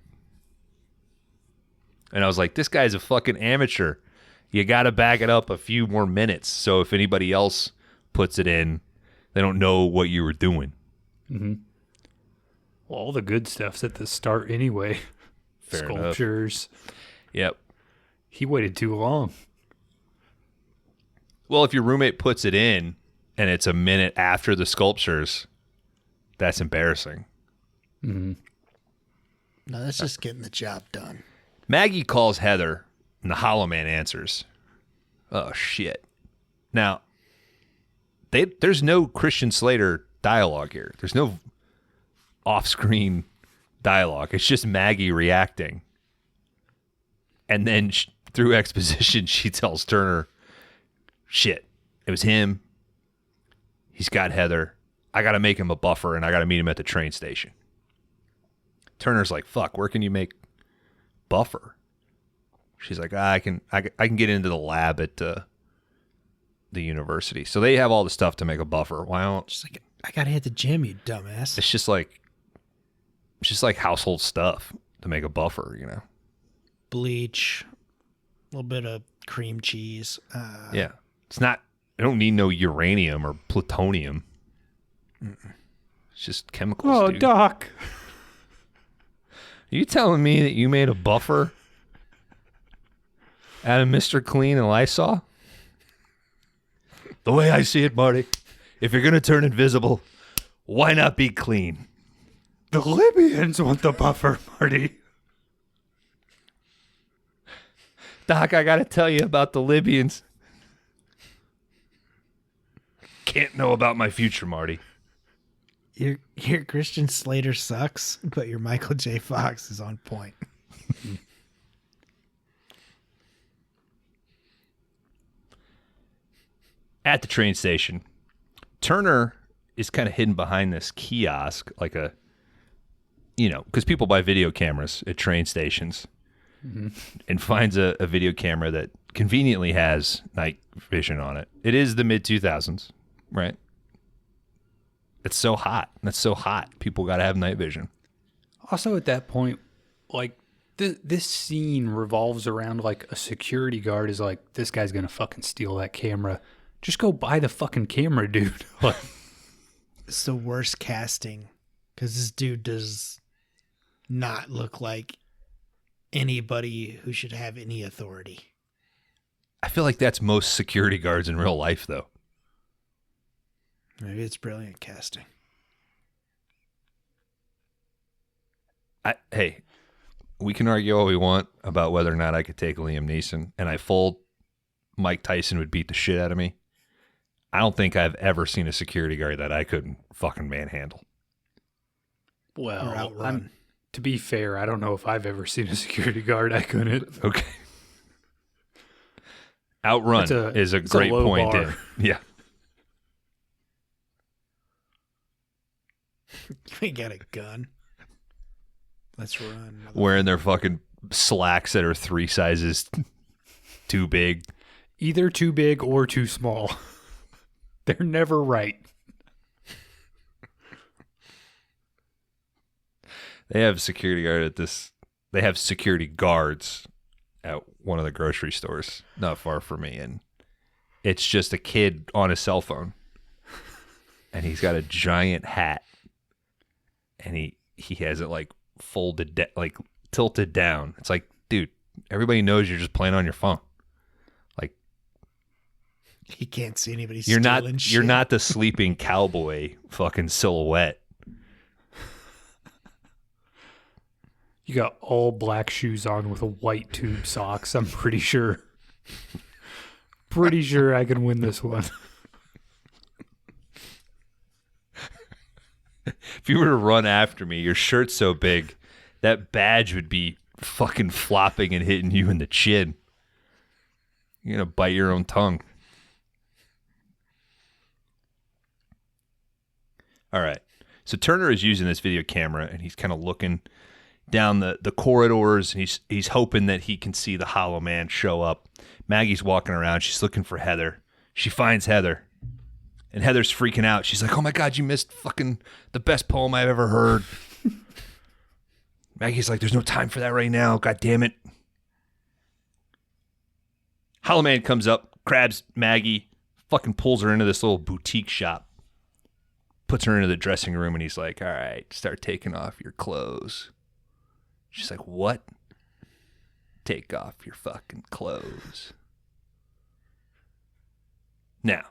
And I was like, this guy's a fucking amateur. You got to back it up a few more minutes. So if anybody else puts it in, they don't know what you were doing. Mm-hmm. Well, all the good stuff's at the start anyway. Fair enough. Sculptures. Yep. He waited too long. Well, if your roommate puts it in and it's a minute after the sculptures, that's embarrassing. Mm-hmm. No, that's just getting the job done. Maggie calls Heather and the Hollow Man answers. Oh, shit. Now, there's no Christian Slater dialogue here. There's no off-screen dialogue. It's just Maggie reacting. And then through exposition, she tells Turner, shit, it was him. He's got Heather. I got to make him a buffer, and I got to meet him at the train station. Turner's like, fuck, where can you make buffer? She's like, I can get into the lab at the university. So they have all the stuff to make a buffer. Why don't... She's like, I got to hit the gym, you dumbass. It's just like household stuff to make a buffer, you know? Bleach, a little bit of cream cheese. Yeah. It's not, I don't need no uranium or plutonium. It's just chemicals, Oh, dude. Doc. Are you telling me that you made a buffer out of Mr. Clean and Lysol? The way I see it, Marty, if you're going to turn invisible, why not be clean? The Libyans want the buffer, Marty. Doc, I got to tell you about the Libyans. Can't know about my future, Marty. Your Christian Slater sucks, but your Michael J. Fox is on point. At the train station, Turner is kind of hidden behind this kiosk, like a, you know, because people buy video cameras at train stations, and finds a video camera that conveniently has night vision on it. It is the mid-2000s, right? It's so hot. That's so hot. People got to have night vision. Also, at that point, like, this scene revolves around, like, a security guard is like, this guy's going to fucking steal that camera. Just go buy the fucking camera, dude. Like, It's the worst casting because this dude does not look like anybody who should have any authority. I feel like that's most security guards in real life, though. Maybe it's brilliant casting. Hey, we can argue all we want about whether or not I could take Liam Neeson, and I fold Mike Tyson would beat the shit out of me. I don't think I've ever seen a security guard that I couldn't fucking manhandle. Or Well, outrun. to be fair, I don't know if I've ever seen a security guard I couldn't. Okay. Outrun is a great low point. bar. Yeah. We got a gun. Let's run. Wearing their fucking slacks that are 3 sizes too big. Either too big or too small. They're never right. They have security guard at this. They have security guards at one of the grocery stores not far from me, and it's just a kid on his cell phone, and he's got a giant hat, and he has it like folded, like tilted down. It's like, dude, everybody knows you're just playing on your phone. Like, He can't see anybody you're stealing shit. you're not the sleeping cowboy fucking silhouette. You got all black shoes on with a white tube socks. I'm pretty sure. Pretty sure I can win this one. If you were to run after me, your shirt's so big, that badge would be fucking flopping and hitting you in the chin. You're going to bite your own tongue. All right. So Turner is using this video camera, and he's kind of looking down the corridors, and he's hoping that he can see the Hollow Man show up. Maggie's walking around. She's looking for Heather. She finds Heather, and Heather's freaking out. She's like, oh, my God, you missed fucking the best poem I've ever heard. Maggie's like, there's no time for that right now. God damn it. Hollow Man comes up, grabs Maggie, fucking pulls her into this little boutique shop, puts her into the dressing room, and he's like, all right, start taking off your clothes. She's like, what? Take off your fucking clothes. Now,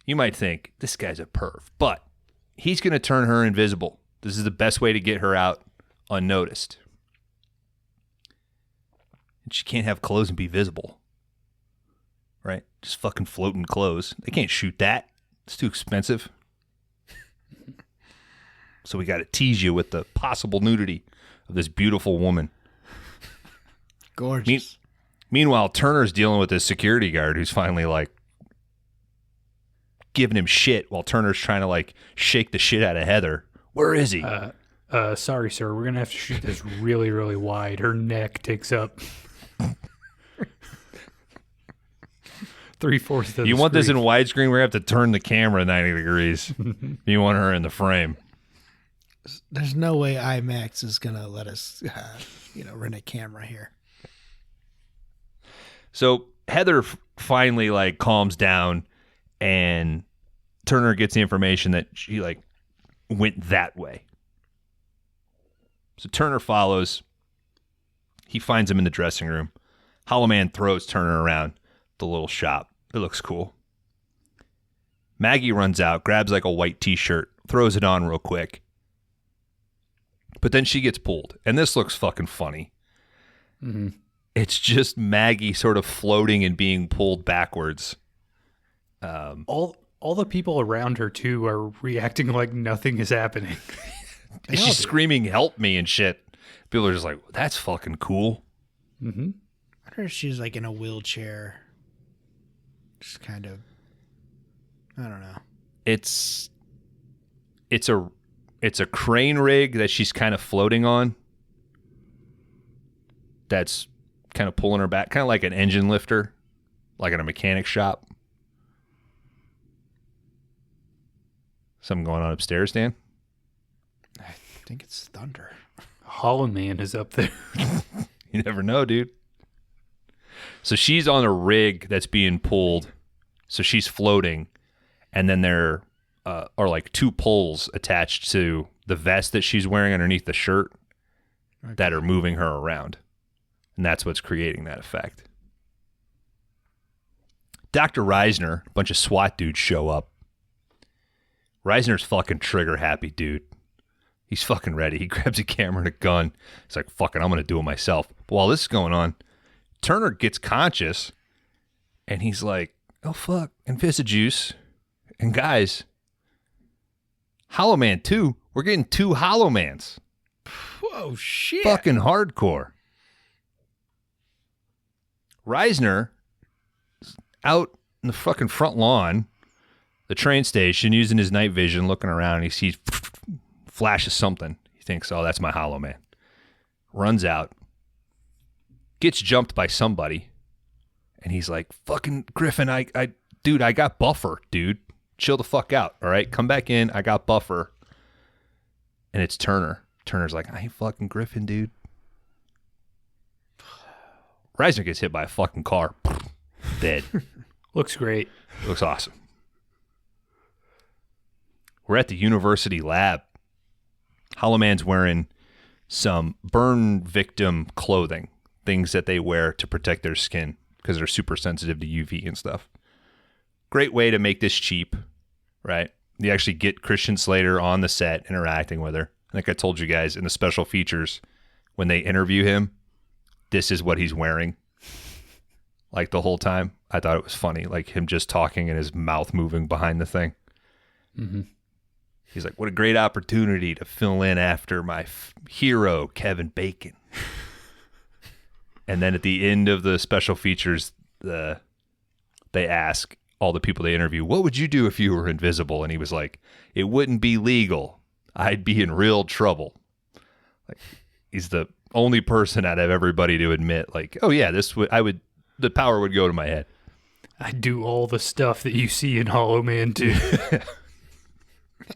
you might think, this guy's a perv, but he's going to turn her invisible. This is the best way to get her out unnoticed. And she can't have clothes and be visible. Right? Just fucking floating clothes. They can't shoot that. It's too expensive. So we got to tease you with the possible nudity of this beautiful woman. Gorgeous. Meanwhile, Turner's dealing with this security guard who's finally like giving him shit while Turner's trying to like shake the shit out of Heather. Where is he? Sorry, sir. We're going to have to shoot this really, really wide. Her neck takes up 3/4 of the You want this in screen. widescreen? We're going to have to turn the camera 90 degrees. You want her in the frame. There's no way IMAX is going to let us, rent a camera here. So Heather finally like calms down, and Turner gets the information that she like went that way. So Turner follows. He finds him in the dressing room. Hollow Man throws Turner around the little shop. It looks cool. Maggie runs out, grabs like a white t-shirt, throws it on real quick. But then she gets pulled. And this looks fucking funny. Mm-hmm. It's just Maggie sort of floating and being pulled backwards. All the people around her, too, are reacting like nothing is happening. She's screaming, help me and shit. People are just like, that's fucking cool. Mm-hmm. I wonder if she's like in a wheelchair. Just kind of, I don't know. It's a crane rig that she's kind of floating on. That's kind of pulling her back, kind of like an engine lifter, like in a mechanic shop. Something going on upstairs, Dan? I think it's thunder. Hollow Man is up there. You never know, dude. So she's on a rig that's being pulled. So she's floating. And then there are like 2 poles attached to the vest that she's wearing underneath the shirt that are moving her around. And that's what's creating that effect. Dr. Reisner, a bunch of SWAT dudes show up. Reisner's fucking trigger happy, dude. He's fucking ready. He grabs a camera and a gun. He's like, fuck it, I'm going to do it myself. But while this is going on, Turner gets conscious, and he's like, oh, fuck, Invisijuice. And guys, Hollow Man 2, we're getting 2 Hollow Mans. Whoa, shit. Fucking hardcore. Reisner out in the fucking front lawn, the train station, using his night vision, looking around, and he sees flashes something. He thinks, oh, that's my Hollow Man. Runs out, gets jumped by somebody, and he's like, fucking Griffin, dude, I got buffer, dude. Chill the fuck out, all right? Come back in, I got buffer. And it's Turner. Turner's like, I ain't fucking Griffin, dude. Reisner gets hit by a fucking car. Dead. Looks great. Looks awesome. We're at the university lab. Hollow Man's wearing some burn victim clothing, things that they wear to protect their skin because they're super sensitive to UV and stuff. Great way to make this cheap, right? You actually get Christian Slater on the set interacting with her. Like I told you guys in the special features, when they interview him, this is what he's wearing. Like the whole time. I thought it was funny. Like him just talking and his mouth moving behind the thing. Mm-hmm. He's like, what a great opportunity to fill in after my hero, Kevin Bacon. And then at the end of the special features, they ask all the people they interview, what would you do if you were invisible? And he was like, it wouldn't be legal. I'd be in real trouble. Like, he's the only person out of everybody to admit, like, oh yeah, the power would go to my head. I do all the stuff that you see in Hollow Man 2.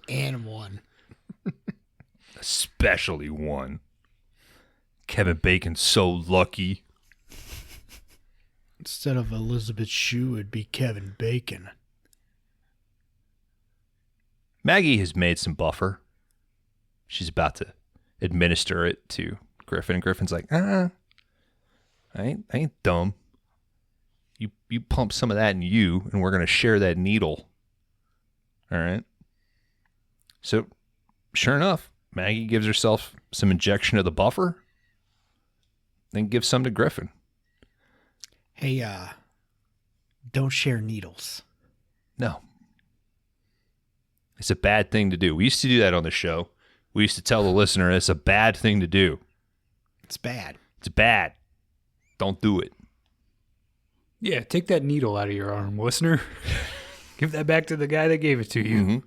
And 1. Especially 1. Kevin Bacon's so lucky. Instead of Elizabeth Shue, it'd be Kevin Bacon. Maggie has made some buffer. She's about to administer it to Griffin, and Griffin's like, I ain't dumb. You pump some of that in you, and we're gonna share that needle. All right. So, sure enough, Maggie gives herself some injection of the buffer, then gives some to Griffin. Hey, don't share needles. No. It's a bad thing to do. We used to do that on the show. We used to tell the listener it's a bad thing to do. It's bad. It's bad. Don't do it. Yeah, take that needle out of your arm, listener. Give that back to the guy that gave it to you. Mm-hmm.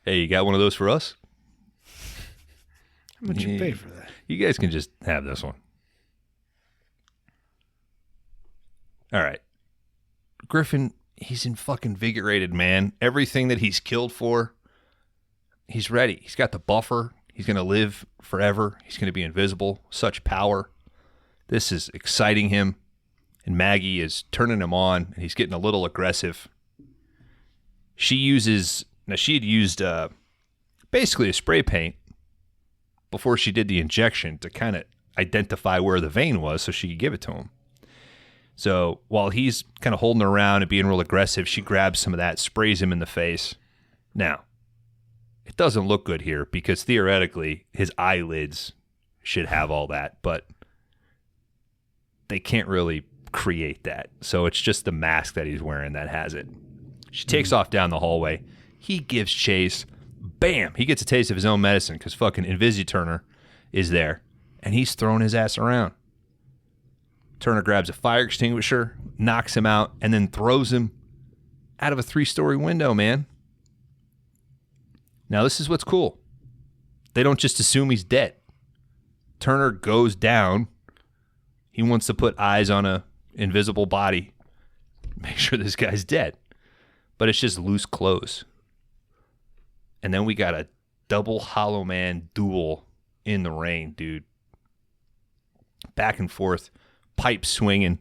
Hey, you got one of those for us? How much you pay for that? You guys can just have this one. All right. Griffin, he's in fucking invigorated, man. Everything that he's killed for, he's ready. He's got the buffer. He's going to live forever. He's going to be invisible. Such power. This is exciting him. And Maggie is turning him on, and he's getting a little aggressive. She had used basically a spray paint before she did the injection to kind of identify where the vein was so she could give it to him. So while he's kind of holding her around and being real aggressive, she grabs some of that, sprays him in the face. Now, it doesn't look good here because theoretically his eyelids should have all that, but they can't really create that. So it's just the mask that he's wearing that has it. She takes off down the hallway. He gives chase. Bam! He gets a taste of his own medicine because fucking Invisi-Turner is there, and he's throwing his ass around. Turner grabs a fire extinguisher, knocks him out, and then throws him out of a 3-story window, man. Now, this is what's cool. They don't just assume he's dead. Turner goes down. He wants to put eyes on a invisible body. Make sure this guy's dead. But it's just loose clothes. And then we got a double Hollow Man duel in the rain, dude. Back and forth. Pipe swinging.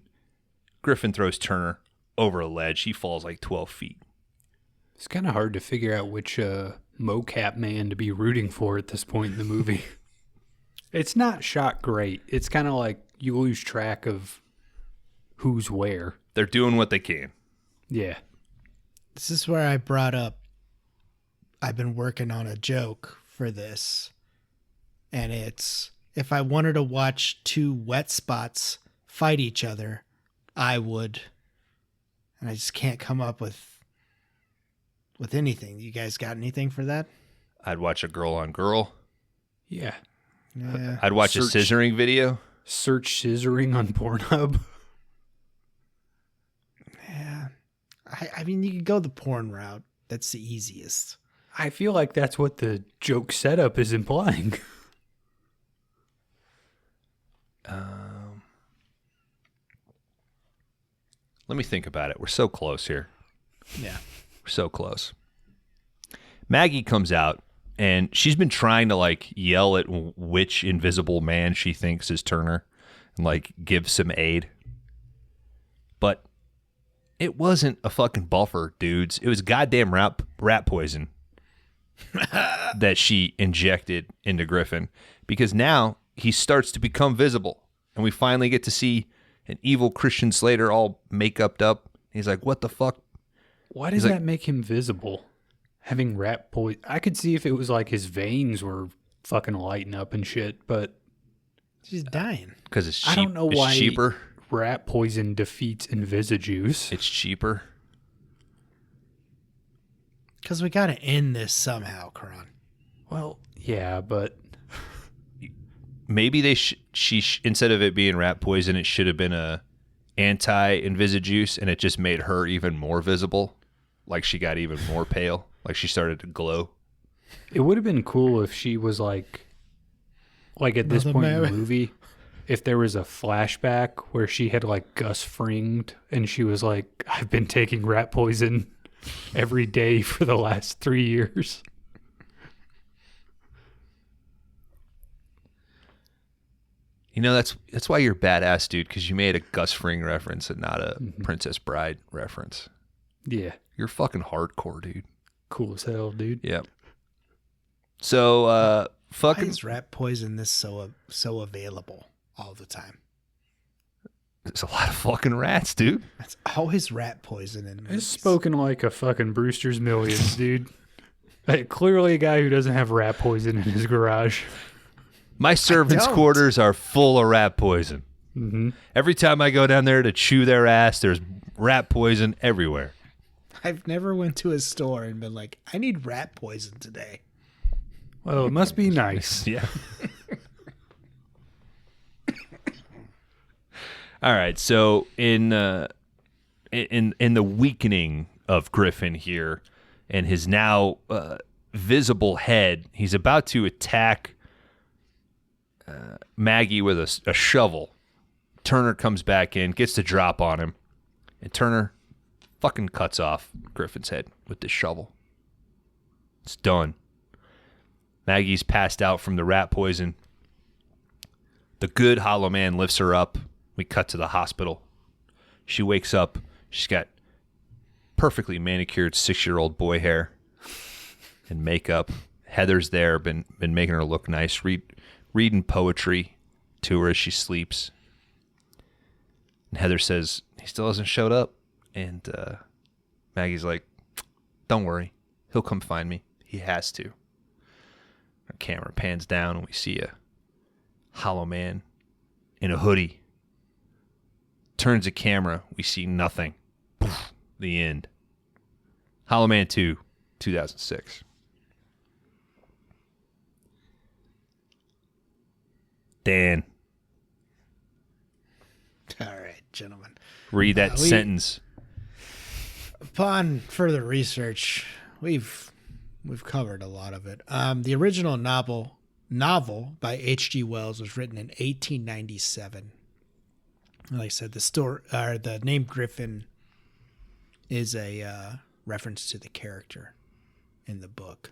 Griffin throws Turner over a ledge. He falls like 12 feet. It's kind of hard to figure out which mocap man to be rooting for at this point in the movie. It's not shot great. It's kind of like you lose track of who's where. They're doing what they can. Yeah. This is where I brought up I've been working on a joke for this, and it's, if I wanted to watch two wet spots fight each other, I would, and I just can't come up with anything. You guys got anything for that? I'd watch a girl on girl. Yeah. Yeah. I'd watch a Search- scissoring video. Search scissoring on Pornhub. Yeah. I mean, you could go the porn route. That's the easiest. I feel like that's what the joke setup is implying. Let me think about it. We're so close here. Yeah. We're so close. Maggie comes out, and she's been trying to, like, yell at which invisible man she thinks is Turner and, like, give some aid. But it wasn't a fucking buffer, dudes. It was goddamn rat poison that she injected into Griffin, because now he starts to become visible, and we finally get to see an evil Christian Slater all make-upped up. He's like, what the fuck? Why does He's that like- make him visible? Having rat poison. I could see if it was like his veins were fucking lighting up and shit, but She's dying. Because it's cheap. I don't know it's why cheaper. rat poison defeats Invisijuice. It's cheaper. Because we got to end this somehow, Kron. Well, yeah, but Maybe they instead of it being rat poison, it should have been a anti-Invisijuice, and it just made her even more visible. Like she got even more pale. Like she started to glow. it would have been cool if she was like at this Mother point in the Mary. movie, if there was a flashback where she had like Gus Fringed and she was like, I've been taking rat poison every day for the last 3 years. You know, that's why you're badass, dude, because you made a Gus Fring reference and not a Princess Bride reference. Yeah. You're fucking hardcore, dude. Cool as hell, dude. Yep. So, Why fucking, is rat poison this so available all the time? there's a lot of fucking rats, dude. It's always rat poison in It's movies. spoken like a fucking Brewster's Millions, dude. Clearly a guy who doesn't have rat poison in his garage. My servants' don't. quarters are full of rat poison. Mm-hmm. Every time I go down there to chew their ass, there's rat poison everywhere. I've never went to a store and been like, I need rat poison today. Well, it must be nice. Yeah. All right. So in the weakening of Griffin here, and his now visible head, he's about to attack Maggie with a shovel. Turner comes back in, gets the drop on him, and Turner fucking cuts off Griffin's head with this shovel. It's done. Maggie's passed out from the rat poison. The good Hollow Man lifts her up. We cut to the hospital. She wakes up. She's got perfectly manicured 6-year-old boy hair and makeup. Heather's there, been making her look nice, reading poetry to her as she sleeps. And Heather says, he still hasn't showed up. And Maggie's like, don't worry. He'll come find me. He has to. Our camera pans down and we see a Hollow Man in a hoodie. Turns the camera. We see nothing. Poof, the end. Hollow Man 2, 2006. Dan, All right, gentlemen. read that we- sentence. Upon further research, we've covered a lot of it. The original novel by H.G. Wells was written in 1897. Like I said, the name Griffin is a reference to the character in the book.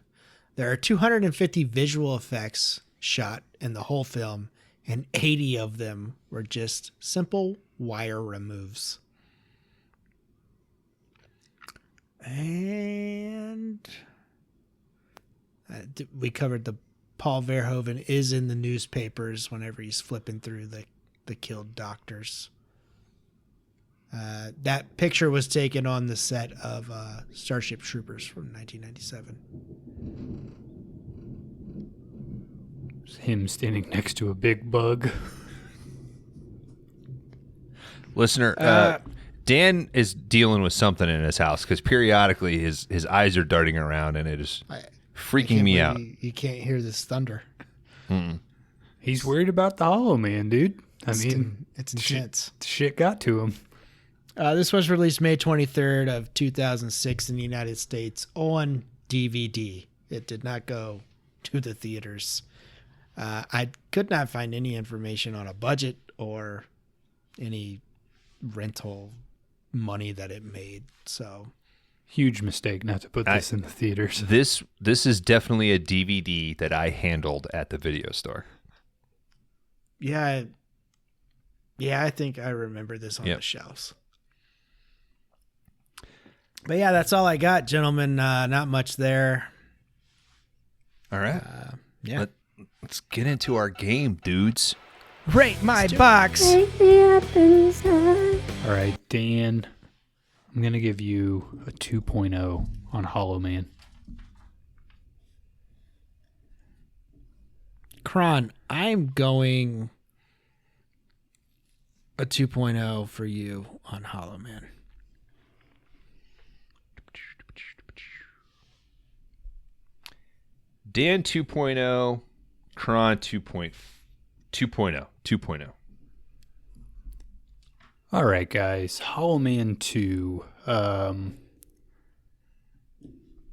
There are 250 visual effects shot in the whole film, and 80 of them were just simple wire removes. And we covered the Paul Verhoeven is in the newspapers whenever he's flipping through the killed doctors. That picture was taken on the set of Starship Troopers from 1997. It's him standing next to a big bug. Listener, Dan is dealing with something in his house because periodically his eyes are darting around and it is freaking me out. You can't hear this thunder. He's worried about the Hollow Man, dude. It's intense. Shit got to him. This was released May 23rd of 2006 in the United States on DVD. It did not go to the theaters. I could not find any information on a budget or any rental money that it made. So Huge mistake not to put this in the theaters. This is definitely a DVD that I handled at the video store. Yeah, I think I remember this on the shelves. But yeah, that's all I got, gentlemen. Not much there. All right. Yeah. Let's get into our game, dudes. Rate my box. All right, Dan, I'm going to give you a 2.0 on Hollow Man. Kron, I'm going a 2.0 for you on Hollow Man. Dan 2.0, Kron 2.0. All right, guys. Hollow Man 2.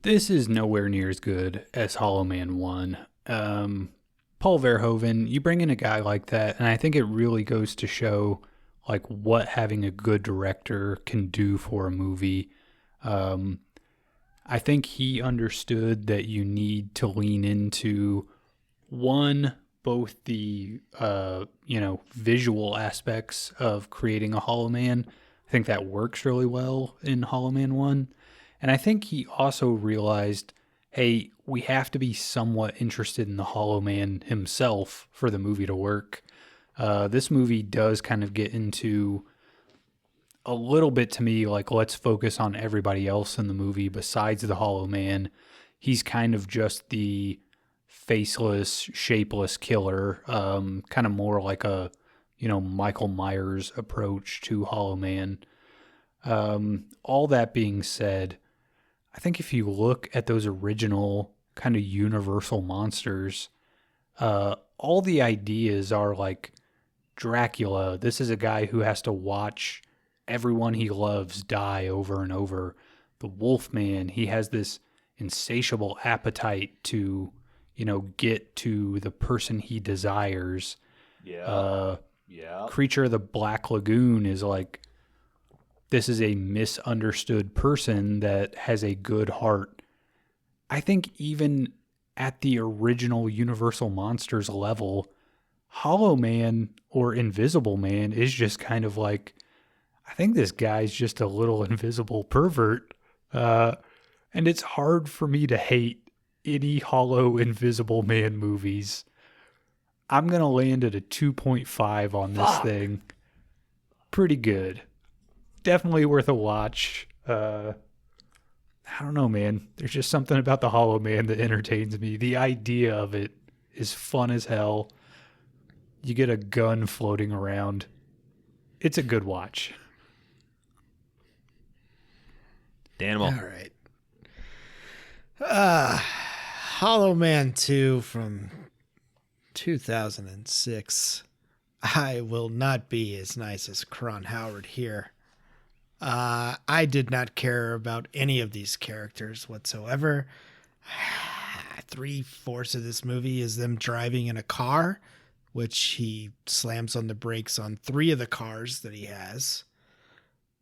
This is nowhere near as good as Hollow Man 1. Paul Verhoeven, you bring in a guy like that, and I think it really goes to show like what having a good director can do for a movie. I think he understood that you need to lean into both the visual aspects of creating a Hollow Man. I think that works really well in Hollow Man 1. And I think he also realized, hey, we have to be somewhat interested in the Hollow Man himself for the movie to work. This movie does kind of get into a little bit, to me, like, let's focus on everybody else in the movie besides the Hollow Man. He's kind of just the faceless, shapeless killer, kind of more like a, Michael Myers approach to Hollow Man. All that being said, I think if you look at those original kind of universal monsters, all the ideas are like Dracula. This is a guy who has to watch everyone he loves die over and over. The Wolfman, he has this insatiable appetite to, get to the person he desires. Yeah. Creature of the Black Lagoon is like, this is a misunderstood person that has a good heart. I think even at the original Universal Monsters level, Hollow Man or Invisible Man is just kind of like, I think this guy's just a little invisible pervert. And it's hard for me to hate any Hollow Invisible Man movies. I'm going to land at a 2.5 on this thing. Pretty good. Definitely worth a watch. I don't know, man. There's just something about the Hollow Man that entertains me. The idea of it is fun as hell. You get a gun floating around. It's a good watch. Danimal. All right. Hollow Man 2 from 2006. I will not be as nice as Kron Howard here. I did not care about any of these characters whatsoever. 3/4 of this movie is them driving in a car, which he slams on the brakes on 3 of the cars that he has.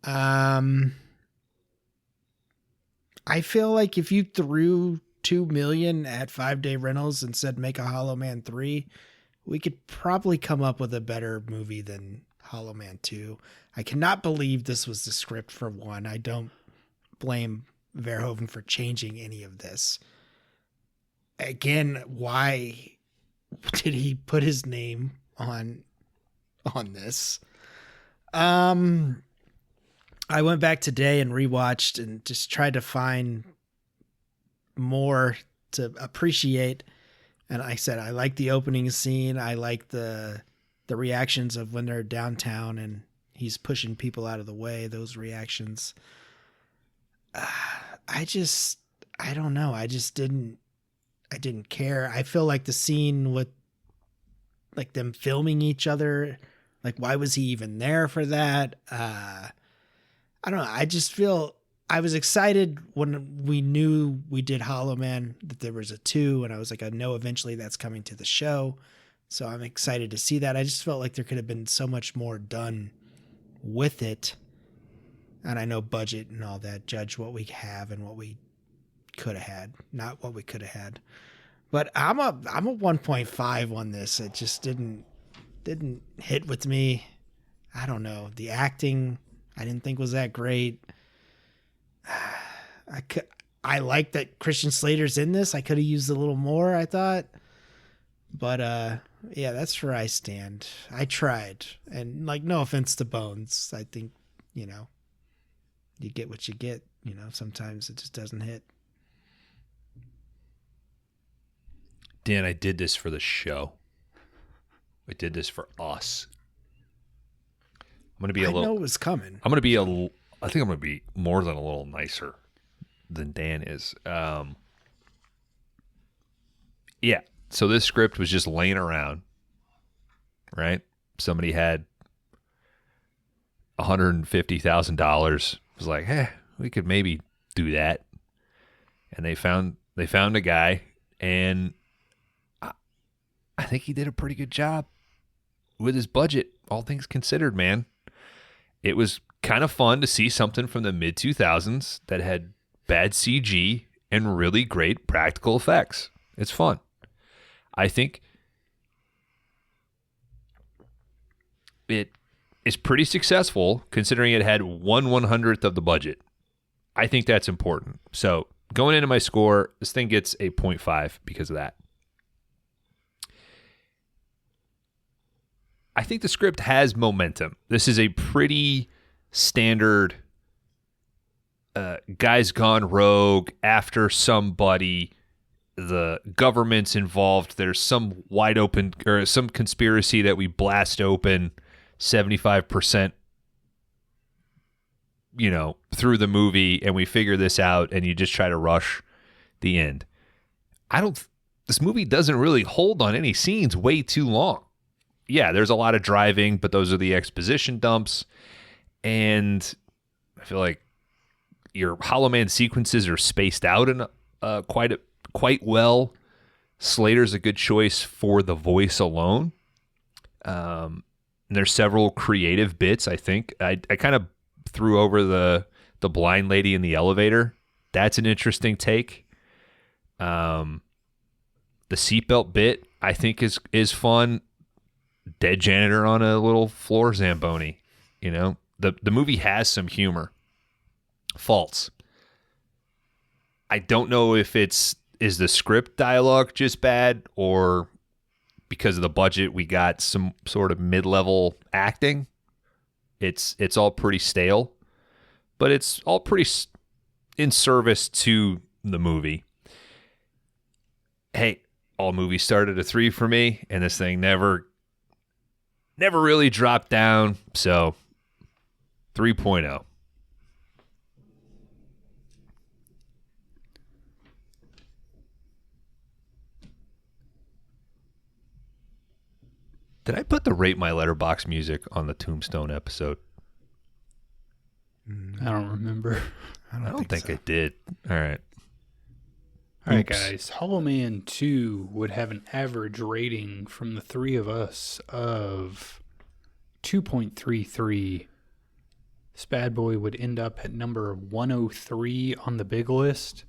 I feel like if you threw $2 million at 5-day rentals and said make a Hollow Man 3, we could probably come up with a better movie than Hollow Man 2. I cannot believe this was the script for 1. I don't blame Verhoeven for changing any of this. Again, why did he put his name on this? I went back today and rewatched and just tried to find more to appreciate. And I said, I like the opening scene. I like the reactions of when they're downtown and he's pushing people out of the way. Those reactions. I don't know. I didn't care. I feel like the scene with like them filming each other, like why was he even there for that? I don't know. I just feel I was excited when we knew we did Hollow Man that there was a 2, and I was like, I know eventually that's coming to the show. So I'm excited to see that. I just felt like there could have been so much more done with it. And I know budget and all that, judge what we have and what we could have had, not what we could have had. But I'm a 1.5 on this. It just didn't hit with me. I don't know. The acting I didn't think was that great. I like that Christian Slater's in this. I could have used a little more, I thought. But yeah, that's where I stand. I tried. And like, no offense to Bones. I think, you get what you get. Sometimes it just doesn't hit. Dan, I did this for the show. I did this for us. I'm going to be I know it was coming. I think I'm going to be more than a little nicer than Dan is. Yeah. So this script was just laying around, right? Somebody had $150,000. Was like, hey, we could maybe do that. And they found a guy, and I think he did a pretty good job with his budget, all things considered, man. It was kind of fun to see something from the mid-2000s that had bad CG and really great practical effects. It's fun. I think it is pretty successful considering it had 1/100th of the budget. I think that's important. So going into my score, this thing gets a 0.5 because of that. I think the script has momentum. This is a pretty standard guy's gone rogue after somebody, the government's involved, there's some wide open or some conspiracy that we blast open 75% through the movie, and we figure this out, and you just try to rush the end. This movie doesn't really hold on any scenes way too long. Yeah, there's a lot of driving, but those are the exposition dumps. And I feel like your Hollow Man sequences are spaced out in quite well. Slater's a good choice for the voice alone. And there's several creative bits, I think. I kind of threw over the blind lady in the elevator. That's an interesting take. The seatbelt bit, I think, is fun. Dead janitor on a little floor Zamboni. The movie has some humor. Faults. I don't know if is the script dialogue just bad, or because of the budget we got some sort of mid-level acting. It's all pretty stale, but it's all pretty in service to the movie. Hey, all movies start at a 3 for me, and this thing never really dropped down, so 3.0. Did I put the Rate My Letterbox music on the Tombstone episode? I don't remember. I don't think I did. All right. All right, guys. Hollow Man 2 would have an average rating from the three of us of 2.33. This bad boy would end up at number 103 on the big list.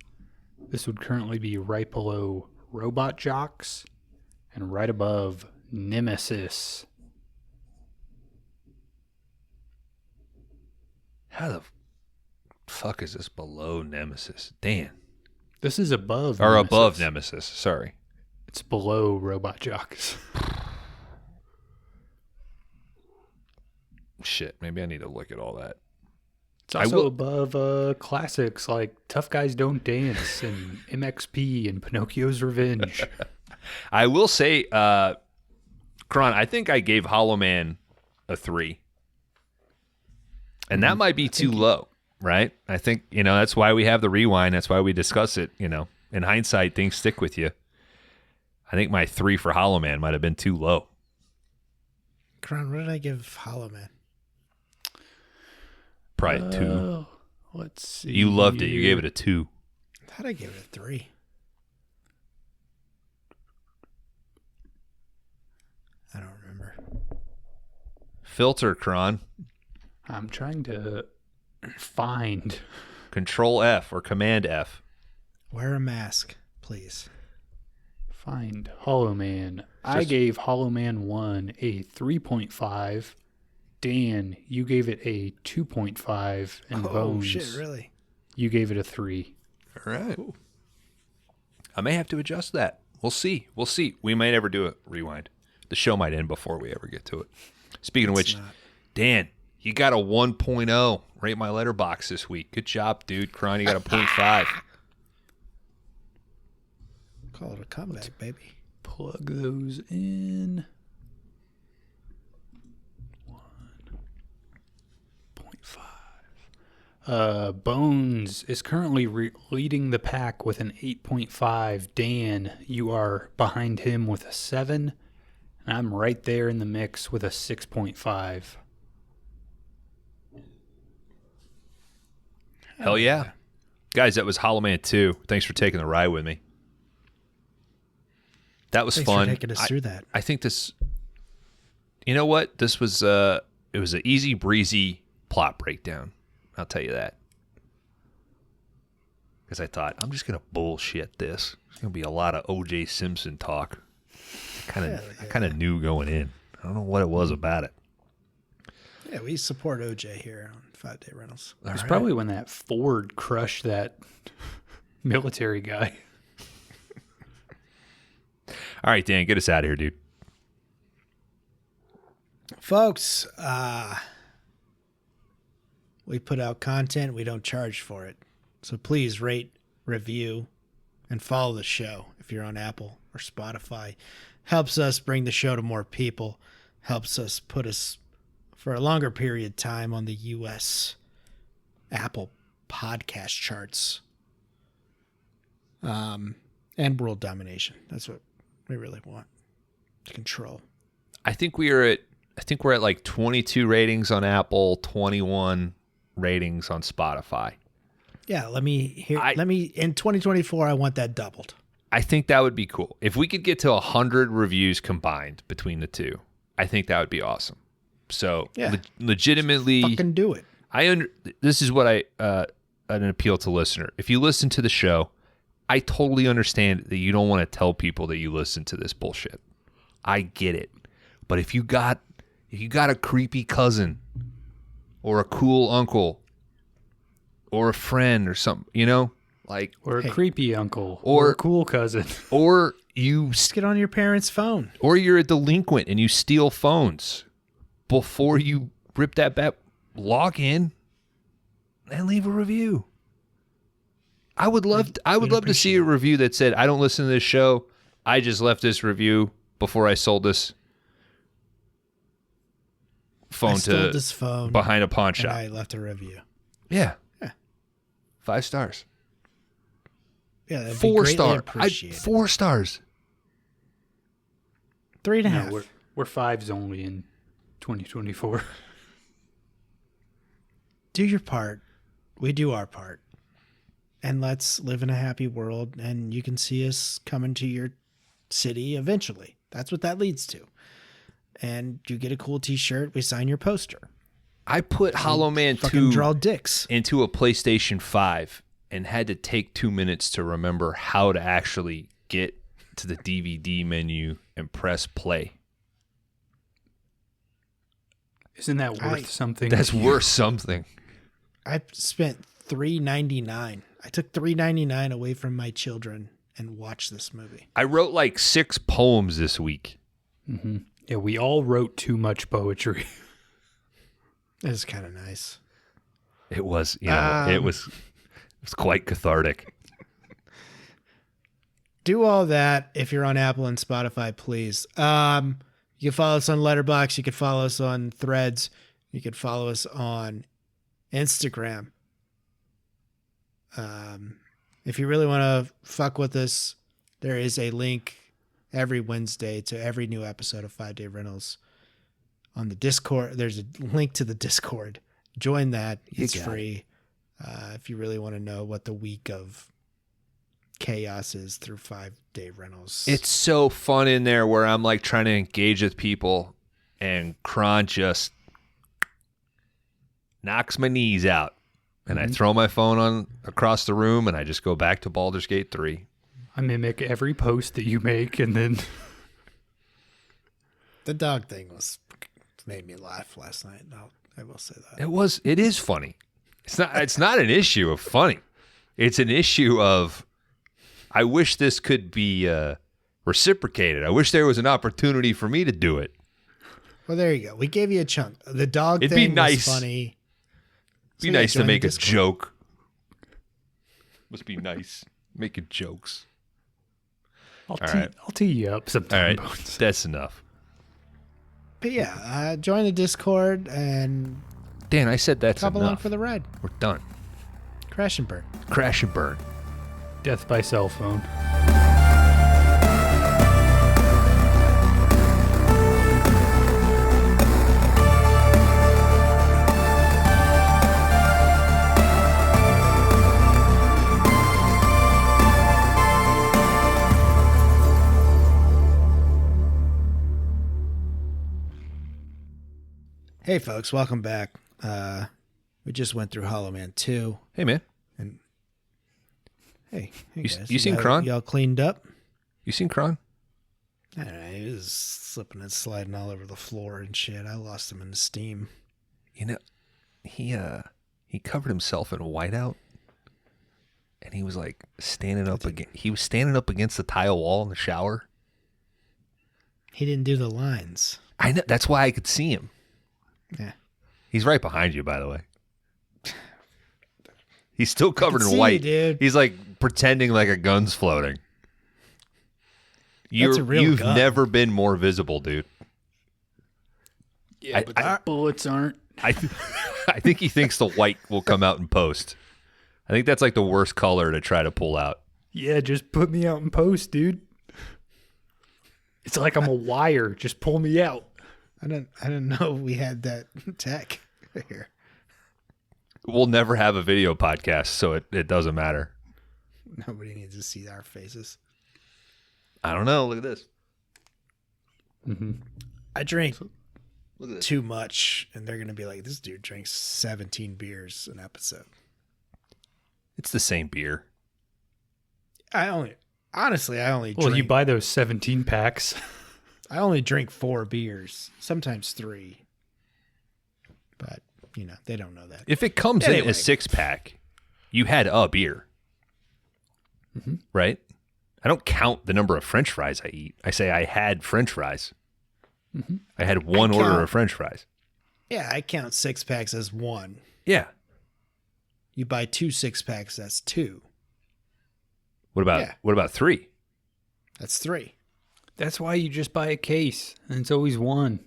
This would currently be right below Robot Jocks and right above Nemesis. How the fuck is this below Nemesis? Dan. This is above Or Nemesis. above Nemesis, sorry. It's below Robot Jocks. Shit, maybe I need to look at all that. It's also above classics like Tough Guys Don't Dance and MXP and Pinocchio's Revenge. I will say, Kron, I think I gave Hollow Man a 3. And that might be too low, right? I think, that's why we have the rewind. That's why we discuss it, In hindsight, things stick with you. I think my 3 for Hollow Man might have been too low. Kron, what did I give Hollow Man? Probably 2. Let's see. You loved it. You gave it a 2. I thought I gave it a 3. I don't remember. Filter, Kron. I'm trying to find. Control F or Command F. Wear a mask, please. Find Hollow Man. I gave Hollow Man 1 a 3.5. Dan, you gave it a 2.5. And Bones, shit, really? you gave it a 3. All right. Ooh. I may have to adjust that. We'll see. We might never do a rewind. The show might end before we ever get to it. Speaking of which, Dan, you got a 1.0. Rate my letterbox this week. Good job, dude. Kron, you got a 0.5. Call it a comeback, baby. Plug those in. 1.5. Bones is currently leading the pack with an 8.5. Dan, you are behind him with a 7. And I'm right there in the mix with a 6.5. Hell yeah. Guys, that was Hollow Man 2. Thanks for taking the ride with me. That was Thanks fun. for taking us through that. I think this, you know what? This was, it was an easy breezy plot breakdown. I'll tell you that. Because I thought, I'm just going to bullshit this. There's going to be a lot of O.J. Simpson talk. I kind of knew going in. I don't know what it was about it. Yeah, we support OJ here on 5 Day Rentals. It's probably when that Ford crushed that military guy. All right, Dan, get us out of here, dude. Folks, we put out content. We don't charge for it. So please rate, review, and follow the show if you're on Apple or Spotify. Helps us bring the show to more people. Helps us put us for a longer period of time on the U.S. Apple podcast charts. And world domination. That's what we really want to control. I think we're at like 22 ratings on Apple, 21 ratings on Spotify. Yeah, let me in 2024 I want that doubled. I think that would be cool. If we could get to 100 reviews combined between the two, I think that would be awesome. So legitimately fucking do it. This is what an appeal to listener. If you listen to the show, I totally understand that you don't want to tell people that you listen to this bullshit. I get it. But if you got a creepy cousin or a cool uncle or a friend or something, or a creepy uncle or a cool cousin, or you Just get on your parents' phone. or you're a delinquent and you steal phones before you rip that log in and leave a review. I would love to see a review that said, I don't listen to this show. I just left this review before I sold this phone behind a pawn shop. And I left a review. Yeah. 5 stars. Yeah, that'd 4 be stars. appreciated. 4 stars. 3.5. No, we're 5s only in 2024. Do your part. We do our part. And let's live in a happy world, and you can see us coming to your city eventually. That's what that leads to. And you get a cool t-shirt, we sign your poster. I put Hollow Man 2 Fucking draw dicks. into a PlayStation 5 and had to take 2 minutes to remember how to actually get to the DVD menu and press play. Isn't that worth something? That's worth something. I spent $3.99. I took $3.99 away from my children and watched this movie. I wrote like 6 poems this week. Mm-hmm. Yeah, we all wrote too much poetry. It was kind of nice. It was, it was quite cathartic. Do all that if you're on Apple and Spotify, please. You can follow us on Letterboxd. You can follow us on Threads. You can follow us on Instagram. If you really want to fuck with us, there is a link every Wednesday to every new episode of 5 Day Rentals on the Discord. There's a link to the Discord. Join that. It's free. If you really want to know what the week of chaos is through 5 Day Rentals. It's so fun in there where I'm like trying to engage with people and Kron just knocks my knees out. And I throw my phone on across the room and I just go back to Baldur's Gate 3. I mimic every post that you make, and then the dog thing made me laugh last night. I will say that. It is funny. It's not an issue of funny. It's an issue of I wish this could be reciprocated. I wish there was an opportunity for me to do it. Well, there you go. We gave you a chunk. The dog It'd thing be nice. was funny. Be nice to make a joke. Must be nice making jokes. I'll tee you up All sometime. right, that's enough. But yeah, join the Discord and Dan, I said that's come along enough. for the ride. We're done. Crash and burn. Crash and burn. Death by cell phone. Hey, folks, welcome back. We just went through Hollow Man 2. Hey, man. And hey You guys, seen Kron? Y'all cleaned up? You seen Kron? I don't know. He was slipping and sliding all over the floor and shit. I lost him in the steam. You know, he covered himself in whiteout, and he was like standing up against the tile wall in the shower. He didn't do the lines. I know. That's why I could see him. Yeah. He's right behind you, by the way. He's still covered in see white. you, dude. He's like pretending like a gun's floating. That's a real You've gun. never been more visible, dude. Yeah, but the bullets aren't. I think he thinks the white will come out in post. I think that's like the worst color to try to pull out. Yeah, just put me out in post, dude. It's like I'm a wire. Just pull me out. I didn't know we had that tech here. We'll never have a video podcast, so it doesn't matter. Nobody needs to see our faces. I don't know. Look at this. I drink Look at this. too much, and they're going to be like, this dude drinks 17 beers an episode. It's the same beer. I only Well, drink. you buy those 17 packs. I only drink 4 beers, sometimes 3. But, they don't know that. If it comes in Anyway. a 6-pack, you had a beer. Right? I don't count the number of French fries I eat. I say I had French fries. I had one order count. of French fries. Yeah, I count 6-packs as 1. Yeah. You buy 2 6-packs, that's 2. What about 3? That's 3. That's why you just buy a case, and it's always one.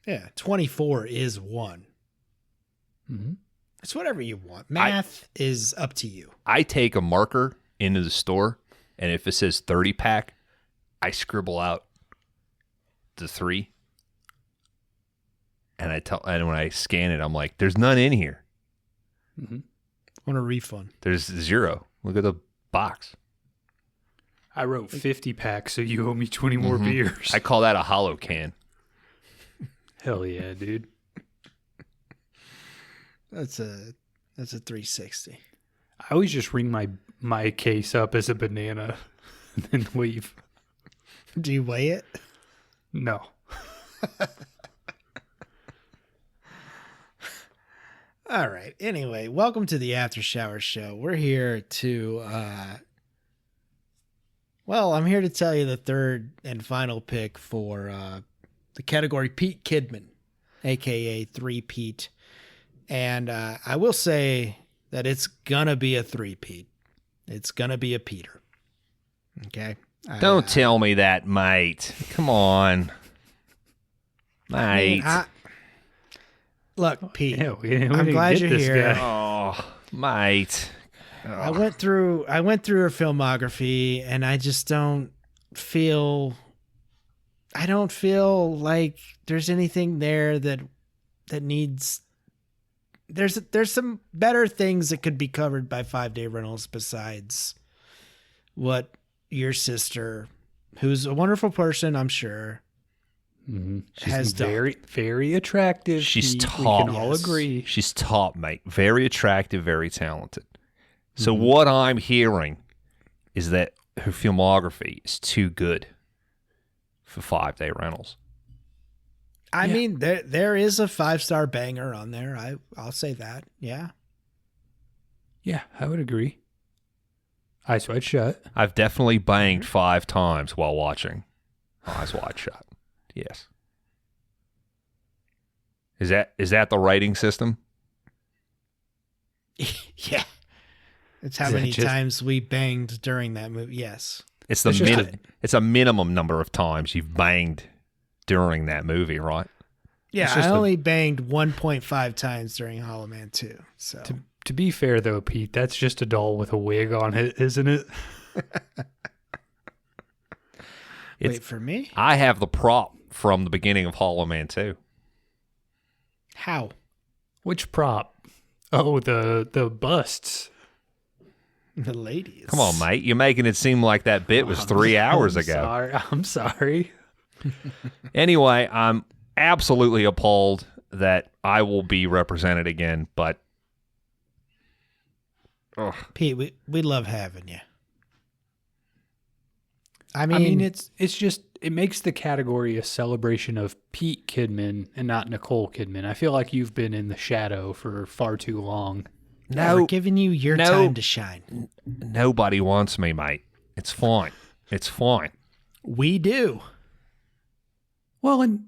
Yeah, 24 is 1. It's whatever you want. Math is up to you. I take a marker into the store, and if it says 30-pack, I scribble out the 3. And when I scan it, I'm like, there's none in here. Want a refund? There's 0. Look at the box. I wrote 50 packs, so you owe me 20 more beers. I call that a hollow can. Hell yeah, dude. That's a 360. I always just ring my case up as a banana and then leave. Do you weigh it? No. All right. Anyway, welcome to the After Shower Show. We're here to, I'm here to tell you the third and final pick for the category Pete Kidman, a.k.a. 3 Pete. And I will say that it's gonna be a three-peat. It's gonna be a Peter. Okay. Don't tell me that, mate. Come on. Mate. Look, Pete. Yeah, we I'm didn't glad get you're this here. guy. Oh, mate. I went through her filmography, and I just don't feel like there's anything there that needs. There's some better things that could be covered by 5-day rentals besides what your sister, who's a wonderful person, I'm sure, She's has done. very, very attractive. She's Pete. top. We can all Yes. agree. She's top, mate. Very attractive, very talented. So what I'm hearing is that her filmography is too good for 5-day rentals. I mean, there is a 5-star banger on there. I'll say that. Yeah. Yeah, I would agree. Eyes Wide Shut. I've definitely banged 5 times while watching Eyes Wide Shut. Yes. Is that the rating system? Yeah. It's how Is that many just- times we banged during that movie. Yes. It's the It's just it's a minimum number of times you've banged during that movie, right? Yeah, It's just I a- only banged 1.5 times during Hollow Man 2. So To be fair, though, Pete, that's just a doll with a wig on it, isn't it? wait for me? I have the prop from the beginning of Hollow Man 2. How? Which prop? Oh, the busts. The ladies. Come on, mate. You're making it seem like that bit was 3 hours ago. I'm sorry. Anyway, I'm absolutely appalled that I will be represented again, but Pete, we love having you. I mean, it's just it makes the category a celebration of Pete Kidman and not Nicole Kidman. I feel like you've been in the shadow for far too long. we're giving you your no. time to shine. nobody wants me, mate. It's fine. It's fine. We do. Well, and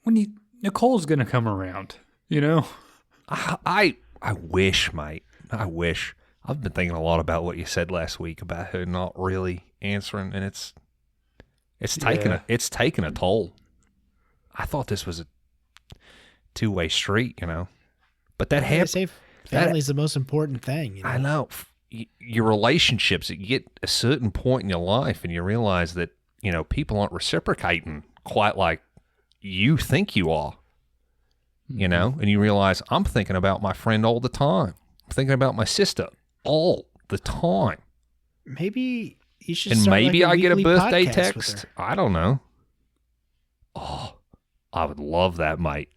when Nicole's gonna come around, you know. I wish, mate. I wish. I've been thinking a lot about what you said last week about her not really answering, and it's taken a toll. I thought this was a two-way street, you know. But that I happens. say family's the most important thing. You know? I know. Your relationships, you get a certain point in your life and you realize that, you know, people aren't reciprocating quite like you think you are, you know, and you realize I'm thinking about my friend all the time. I'm thinking about my sister all the time. Maybe you should And start maybe like I get a weekly birthday podcast with text. her. I don't know. Oh, I would love that, mate.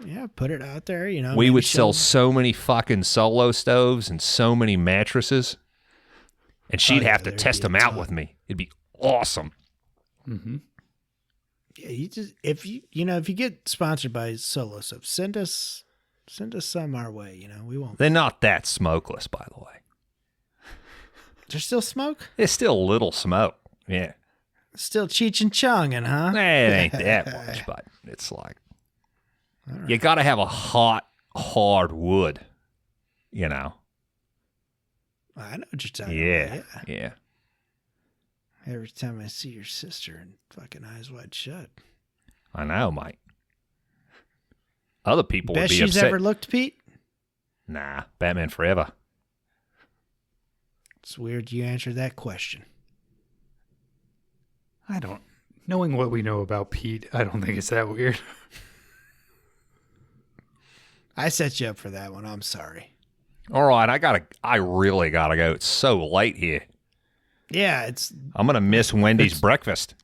Yeah, put it out there, you know. We maybe would sell she'll- so many fucking solo stoves and so many mattresses, and she'd yeah, have to there'd test be a them out ton. with me. It'd be awesome. Yeah, you just if you get sponsored by Solo Soap, send us some our way. You know, we won't. They're not that smokeless, by the way. There's still smoke. There's still a little smoke. Yeah, Still Cheech and Chonging, huh? it ain't that much, but it's like you got to have a hot, hard wood. You know. I know what you're talking Yeah, about. yeah. Yeah. Every time I see your sister and fucking Eyes Wide Shut. I know, mate. Other people would Best be she's upset. ever looked, Pete? Nah, Batman Forever. It's weird you answered that question. I don't. Knowing what we know about Pete, I don't think it's that weird. I set you up for that one. I'm sorry. All right, I really gotta go. It's so late here. Yeah, it's I'm gonna miss Wendy's breakfast.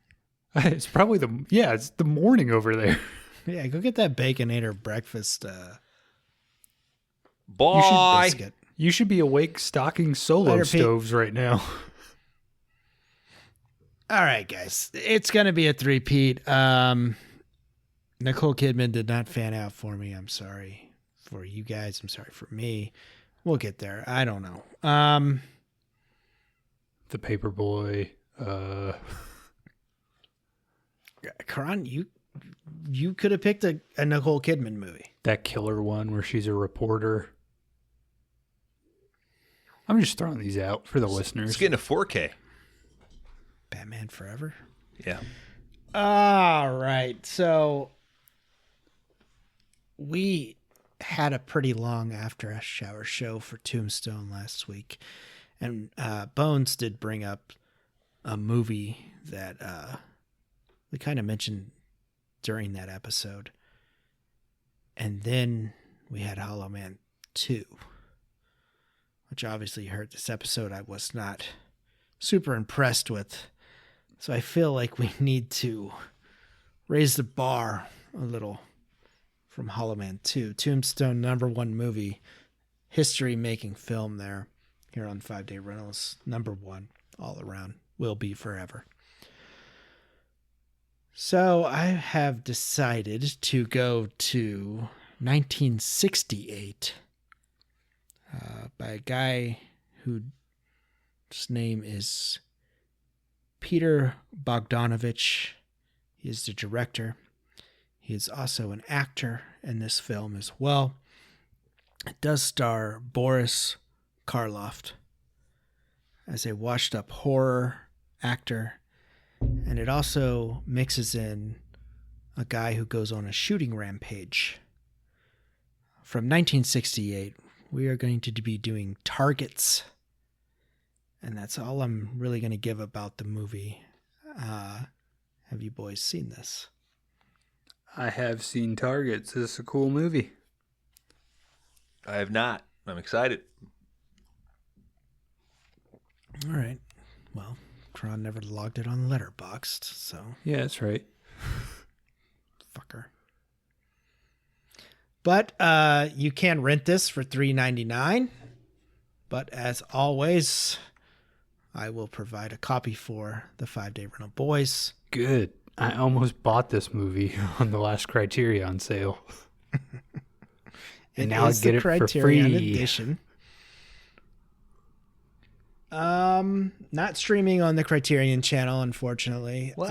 It's probably it's the morning over there. yeah. Go get that Baconator breakfast Bye. biscuit. You should be awake stocking solo Later, Pete. stoves right now. All right, guys. It's going to be a three-peat. Nicole Kidman did not fan out for me. I'm sorry for you guys. I'm sorry for me. We'll get there. I don't know. The Paperboy. Kron, you could have picked a Nicole Kidman movie. That killer one where she's a reporter. I'm just throwing these out for the listeners. It's getting a 4K. Batman Forever. Yeah. All right. So we had a pretty long after shower show for Tombstone last week. And Bones did bring up a movie that we kind of mentioned during that episode. And then we had Hollow Man 2, which obviously you heard this episode I was not super impressed with. So I feel like we need to raise the bar a little from Hollow Man 2. Tombstone, #1 movie, history-making film there here on 5 Day Rentals. #1 all around. Will be forever. So I have decided to go to 1968 by a guy whose name is Peter Bogdanovich. He is the director. He is also an actor in this film as well. It does star Boris Karloff as a washed-up horror actor. And it also mixes in a guy who goes on a shooting rampage. From 1968, we are going to be doing Targets. And that's all I'm really going to give about the movie. Have you boys seen this? I have seen Targets. This is a cool movie. I have not. I'm excited. All right. Well, Kron never logged it on Letterboxd, so Yeah, that's right. fucker. But you can rent this for $3.99. But as always, I will provide a copy for the 5 Day Rental Boys. Good. I almost bought this movie on the last Criterion sale. And now I get it for Criterion free. Edition. Not streaming on the Criterion channel, unfortunately. What?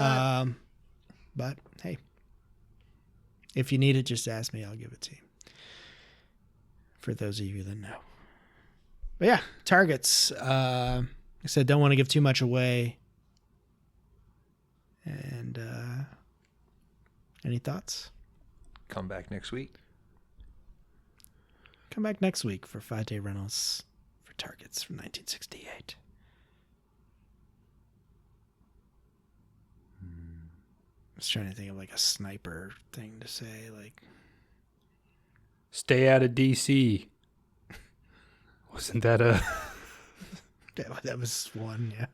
But hey, if you need it, just ask me. I'll give it to you. For those of you that know. But yeah, Targets. I said, don't want to give too much away. And any thoughts? Come back next week. Come back next week for 5 Day Rentals for Targets from 1968. I was trying to think of like a sniper thing to say, like Stay out of DC. Wasn't that a... that was one, yeah.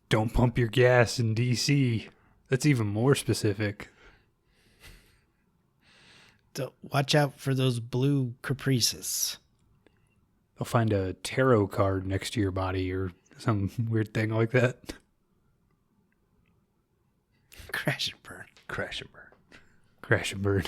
Don't pump your gas in DC. That's even more specific. So watch out for those blue caprices. They'll find a tarot card next to your body or some weird thing like that. Crash and burn. Crash and burn. Crash and burn.